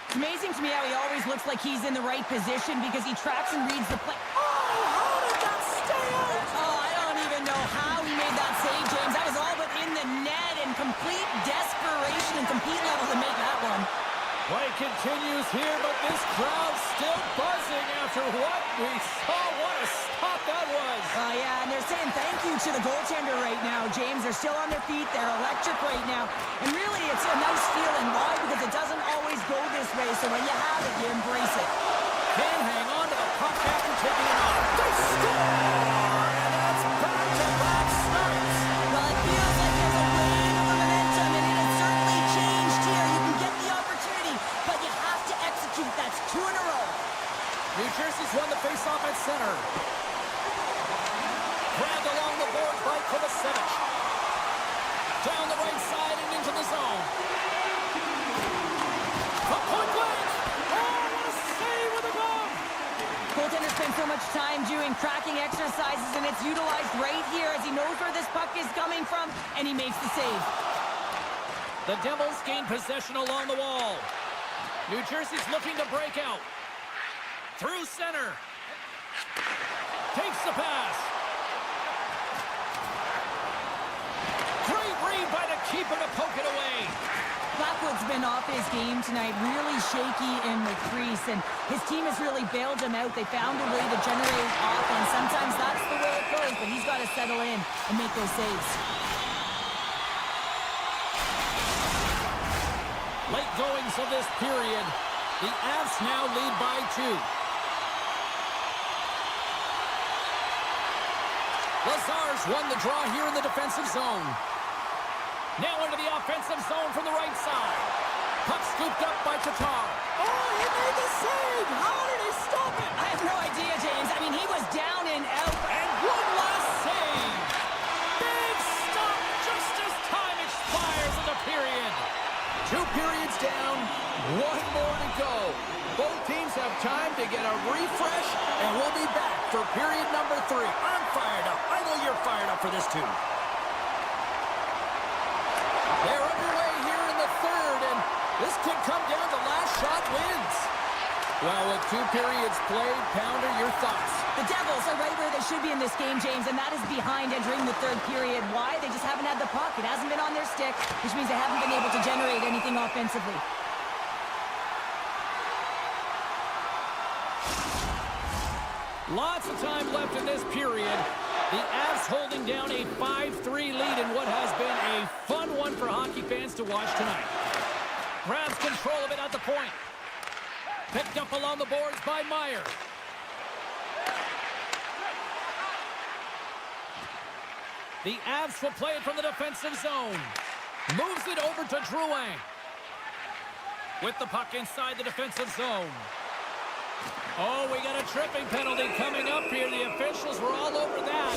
It's amazing to me how he always looks like he's in the right position because he tracks and reads the play. Oh, how did that stay out? Oh, I don't even know how he made that save, James. That was all but in the net and complete desperation and compete level to make that one. Play continues here, but this crowd's still buzzing after what we saw. What a stop that was. Yeah, and they're saying thank you to the goaltender right now, James. They're still on their feet. They're electric right now. And really, it's a nice feeling. Why? Because it doesn't always go this way, so when you have it, you embrace it. Can hang on to the puck after taking it off. They score! And that's back-to-back starts. Well, it feels like there's a wave of momentum, and it has certainly changed here. You can get the opportunity, but you have to execute. That's 2 in a row. New Jersey's won the face-off at center. Grabbed along the boards by Kovacevic. Down the right side and into the zone. From point blank. Oh, what a save with a glove. Goaltender spends so much time doing tracking exercises, and it's utilized right here as he knows where this puck is coming from, and he makes the save. The Devils gain possession along the wall. New Jersey's looking to break out. Through center. Takes the pass. Great keeper to poke it away. Blackwood's been off his game tonight, really shaky in the crease, and his team has really bailed him out. They found a way to generate offense. Sometimes that's the way it goes, but he's got to settle in and make those saves. Late goings of this period. The Avs now lead by 2. Lazar's won the draw here in the defensive zone. Now into the offensive zone from the right side. Puck scooped up by Tatar. Oh, he made the save! How did he stop it? I have no idea, James. I mean, he was down and out. And one last save. Big stop just as time expires in the period. 2 periods down, 1 more to go. Both teams have time to get a refresh, and we'll be back for period number 3. I'm fired up. I know you're fired up for this too. They're underway here in the 3rd, and this could come down to last shot wins. Well, with 2 periods played, Pounder, your thoughts? The Devils are right where they should be in this game, James, and that is behind entering the 3rd period. Why? They just haven't had the puck. It hasn't been on their stick, which means they haven't been able to generate anything offensively. Lots of time left in this period. The Avs holding down a 5-3 lead in what has been a fun one for hockey fans to watch tonight. Grabs control of it at the point. Picked up along the boards by Meyer. The Avs will play it from the defensive zone. Moves it over to Drouin. With the puck inside the defensive zone. Oh, we got a tripping penalty coming up here. The officials were all over that.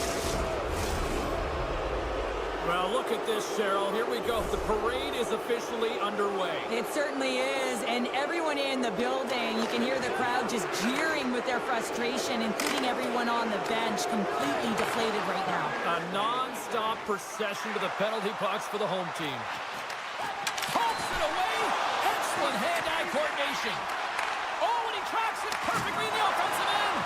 Well, look at this, Cheryl. Here we go. The parade is officially underway. It certainly is, and everyone in the building, you can hear the crowd just jeering with their frustration, including everyone on the bench, completely deflated right now. A non-stop procession to the penalty box for the home team. Pokes it away. Excellent hand-eye coordination. Oh, and he tracks it perfectly in the offensive end.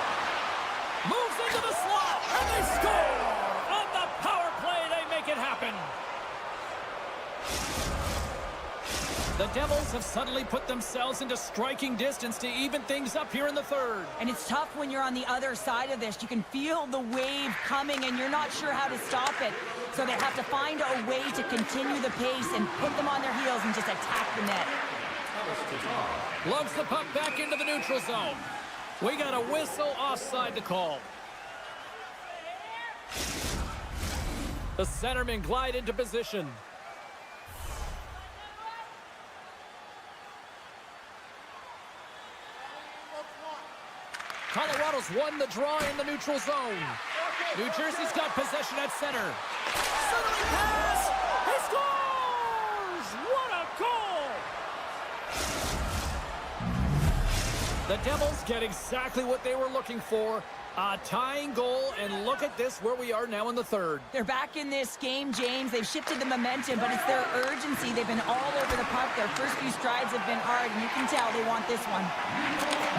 Moves into the slot, and they score! On the power play, they make it happen. The Devils have suddenly put themselves into striking distance to even things up here in the 3rd. And it's tough when you're on the other side of this. You can feel the wave coming, and you're not sure how to stop it. So they have to find a way to continue the pace and put them on their heels and just attack the net. Loves the puck back into the neutral zone. We got a whistle offside to call. The centermen glide into position. Colorado's won the draw in the neutral zone. New Jersey's got possession at center. Centering pass! He scores! What a goal! The Devils get exactly what they were looking for. A tying goal, and look at this, where we are now in the 3rd. They're back in this game, James. They've shifted the momentum, but it's their urgency. They've been all over the puck. Their first few strides have been hard, and you can tell they want this one.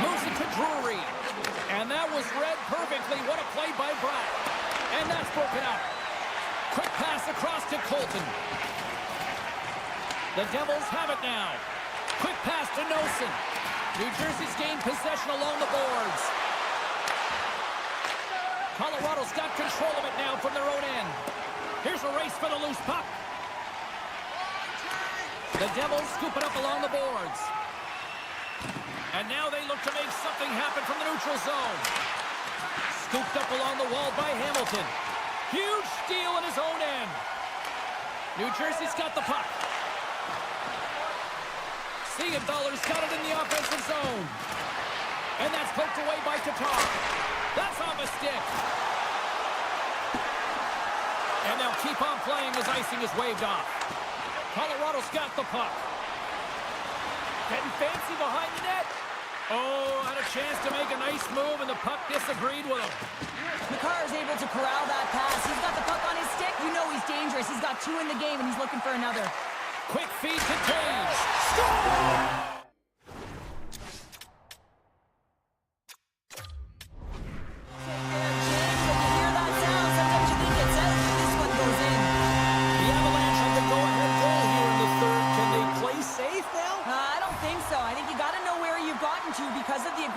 Moves it to Drury. And that was read perfectly. What a play by Bratt. And that's broken up. Quick pass across to Colton. The Devils have it now. Quick pass to Nosen. New Jersey's gained possession along the boards. Colorado's got control of it now from their own end. Here's a race for the loose puck. The Devils scoop it up along the boards. And now they look to make something happen from the neutral zone. Scooped up along the wall by Hamilton. Huge steal in his own end. New Jersey's got the puck. Siegenthaler's got it in the offensive zone. And that's poked away by Tatar. That's off a stick. And they'll keep on playing as icing is waved off. Colorado's got the puck. Getting fancy behind the net. Oh, had a chance to make a nice move, and the puck disagreed with him. Makar is able to corral that pass. He's got the puck on his stick. You know he's dangerous. He's got 2 in the game, and he's looking for another. Quick feed to Taves. Score! The Avalanche have the go-ahead goal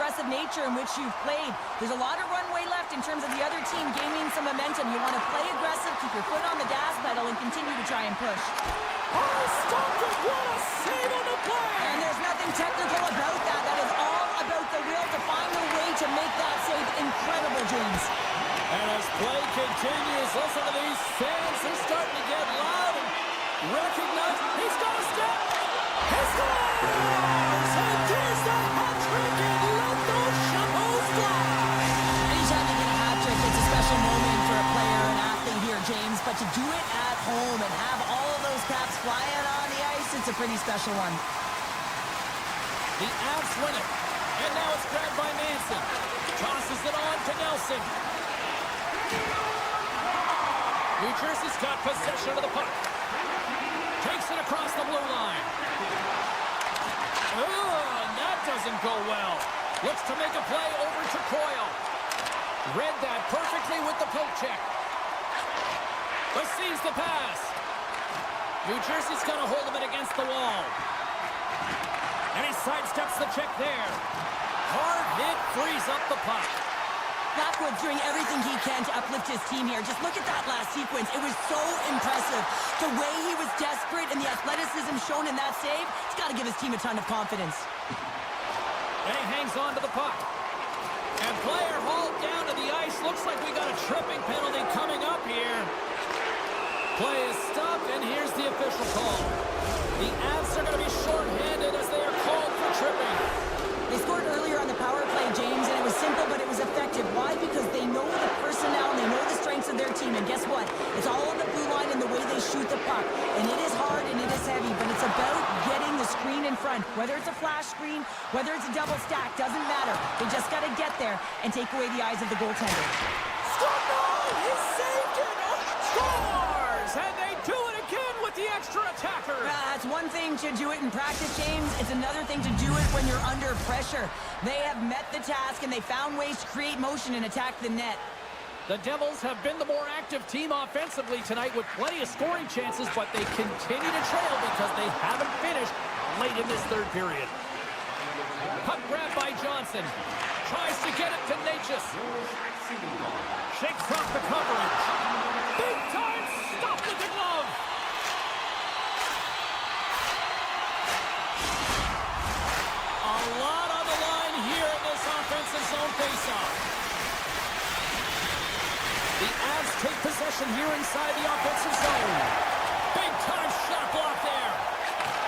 aggressive nature in which you've played. There's a lot of runway left in terms of the other team gaining some momentum. You want to play aggressive, keep your foot on the gas pedal, and continue to try and push. Oh, stopped it. What a save on the play. And there's nothing technical about that. That is all about the will to find a way to make that save incredible, James. And as play continues, listen to these fans. They're starting to get loud and recognize. He's got a step. He scores! And there's the hat trick, and let those chapeaus fly. Anytime you get a hat trick, it's a special moment for a player, an athlete here, James. But to do it at home and have all of those caps flying on the ice, it's a pretty special one. The Avs win it. And now it's grabbed by Manson. Tosses it on to Nelson. New Jersey's got possession of the puck. Takes it across the blue line. Oh, and that doesn't go well. Looks to make a play over to Coyle. Read that perfectly with the poke check. Receives the pass. New Jersey's got a hold of it against the wall. And he sidesteps the check there. Hard hit frees up the puck. Blackwood's doing everything he can to uplift his team here. Just look at that last sequence. It was so impressive. The way he was desperate and the athleticism shown in that save, it's got to give his team a ton of confidence. And he hangs on to the puck. And player hauled down to the ice. Looks like we got a tripping penalty coming up here. Play is stopped, and here's the official call. The Avs are going to be shorthanded as they are called for tripping. They scored earlier on the power play, James, and it was simple, but it was effective. Why? Because they know the personnel and they know the strengths of their team. And guess what? It's all on the blue line and the way they shoot the puck. And it is hard and it is heavy, but it's about getting the screen in front. Whether it's a flash screen, whether it's a double stack, doesn't matter. They just got to get there and take away the eyes of the goaltender. Score! He saved it! Scores! And they do it again with the extra attacker. It's one thing to do it in practice, James. It's another thing to do it when you're under pressure. They have met the task, and they found ways to create motion and attack the net. The Devils have been the more active team offensively tonight with plenty of scoring chances, but they continue to trail because they haven't finished late in this third period. Puck grab by Johnson. Tries to get it to Natchez. Shakes off the coverage. Big time stop with the glove. A lot on the line here in this offensive zone faceoff. The Avs take possession here inside the offensive zone. Big time shot block there.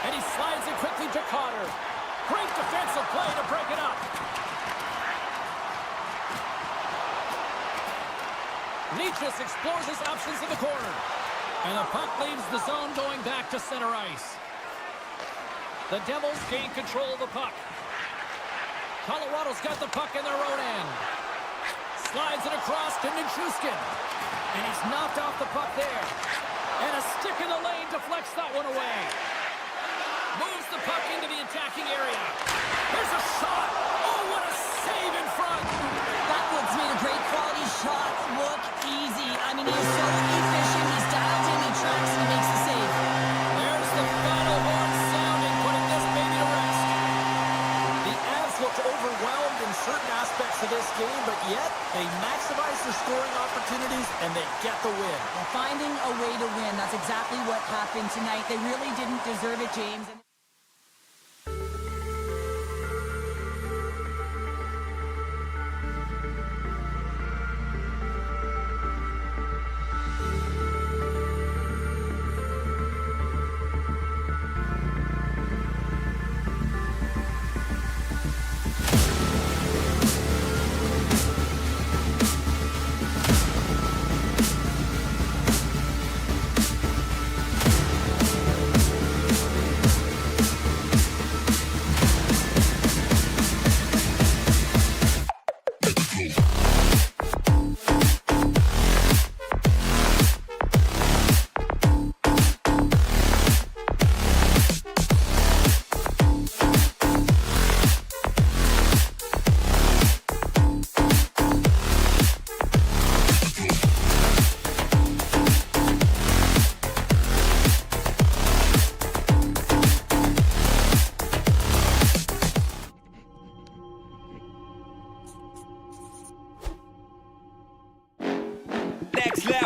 And he slides it quickly to Cotter. Great defensive play to break it up. Natchez explores his options in the corner. And the puck leaves the zone going back to center ice. The Devils gain control of the puck. Colorado's got the puck in their own end. Slides it across to Nichushkin. And he's knocked off the puck there. And a stick in the lane deflects that one away. Moves the puck into the attacking area. There's a shot. Oh, what a save in front. Blackwood's made a great quality shot look easy. I mean, he's so efficient. He's dialed in, he tracks, and he makes the save. There's the final horn sounding, putting this baby to rest. The Avs looked overwhelmed in certain aspects of this game, but yet they maximize their scoring opportunities and they get the win. Well, finding a way to win, that's exactly what happened tonight. They really didn't deserve it, James. Next level.